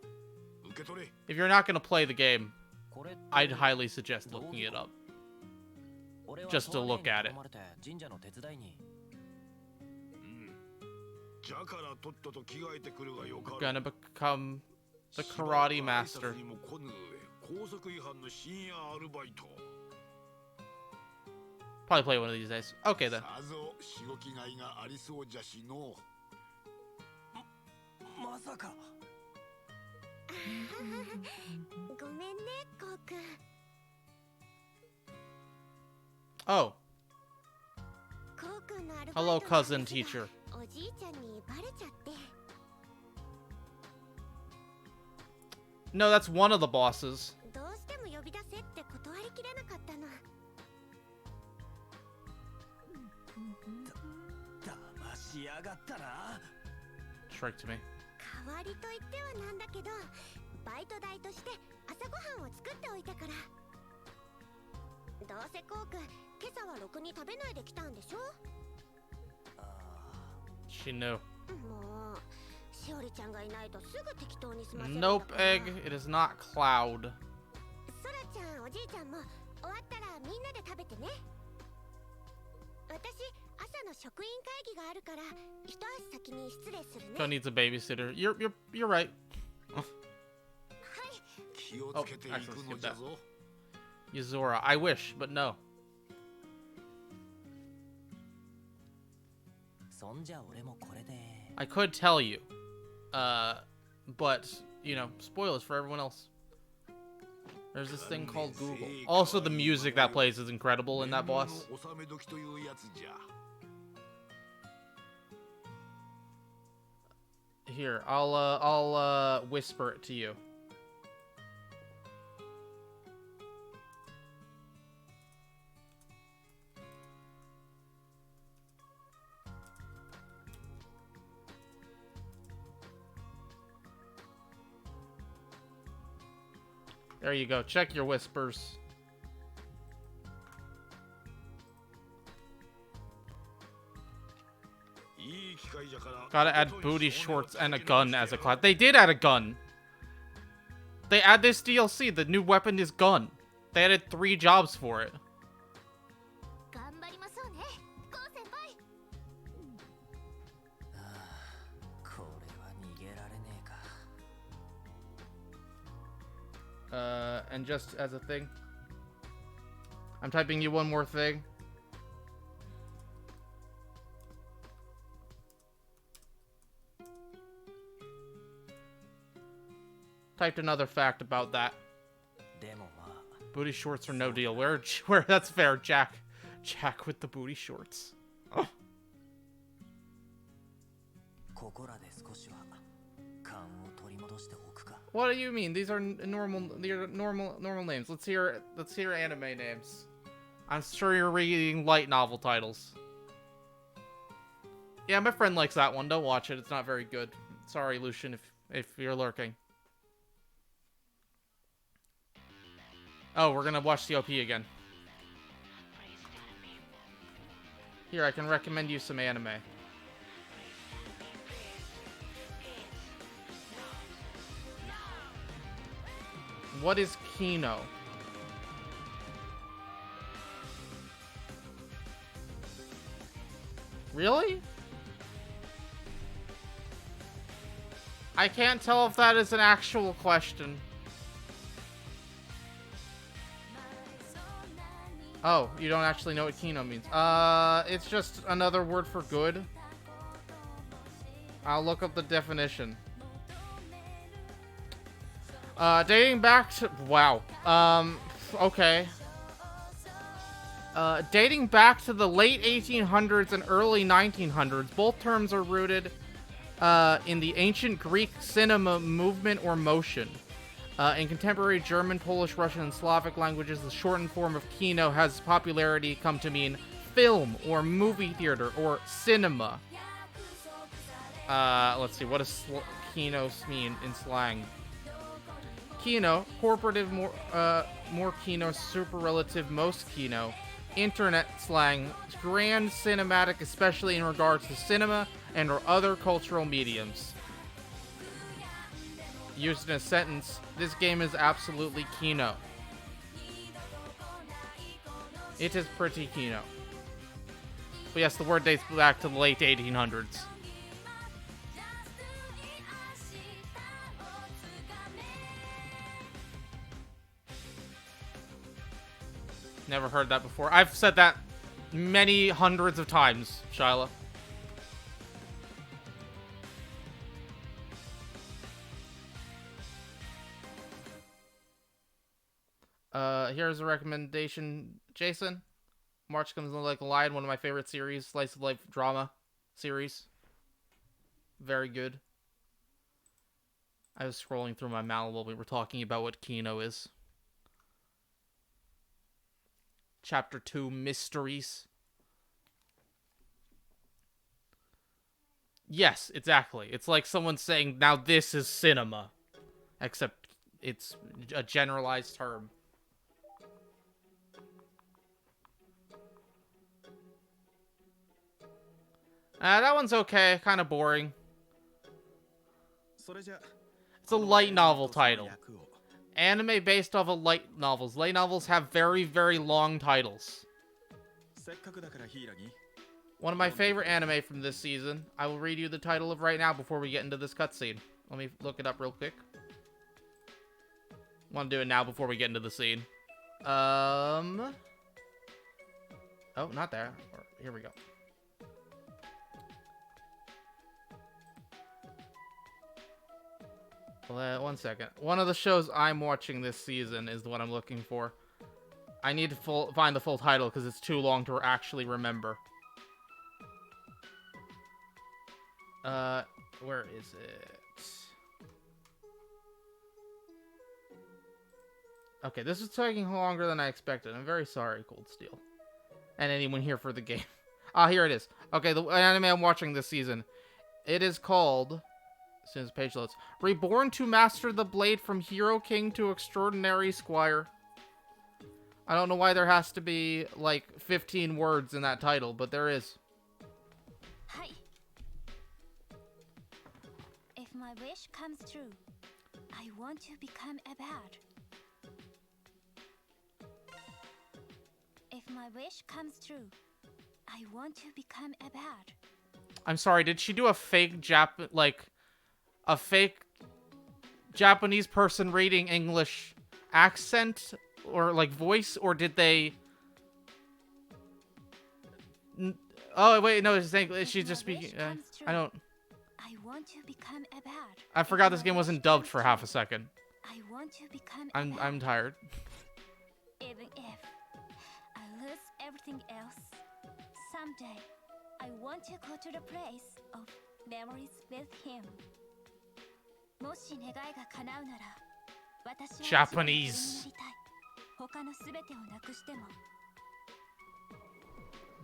け取れ If you're not gonna play the game, これって I'd highly suggest looking it up. 俺は just to look at it. 頼まれて神社の手伝いにうんじゃからとっとと着替えてくるがよかろう Gonna become the karate master. しばらく挨拶にも来ぬ上高速違反の深夜アルバイト Probably play one of these days. Okay, then. さぞしごきがいがありそうじゃしのまさかごめんねコウ君 Oh, コウ君のアルバイト hello, の cousin 話が teacher. おじいちゃんにバレちゃって No, that's one of the bosses. どうしても呼び出せって断りきれなかったの騙しやがったな Tricked me. 代わりと言ってはなんだけどバイト代として朝ごはんを作っておいたからどうせコウ君今朝はろくに食べないで来たんでしょ She knew. もうしおりちゃんがいないとすぐ適当に済ませるんだ Nope, から Egg. It is not Cloud. そらちゃんおじいちゃんも終わったらみんなで食べてね私朝の職員会議があるから一足先に失礼する Go ね needs a babysitter. You're right. 気をつけていくのじゃぞ Yuzora. I wish, but no. そんじゃ俺もこれで I could tell you. But, you know, spoilers for everyone else. There's this thing called Google. Also, the music that plays is incredible in that boss. 納め時というやつじゃ Here, I'll whisper it to you. There you go. Check your whispers. Gotta add booty shorts and a gun as a class. They did add a gun. They add this DLC. The new weapon is gun. They added 3 jobs for it. 頑張りましょうねコウ先輩これは逃げられねえか And just as a thing, I'm typing you one more thing. Typed another fact about that. でもまあ Booty shorts are no deal. Where that's fair, Jack with the booty shorts. ここらで少しは勘を取り戻しておくか。 What do you mean? These are normal names. Let's hear anime names. I'm sure you're reading light novel titles. Yeah, my friend likes that one. Don't watch it. It's not very good. Sorry, Lucian, if you're lurking. Oh, we're gonna watch the OP again. Here, I can recommend you some anime. What is Kino? Really? I can't tell if that is an actual question. Oh, you don't actually know what Kino means. It's just another word for good. I'll look up the definition. Dating back to... Wow. Okay. Dating back to the late 1800s and early 1900s, both terms are rooted in the ancient Greek cinema movement or motion. In contemporary German, Polish, Russian, and Slavic languages, the shortened form of kino has popularity come to mean film or movie theater or cinema. Let's see, what does kino mean in slang? Kino, corporative, more kino, superlative, most kino. Internet slang, grand cinematic, especially in regards to cinema and or other cultural mediums. Used in a sentence, this game is absolutely kino. It is pretty kino. But yes, the word dates back to the late 1800s. Never heard that before. I've said that many hundreds of times, Shyla. Here's a recommendation, Jason. March Comes Like a Lion, one of my favorite series, slice of life drama series. Very good. I was scrolling through my mail while we were talking about what Kino is. Chapter 2, Mysteries. Yes, exactly. It's like someone saying, now this is cinema. Except it's a generalized term. That one's okay. Kind of boring. It's a light novel title. Anime based off of light novels. Light novels have very, very long titles. One of my favorite anime from this season. I will read you the title of right now before we get into this cutscene. Let me look it up real quick. Want to do it now before we get into the scene. Oh, not there. Here we go. One second. One of the shows I'm watching this season is the one I'm looking for. I need to find the full title because it's too long to actually remember. Where is it? Okay, this is taking longer than I expected. I'm very sorry, Cold Steel. And anyone here for the game. Here it is. Okay, the anime I'm watching this season. It is called... As soon as the page loads. Reborn to master the blade from hero king to extraordinary squire. I don't know why there has to be, like, 15 words in that title, but there is. Hi. If my wish comes true, I want to become a bird. If my wish comes true, I want to become a bird. I'm sorry, did she do a fake a fake Japanese person reading English accent or like voice, or did they... Oh wait, no, she's just speaking. I don't... I want to become a bird. I forgot this game wasn't dubbed for half a second. I want to become I'm tired. Even if I lose everything else, someday I want to go to the place of memories with him. もし願いが叶うなら、私は Japanese. 自分になりたい。他のすべてをなくしても。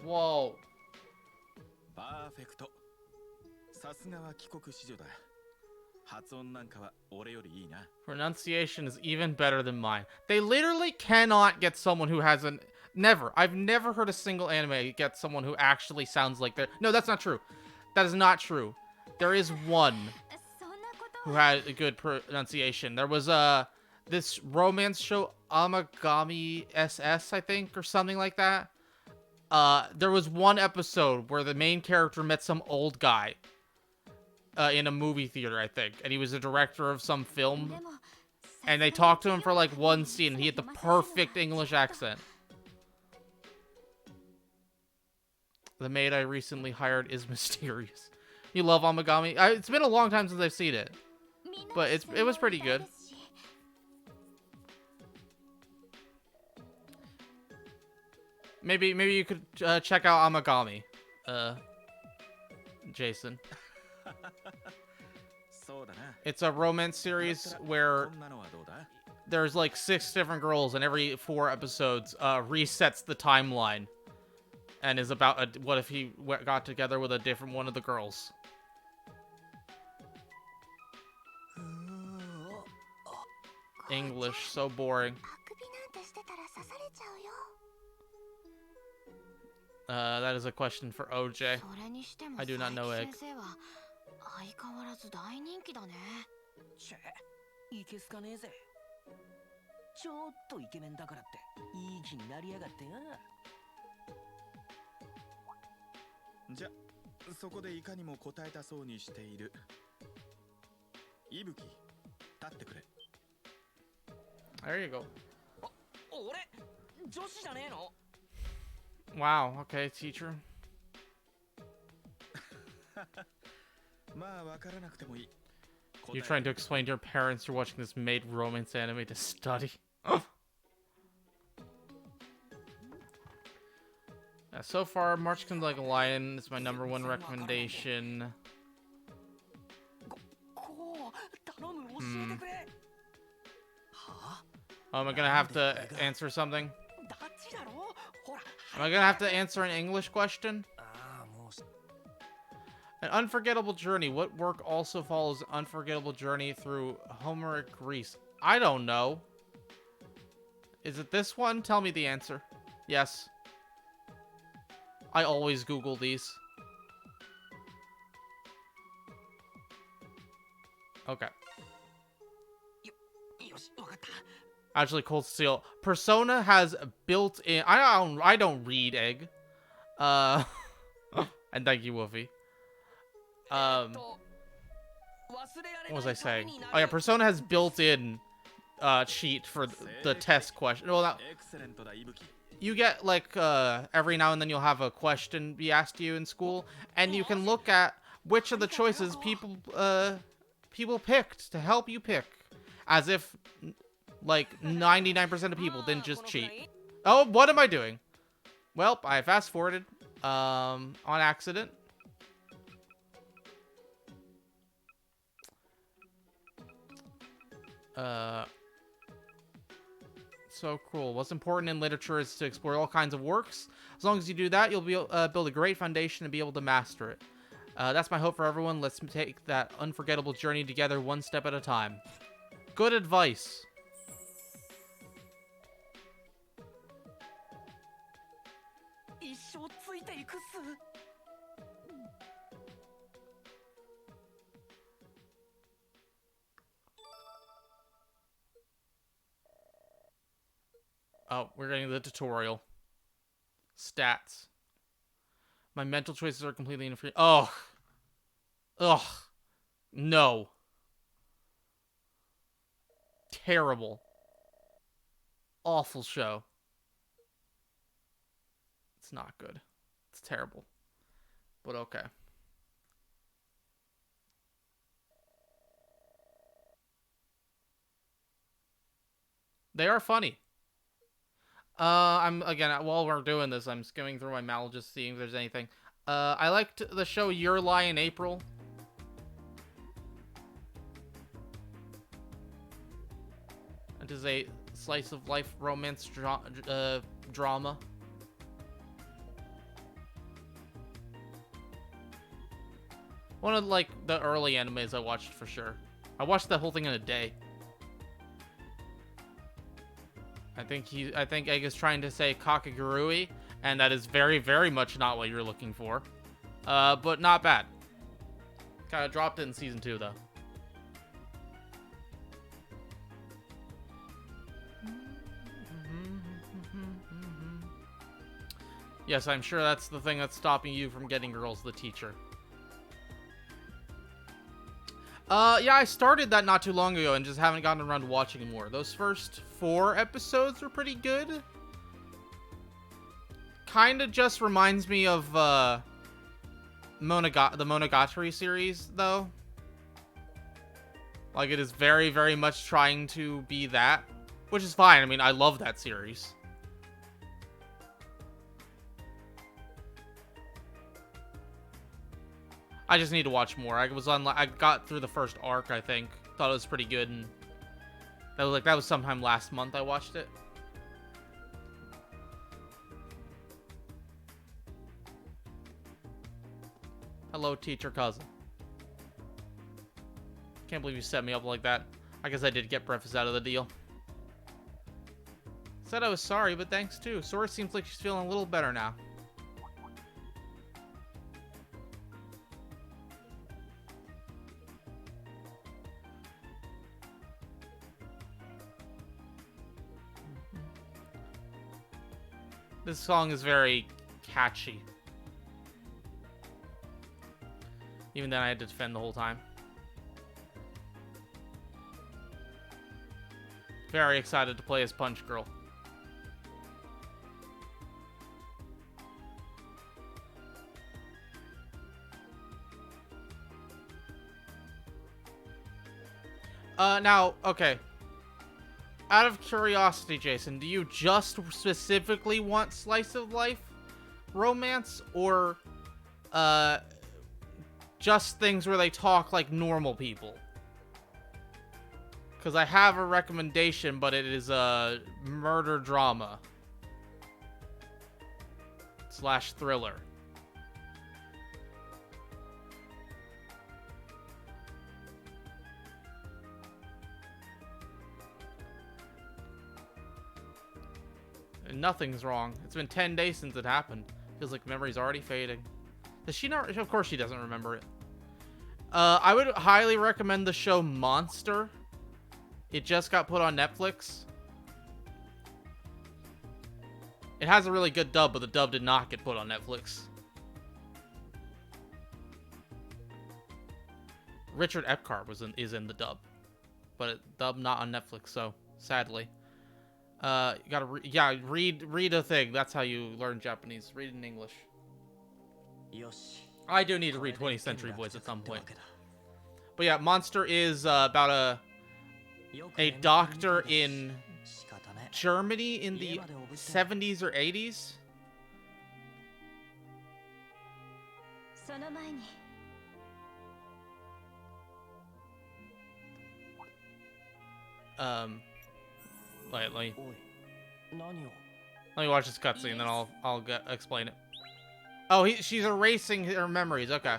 Whoa. パーフェクト。さすがは帰国子女だ。発音なんかは俺よりいいな。 Pronunciation is even better than mine. They literally cannot get someone who has an... Never. I've never heard a single anime get someone who actually sounds like their... No, that's not true. That is not true. There is one そんなこと who had a good pronunciation. There was this romance show, Amagami SS, I think, or something like that. There was one episode where the main character met some old guy in a movie theater, I think, and he was a director of some film, でも and they talked to him for like one scene, and he had the perfect English accent. The maid I recently hired is mysterious. You love Amagami? It's been a long time since I've seen it, but it was pretty good. Maybe you could check out Amagami, Jason. そうだな。 It's a romance series where こんなのはどうだ？ there's like 6 different girls, and every 4 episodes resets the timeline, and is about what if he got together with a different one of the girls. English, so boring. あくびなんてしてたら刺されちゃうよ。 That is a question for OJ. それにしても I do not know 佐 egg. 伯先生は相変わらず大人気だね。チェ、いけすかねえぜ。ちょっとイケメンだからっていい気になりやがってよ。じゃ、そこでいかにも答えたそうにしている。いぶき、立ってくれ。 There you go. 俺、女子じゃねえの？ Wow. Okay, teacher. まあわからなくてもいい。 You're trying to explain to your parents you're watching this maid romance anime to study. So far, March Comes Like a Lion is my #1 recommendation. こう、頼む、教えてくれ。はあ？ Am I gonna have to answer something? ダッチだろ？ほら。 Am I gonna have to answer an English question? ああ、もう。 An unforgettable journey. What work also follows an unforgettable journey through Homeric Greece? I don't know. Is it this one? Tell me the answer. Yes. I always Google these. Okay. よし、わかった。 Actually, Cold Steel. Persona has built-in... I don't read Egg. And thank you, Wolfie. What was I saying? Oh yeah, Persona has built-in cheat for the test question. Well, now, エクセレントだ、いぶき。 you get like every now and then you'll have a question be asked you in school, and you can look at which of the choices people picked to help you pick, as if like 99% of people didn't just cheat. Oh, what am I doing? Well, I fast forwarded on accident. So cruel. What's important in literature is to explore all kinds of works. As long as you do that, you'll be build a great foundation and be able to master it. That's my hope for everyone. Let's take that unforgettable journey together, one step at a time. Good advice. Oh, we're getting the tutorial. Stats. My mental choices are completely interfering. Oh. Ugh. No. Terrible. Awful show. It's not good. It's terrible. But okay. They are funny. I'm again while we're doing this, I'm skimming through my mail just seeing if there's anything. I liked the show Your Lie in April. It is a slice of life romance drama. One of like the early animes I watched for sure. I watched that whole thing in a day. I think Egg is trying to say Kakagurui, and that is very, very much not what you're looking for. But not bad. Kind of dropped it in season 2 though. Yes, I'm sure that's the thing that's stopping you from getting Girls the Teacher. Yeah, I started that not too long ago and just haven't gotten around to watching more. Those first 4 episodes were pretty good. Kinda just reminds me of, the Monogatari series, though. Like, it is very, very much trying to be that. Which is fine, I mean, I love that series. I just need to watch more. I got through the first arc, I think. Thought it was pretty good, and that was sometime last month I watched it. Hello, teacher cousin. Can't believe you set me up like that. I guess I did get breakfast out of the deal. Said I was sorry, but thanks too. Sora seems like she's feeling a little better now. This song is very catchy. Even then, I had to defend the whole time. Very excited to play as Punch Girl. Now, okay. Out of curiosity, Jason, do you just specifically want slice of life romance, or just things where they talk like normal people? Because I have a recommendation, but it is a murder drama / thriller. And nothing's wrong. It's been 10 days since it happened. Feels like memory's already fading. Does she not? Of course she doesn't remember it. I would highly recommend the show Monster. It just got put on Netflix. It has a really good dub, but the dub did not get put on Netflix. Richard Epcar is in the dub, but dub not on Netflix. So sadly. You gotta read a thing. That's how you learn Japanese. Read in English. I do need to read 20th Century Boys at some point. But yeah, Monster is about a doctor in Germany in the 70s or 80s. Wait, let me watch this cutscene, and then I'll explain it. Oh, she's erasing her memories. Okay.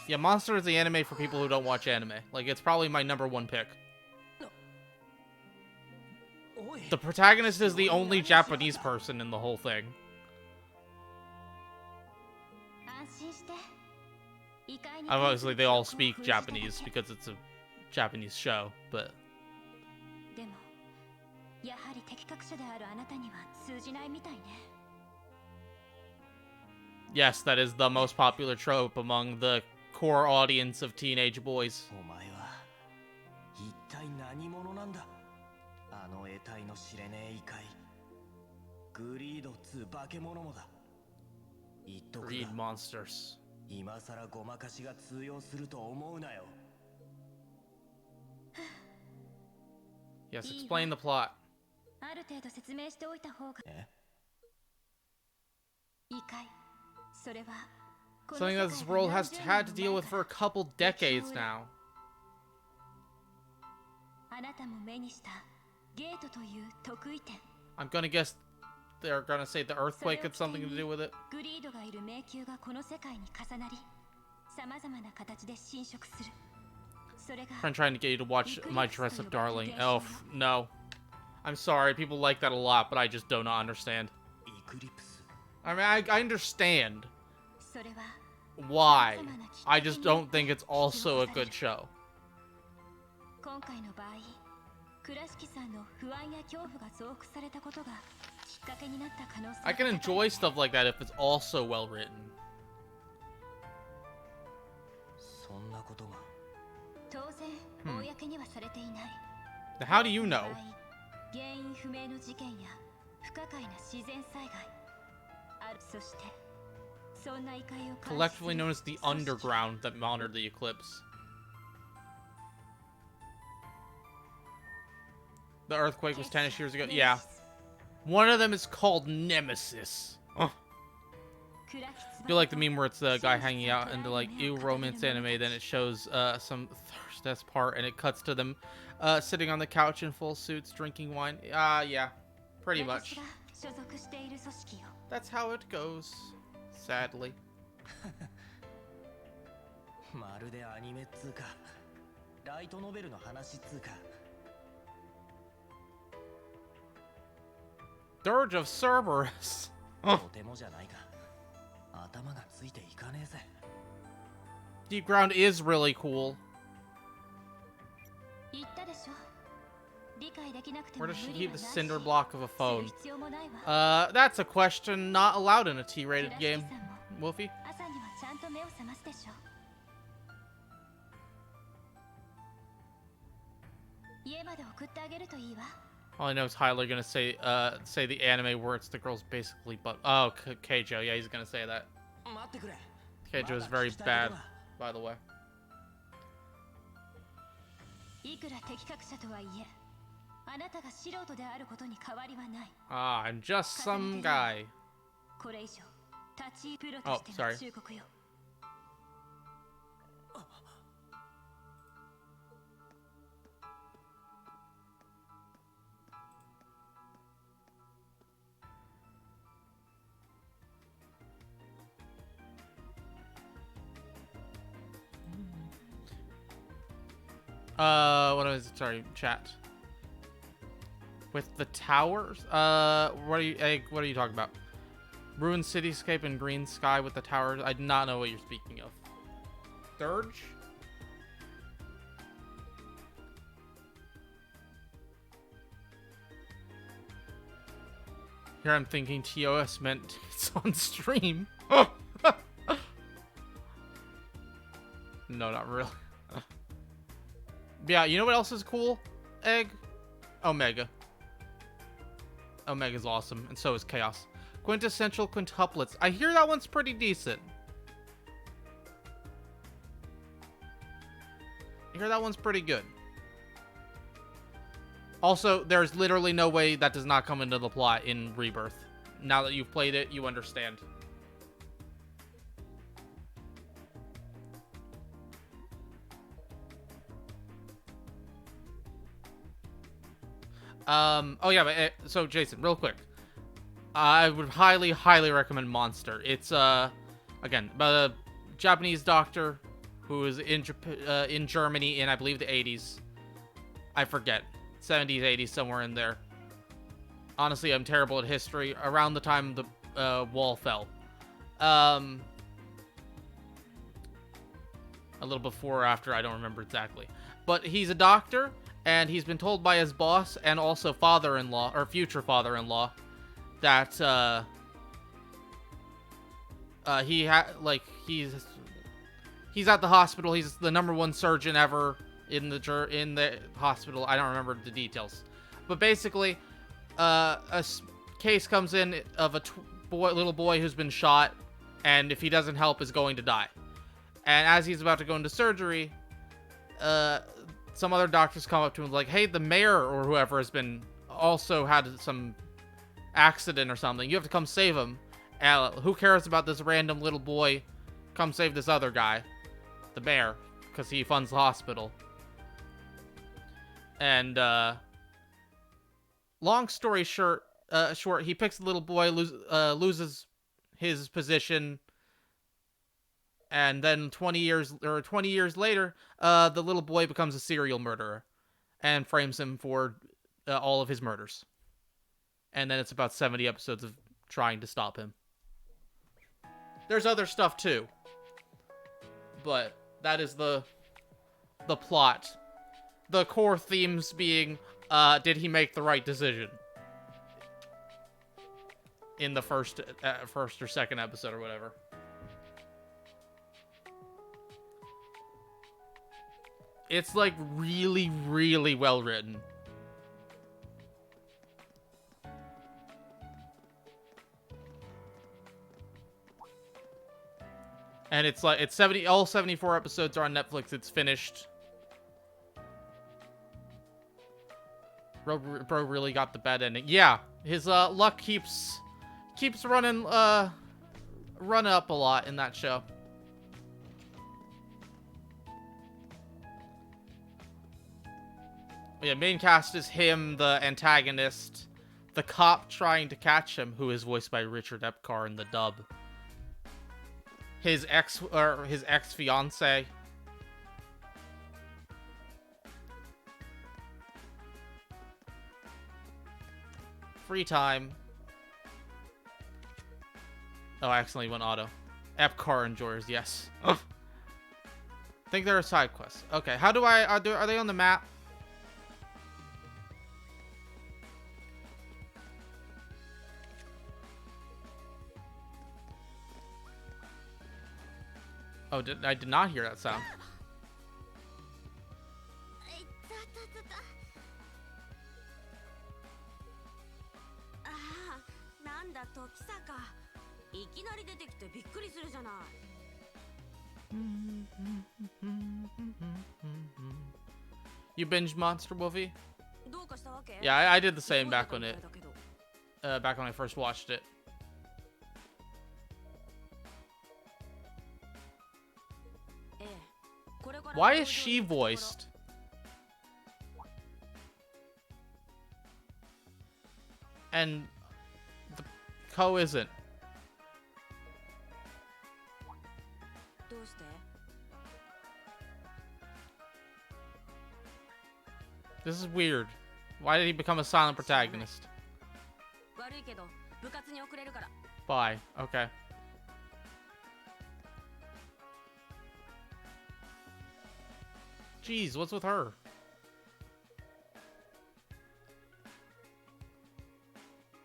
Yeah, Monster is the anime for people who don't watch anime. Like, it's probably my #1 pick. The protagonist is the only Japanese person in the whole thing. Obviously, they all speak Japanese because it's a Japanese show, but... Yes, that is the most popular trope among the core audience of teenage boys. Greed monsters. Yes, explain the plot. Something that this world has had to deal with for a couple decades now. あなたも目にしたゲートという得意点 I'm gonna guess they're gonna say the earthquake had something to do with it. グリードがいる迷宮がこの世界に重なり様々な形で侵食するそれが I'm trying to get you to watch My Dress Up Darling. Oh, no. I'm sorry, people like that a lot, but I just do not understand. イクリプス I mean, I understand それは why. I just don't think it's also a good show. 今回の場合倉敷さんの不安や恐怖が増幅されたことがきっかけになった可能性 I can enjoy stuff like that if it's also well written. そんなことが当然公にはされていない Then how do you know? 原因不明の事件や不可解な自然災害あるそしてそんな異界を Collectively known as the Underground that monitored the eclipse. The earthquake was 10ish years ago. Yeah. One of them is called Nemesis. Oh. You like the meme where it's the guy hanging out in the like ew romance anime, then it shows some Thursday's part and it cuts to them sitting on the couch in full suits drinking wine. Yeah. Pretty much. That's how it goes. Sadly. まるでアニメっつうかライトノベルの話っつうか Dirge of Cerberus. とてもじゃないか頭がついていかねえぜ Deep Ground is really cool. 言ったでしょ理解できなくて Where も does she 無理 keep は the ないし cinder block of a 知る phone? 必要もないわ That's a question not allowed in a T-rated 倉敷 game. さんも Wolfie? 朝にはちゃんと目を覚ますでしょ家まで送ってあげるといいわ All I know is Hyler gonna say the anime where it's the girl's basically but Keijo, yeah, he's gonna say that. 待ってくれ Keijo is very bad, by the way. いくら的確者とはいえあなたが素人であることに変わりはない I'm just some guy. これ以上立ち居プロとしての忠告よ What is it? Sorry, chat. With the towers? What are you talking about? Ruined cityscape and green sky with the towers? I do not know what you're speaking of. Dirge? Here I'm thinking TOS meant it's on stream. No, not really. Yeah, you know what else is cool? Egg? Omega. Omega's awesome, and so is Chaos. Quintessential quintuplets. I hear that one's pretty decent. I hear that one's pretty good. Also, there's literally no way that does not come into the plot in Rebirth. Now that you've played it, you understand. Oh yeah, but so Jason, real quick, I would highly recommend Monster. It's again about a Japanese doctor who is in Germany in I believe the 80s. I forget, 70s, 80s, somewhere in there. Honestly, I'm terrible at history. Around the time the wall fell, a little before or after, I don't remember exactly. But he's a doctor. And he's been told by his boss and also father-in-law, or future father-in-law, that, he's at the hospital. He's the #1 surgeon ever in the hospital. I don't remember the details. But basically, case comes in of a little boy who's been shot, and if he doesn't help, is going to die. And as he's about to go into surgery, some other doctors come up to him like, hey, the mayor or whoever has been also had some accident or something. You have to come save him. Who cares about this random little boy? Come save this other guy, the mayor, because he funds the hospital. And long story short, he picks the little boy, loses his position, and then 20 years later, the little boy becomes a serial murderer and frames him for all of his murders. And then it's about 70 episodes of trying to stop him. There's other stuff too, but that is the plot. The core themes being, did he make the right decision in the first or second episode or whatever. It's like really, really well written. And it's like, all 74 episodes are on Netflix. It's finished. Bro really got the bad ending. Yeah, his luck keeps running up a lot in that show. Yeah, main cast is him, the antagonist, the cop trying to catch him, who is voiced by Richard Epcar in the dub. His ex-fiance. Free time. Oh, I accidentally went auto. Epcar enjoyers, yes. I think there are side quests. Okay, how do are they on the map? Oh, I did not hear that sound. You binge Monster Wolfie? Yeah, I did the same back when I first watched it. Why is she voiced? And the Ko isn't. This is weird. Why did he become a silent protagonist? Bye. Okay. Jeez, what's with her?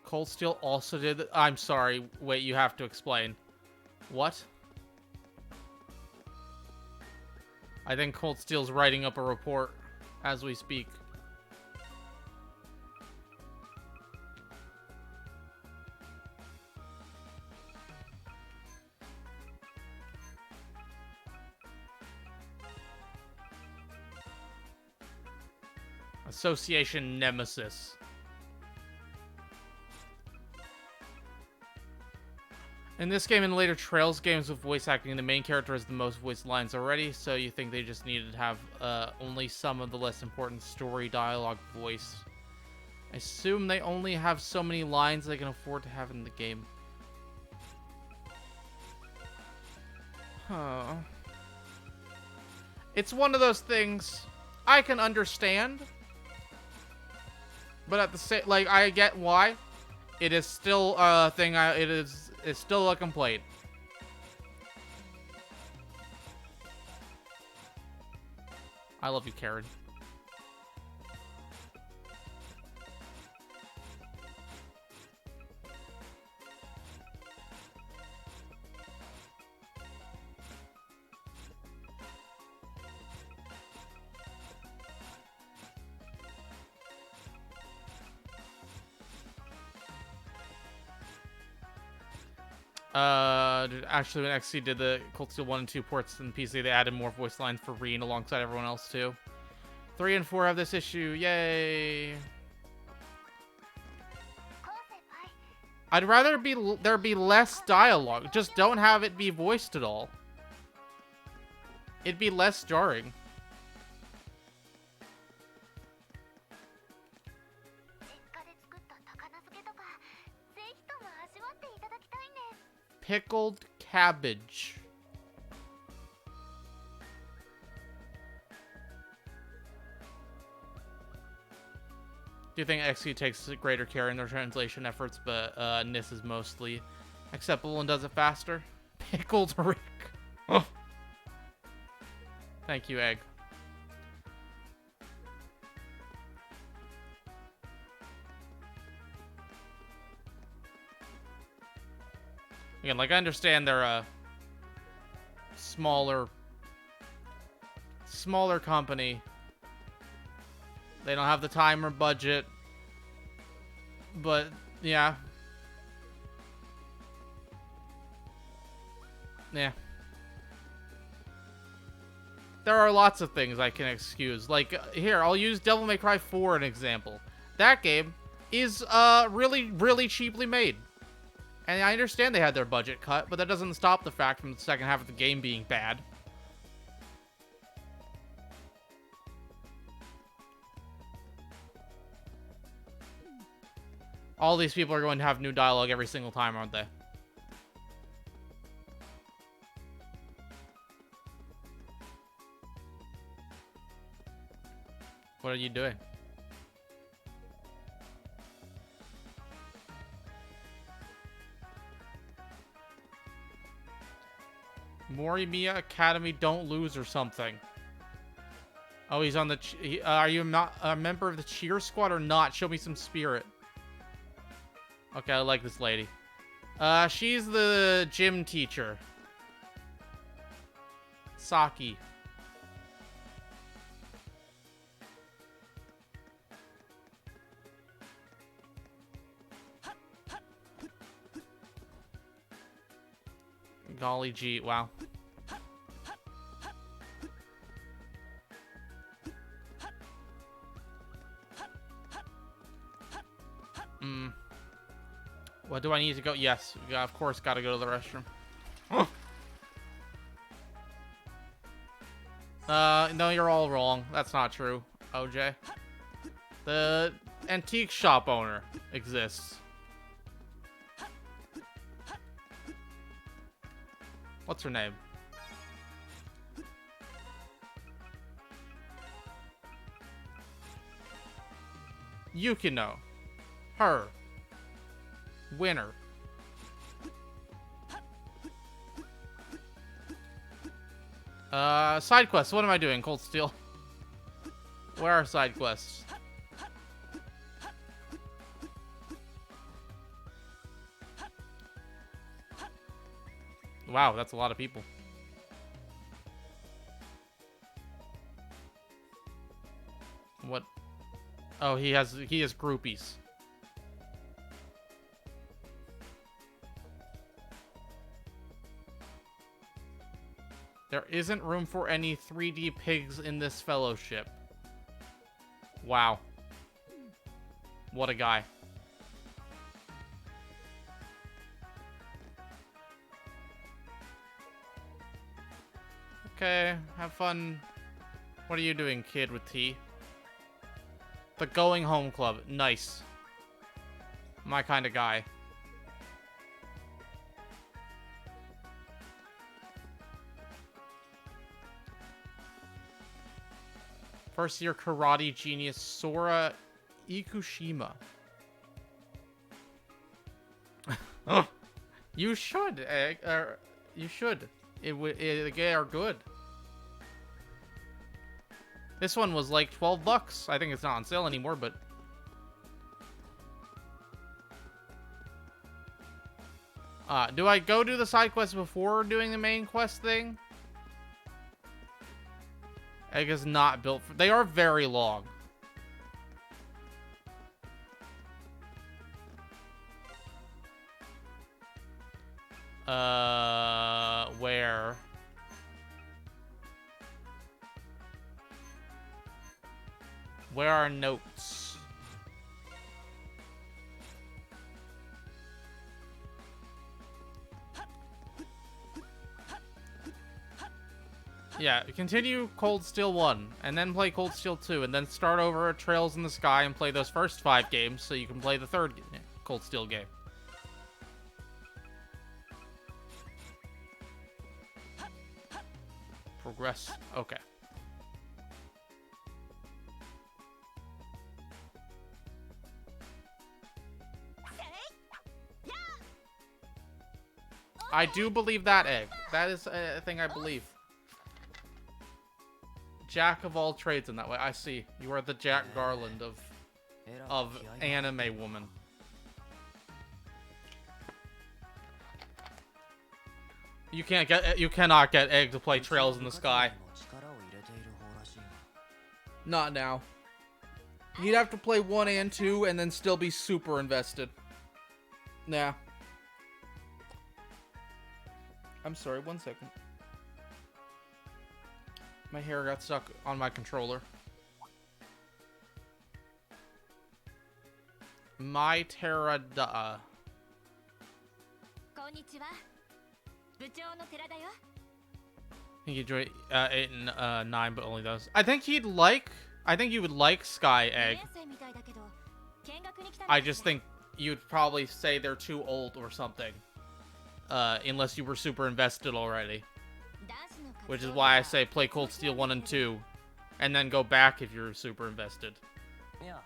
Cold Steel also did... I'm sorry. Wait, you have to explain. What? I think Cold Steel's writing up a report as we speak. Association Nemesis. In this game and later Trails games with voice acting, the main character has the most voice lines already, so you think they just needed to have only some of the less important story dialogue voice. I assume they only have so many lines they can afford to have in the game. Huh. It's one of those things I can understand. But at the same, like, I get why. It is still a thing. It's still a complaint. I love you, Karen. Actually, when XC did the Cold Steel 1 and 2 ports in PC, they added more voice lines for Reen alongside everyone else, too. 3 and 4 have this issue. Yay! I'd rather there be less dialogue. Just don't have it be voiced at all. It'd be less jarring. 実家で作った高菜漬けとかぜひとも味わっていただきたいんです。 Pickled cabbage. Do you think XQ takes greater care in their translation efforts, but NIS is mostly acceptable and does it faster? Pickled Rick. Oh. Thank you, Egg. Again, like, I understand they're a smaller company. They don't have the time or budget. But, yeah. Yeah. There are lots of things I can excuse. Like, here, I'll use Devil May Cry 4 an example. That game is, really, really cheaply made. And I understand they had their budget cut, but that doesn't stop the fact from the second half of the game being bad. All these people are going to have new dialogue every single time, aren't they? What are you doing? Morimiya Academy, don't lose or something. Oh, he's on the... are you not a member of the cheer squad or not? Show me some spirit. Okay, I like this lady. She's the gym teacher. Saki. Golly gee, wow. What do I need to go? Yes, of course, gotta go to the restroom. No, you're all wrong. That's not true, OJ. The antique shop owner exists. What's her name? Yukino. Her. Winner. Side quests. What am I doing? Cold Steel. Where are side quests? Wow, that's a lot of people. What? Oh, he has groupies. There isn't room for any 3D pigs in this fellowship. Wow. What a guy. Okay, have fun. What are you doing, kid with T? The Going Home Club. Nice. My kind of guy. First year karate genius Sora Ikushima. You should. You should. They are good. This one was like 12 bucks. I think it's not on sale anymore, but... do I go do the side quest before doing the main quest thing? Egg is not built for... They are very long. Where? Where are notes? Yeah, continue Cold Steel 1, and then play Cold Steel 2, and then start over at Trails in the Sky and play those first 5 games so you can play the third Cold Steel game. Progress. Okay. I do believe that, Egg. That is a thing I believe. Jack of all trades in that way. I see. You are the Jack Garland of anime woman. You cannot get Egg to play Trails in the Sky. Not now. You'd have to play 1 and 2 and then still be super invested. Nah. I'm sorry, 1 second. My hair got stuck on my controller. My Terada. Konnichiwa. 部長の寺だよ。 I think you enjoy 8 and 9, but only those. I think you would like Sky Egg. 年生みたいだけど、見学に来たんだって I just think you'd probably say they're too old or something. Unless you were super invested already. 男子の活動 Which is why I say play Cold Steel 1 and 2. And then go back if you're super invested. いや、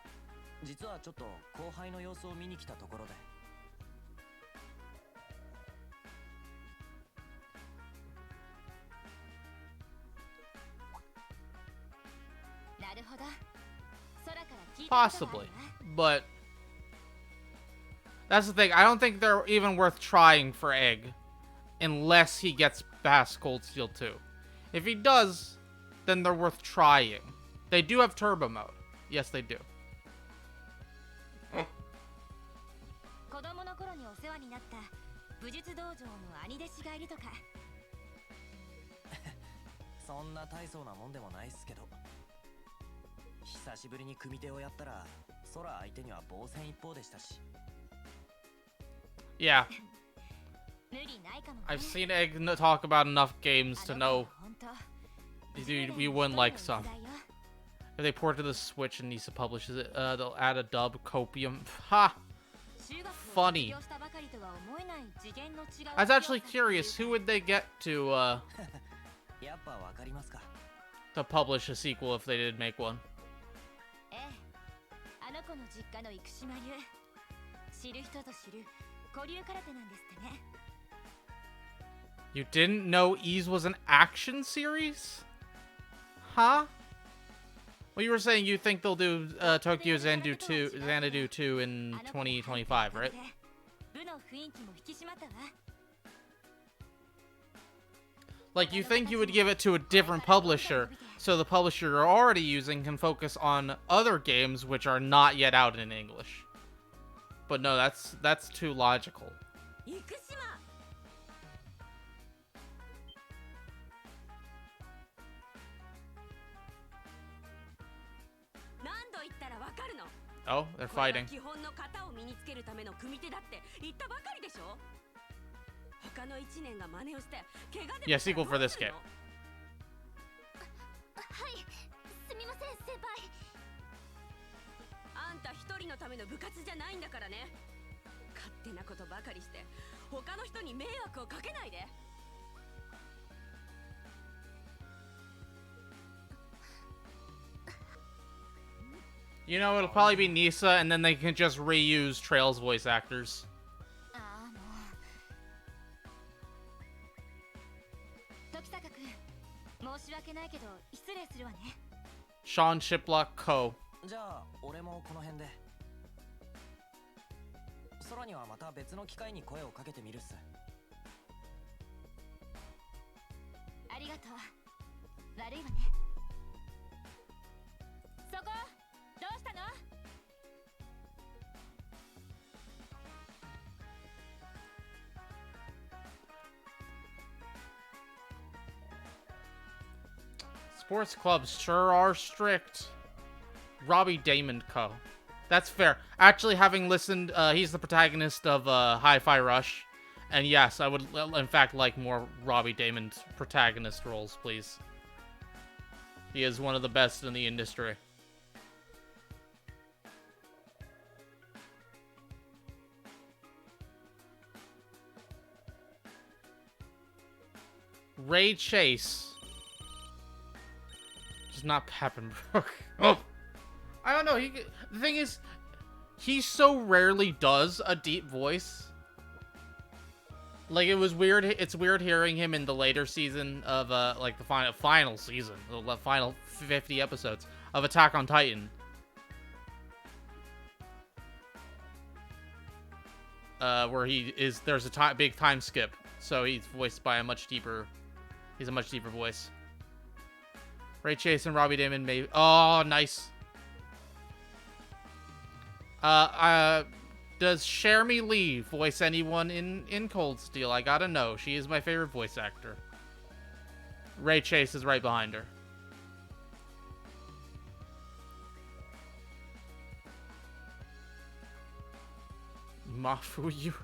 実はちょっと後輩の様子を見に来たところで。なるほど。空から聞いたことがある Possibly. わ But that's the thing. I don't think they're even worth trying for Egg. Unless he gets past Cold Steel 2. If he does, then they're worth trying. They do have turbo mode. Yes, they do. 子供の頃にお世話になった武術道場の兄弟子がいるとか。そんな大層なもんでもないっすけど。久しぶりに組手をやったら、空相手には防戦一方でしたし。Yeah. 無理ないかもね。 I've seen Egg talk about enough games to あの know 子は本当 we wouldn't like some. If they port to the Switch and NISA publishes it, they'll add a dub copium. Ha! Funny. I was actually curious, who would they get to やっぱわかりますか。 publish a sequel if they did make one? ええ、あの子の実家の生島流。知る人ぞ知る古流空手なんですってね。 You didn't know Ease was an action series? Huh? Well, you were saying you think they'll do Tokyo Xanadu 2 in 2025, right? 部の雰囲気も引き締まったわ。 Like, you think you would give it to a different publisher, so the publisher you're already using can focus on other games which are not yet out in English. But no, that's too logical. 生島。何度言ったらわかるの。 Oh, they're fighting. 基本の型を身につけるための組手だって言ったばかりでしょ。他の1年が真似をして怪我で。 Yeah, sequel for this game. はい、すみません先輩。あんた一人のための部活じゃないんだからね。勝手なことばかりして他の人に迷惑をかけないで。 You know, it'll probably be NISA, and then they can just reuse Trail's voice actors. ああもう。時坂君、申し訳ないけど失礼するわね。 Sean Shiplock Co. じゃあ俺もこの辺で。空にはまた別の機会に声をかけてみるっす。ありがとう。悪いわね。そこ、どうしたの？ Sports clubs sure are strict. Robbie Damon Co. That's fair. Actually, having listened, he's the protagonist of Hi-Fi Rush. And yes, I would, in fact, like more Robbie Damon's protagonist roles, please. He is one of the best in the industry. Ray Chase. Just not Peppenbrook. Oh! I don't know. The thing is, he so rarely does a deep voice. Like, it was weird. It's weird hearing him in the later season of, like, the final season. The final 50 episodes of Attack on Titan. Where there's a big time skip. So he's voiced by he's a much deeper voice. Ray Chase and Robbie Damon maybe. Oh, nice. Does Shermie Lee voice anyone in Cold Steel? I gotta know. She is my favorite voice actor. Ray Chase is right behind her. Mafuyu.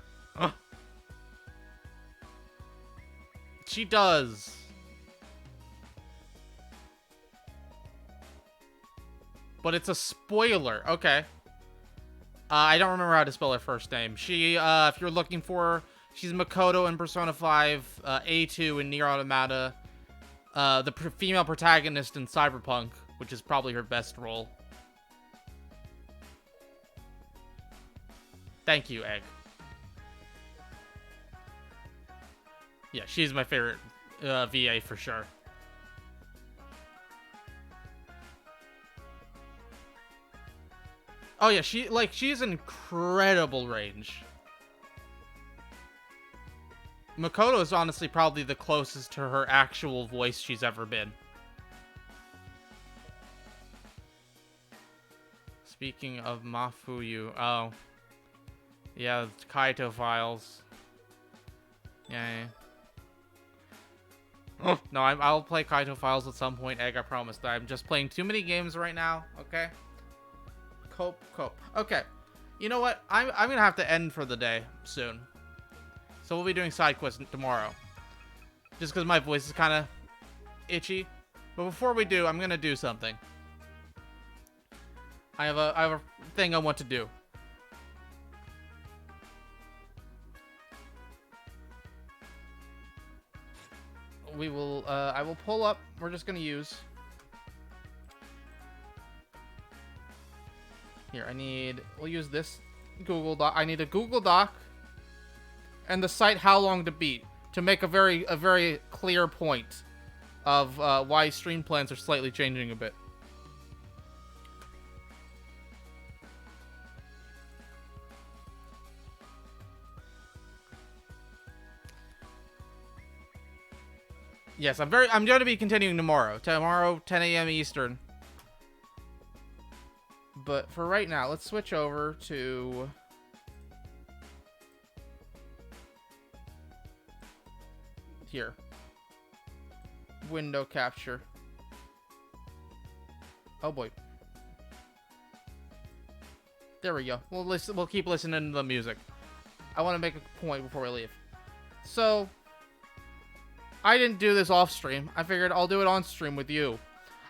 She does. But it's a spoiler. Okay. I don't remember how to spell her first name. She, if you're looking for her, she's Makoto in Persona 5, A2 in Nier Automata, the female protagonist in Cyberpunk, which is probably her best role. Thank you, Egg. Yeah, she's my favorite VA for sure. Oh yeah, she's an incredible range. Makoto is honestly probably the closest to her actual voice she's ever been. Speaking of Mafuyu, oh. Yeah, Kaito Files. Yeah. Oh, no, I'll play Kaito Files at some point, Egg, I promise. I'm just playing too many games right now, okay? Cope. Okay. You know what? I'm gonna have to end for the day soon. So we'll be doing side quests tomorrow. Just because my voice is kind of itchy. But before we do, I'm gonna do something. I have a thing I want to do. I will pull up. We're just gonna use. Here, we'll use this Google Doc. I need a Google Doc and the site How Long to Beat to make a very clear point of why stream plans are slightly changing a bit. Yes, I'm going to be continuing tomorrow. Tomorrow, 10 a.m. Eastern. But for right now, let's switch over to here. Window capture. Oh boy. There we go. We'll keep listening to the music. I want to make a point before we leave. So, I didn't do this off stream. I figured I'll do it on stream with you.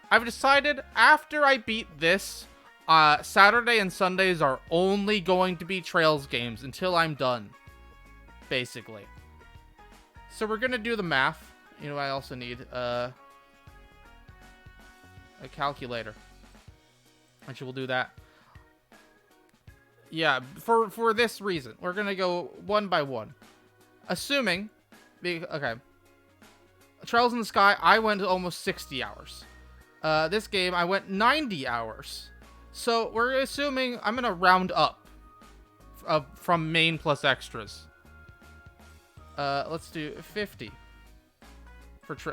I've decided after I beat this, Saturday and Sundays are only going to be Trails games until I'm done. Basically. So we're going to do the math. You know, I also need a calculator. Actually, we'll do that. Yeah, for this reason. We're going to go one by one. Assuming... Okay. Trails in the Sky, I went almost 60 hours. This game, I went 90 hours. So, we're assuming I'm going to round up from main plus extras. Let's do 50.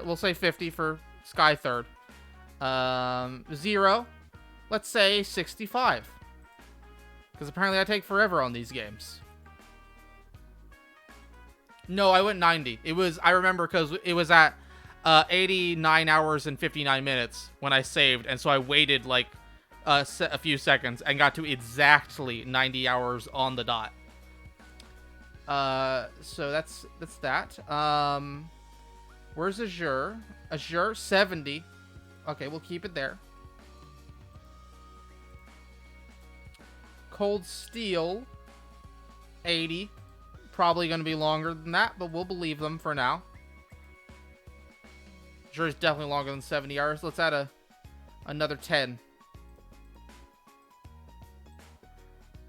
We'll say 50 for Sky Third. 0. Let's say 65. Because apparently I take forever on these games. No, I went 90. I remember because it was at 89 hours and 59 minutes when I saved. And so I waited like a few seconds and got to exactly 90 hours on the dot. So that's that. Where's Azure? Azure, 70. Okay, we'll keep it there. Cold Steel, 80. Probably going to be longer than that, but we'll believe them for now. Sure, it's definitely longer than 70 hours. Let's add another 10.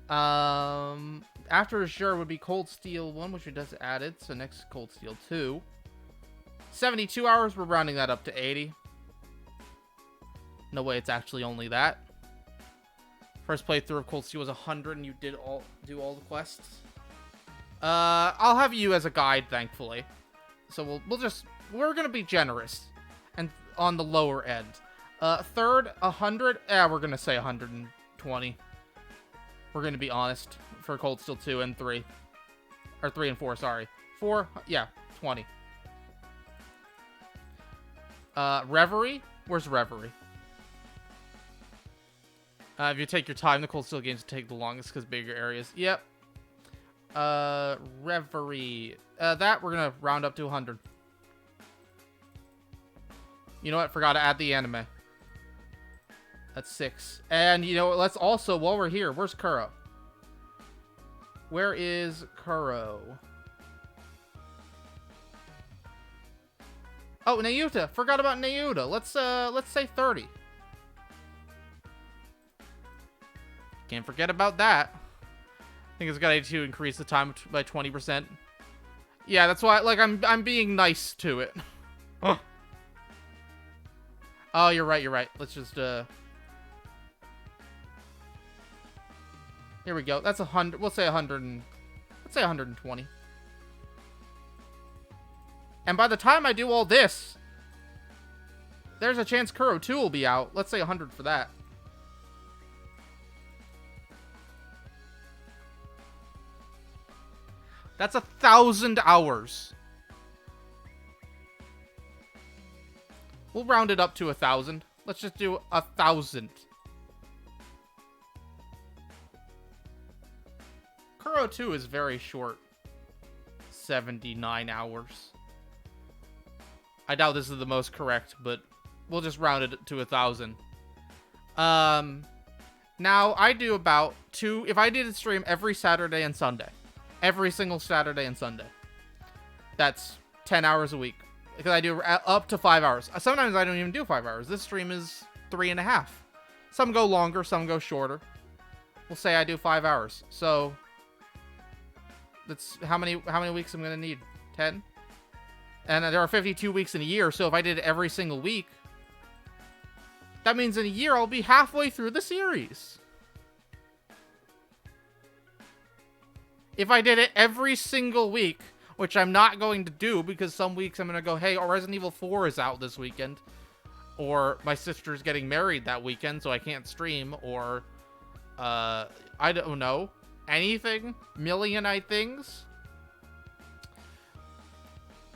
After Azure would be Cold Steel 1, which we just added. So next Cold Steel 2. 72 hours, we're rounding that up to 80. No way it's actually only that. First playthrough of Cold Steel was 100 and you did do all the quests. I'll have you as a guide, thankfully. So we're gonna be generous and on the lower end. Third, 100. We're gonna say 120. We're gonna be honest for Cold Steel 2 and 3. Or 3 and 4, sorry. 4, yeah, 20. Reverie? Where's Reverie? If you take your time, the Cold Steel games take the longest because bigger areas. Yep. Reverie. That we're gonna round up to 100. You know what? Forgot to add the anime. That's 6. And you know what? Let's also, while we're here, where's Kuro? Where is Kuro? Oh, Nayuta. Forgot about Nayuta. Let's say 30. Can't forget about that. I think it's a good idea to increase the time by 20%. Yeah, that's why, like, I'm being nice to it. Oh, you're right. Let's just, here we go. That's 100. We'll say 100 and... Let's say 120. And by the time I do all this, there's a chance Kuro 2 will be out. Let's say 100 for that. That's 1,000 hours. We'll round it up to 1,000. Let's just do 1,000. Kuro 2 is very short. 79 hours. I doubt this is the most correct, but we'll just round it to 1,000. Now, I do about 2... If I did a stream every Saturday and Sunday. Every single Saturday and Sunday. That's 10 hours a week. Because I do up to 5 hours. Sometimes I don't even do 5 hours. This stream is 3.5. Some go longer, some go shorter. We'll say I do 5 hours. So... That's how many weeks I'm going to need? 10? And there are 52 weeks in a year, so if I did it every single week, that means in a year I'll be halfway through the series. If I did it every single week, which I'm not going to do because some weeks I'm going to go, hey, Resident Evil 4 is out this weekend, or my sister's getting married that weekend, so I can't stream, or, I don't know. Anything? Millionite things?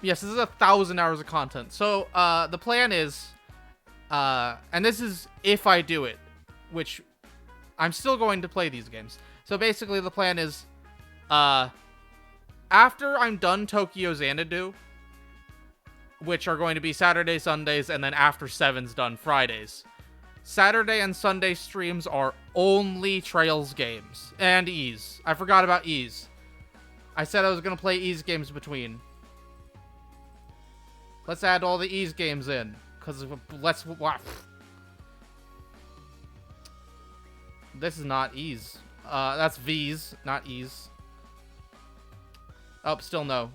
Yes, this is 1,000 hours of content. So, the plan is, and this is if I do it, which I'm still going to play these games. So basically the plan is, after I'm done Tokyo Xanadu, which are going to be Saturday, Sundays, and then after 7's done, Fridays. Saturday and Sunday streams are only Trails games. And Ease. I forgot about Ease. I said I was going to play Ease games between. Let's add all the Ease games in. Because let's... This is not Ease. That's V's, not Ease. Oh, still no.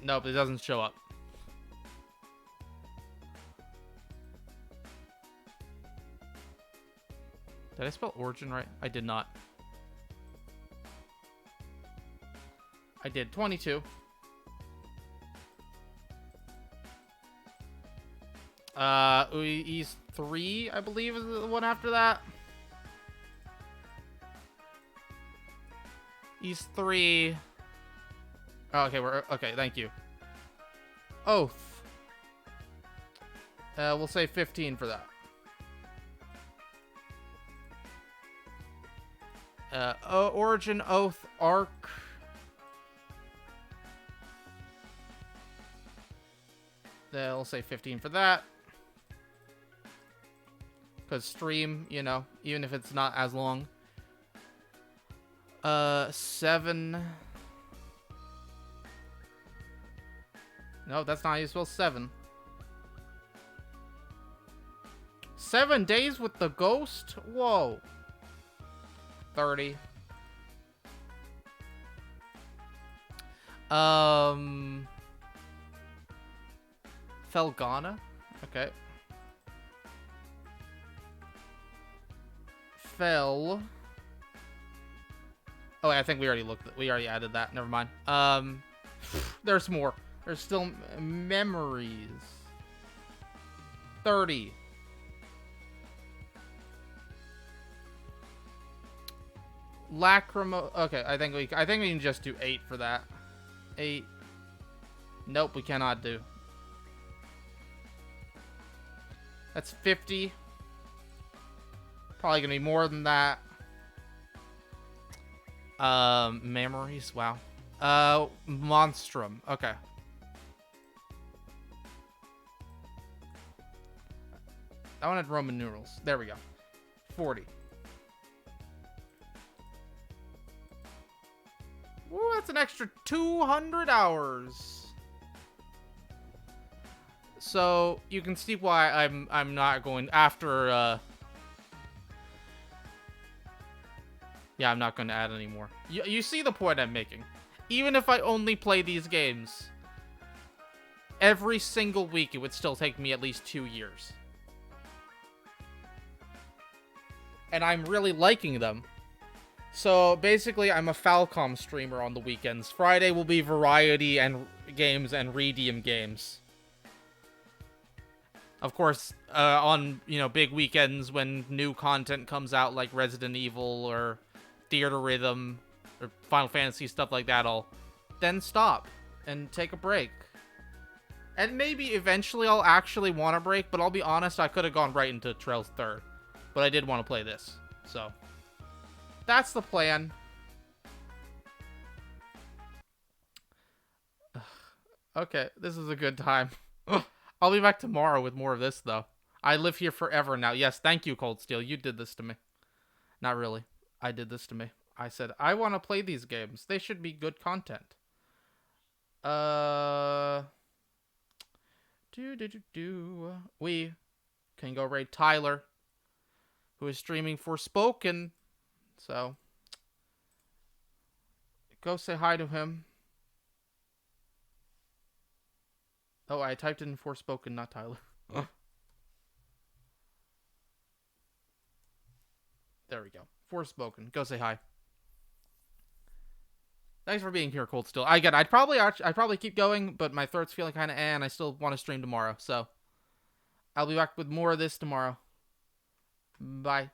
Nope, it doesn't show up. Did I spell origin right? I did not. I did 22. Ease 3, I believe, is the one after that. Ease 3. Oh, okay, okay, thank you. Oath. We'll say 15 for that. Origin, Oath, Arc. They'll say 15 for that. Because stream, you know, even if it's not as long. 7. No, that's not how you spell 7. 7 days with the ghost? Whoa. 30. Felgana? Okay. Fel. Oh, I think we already added that. Never mind. There's more. There's still memories. 30. Lacrimo. Okay, I think we can just do 8 for that. 8. Nope, we cannot do. That's 50. Probably gonna be more than that. Memories. Wow. Monstrum. Okay. I wanted Roman numerals. There we go. 40. Ooh, that's an extra 200 hours. So you can see why I'm not going after. Yeah, I'm not going to add any more. You see the point I'm making. Even if I only play these games every single week, it would still take me at least 2 years. And I'm really liking them. So basically, I'm a Falcom streamer on the weekends. Friday will be variety and games and redeem games. Of course, on, you know, big weekends when new content comes out like Resident Evil or Theater Rhythm or Final Fantasy, stuff like that, I'll then stop and take a break. And maybe eventually I'll actually want a break, but I'll be honest, I could have gone right into Trails 3rd. But I did want to play this, so that's the plan. Okay, this is a good time. I'll be back tomorrow with more of this, though. I live here forever now. Yes, thank you, Cold Steel. You did this to me. Not really. I did this to me. I said, I want to play these games. They should be good content. We can go raid Tyler, who is streaming Forspoken. So, go say hi to him. Oh, I typed in Forspoken, not Tyler. There we go. Forspoken. Go say hi. Thanks for being here, Cold Steel. I'd probably keep going, but my throat's feeling kind of and I still want to stream tomorrow. So, I'll be back with more of this tomorrow. Bye.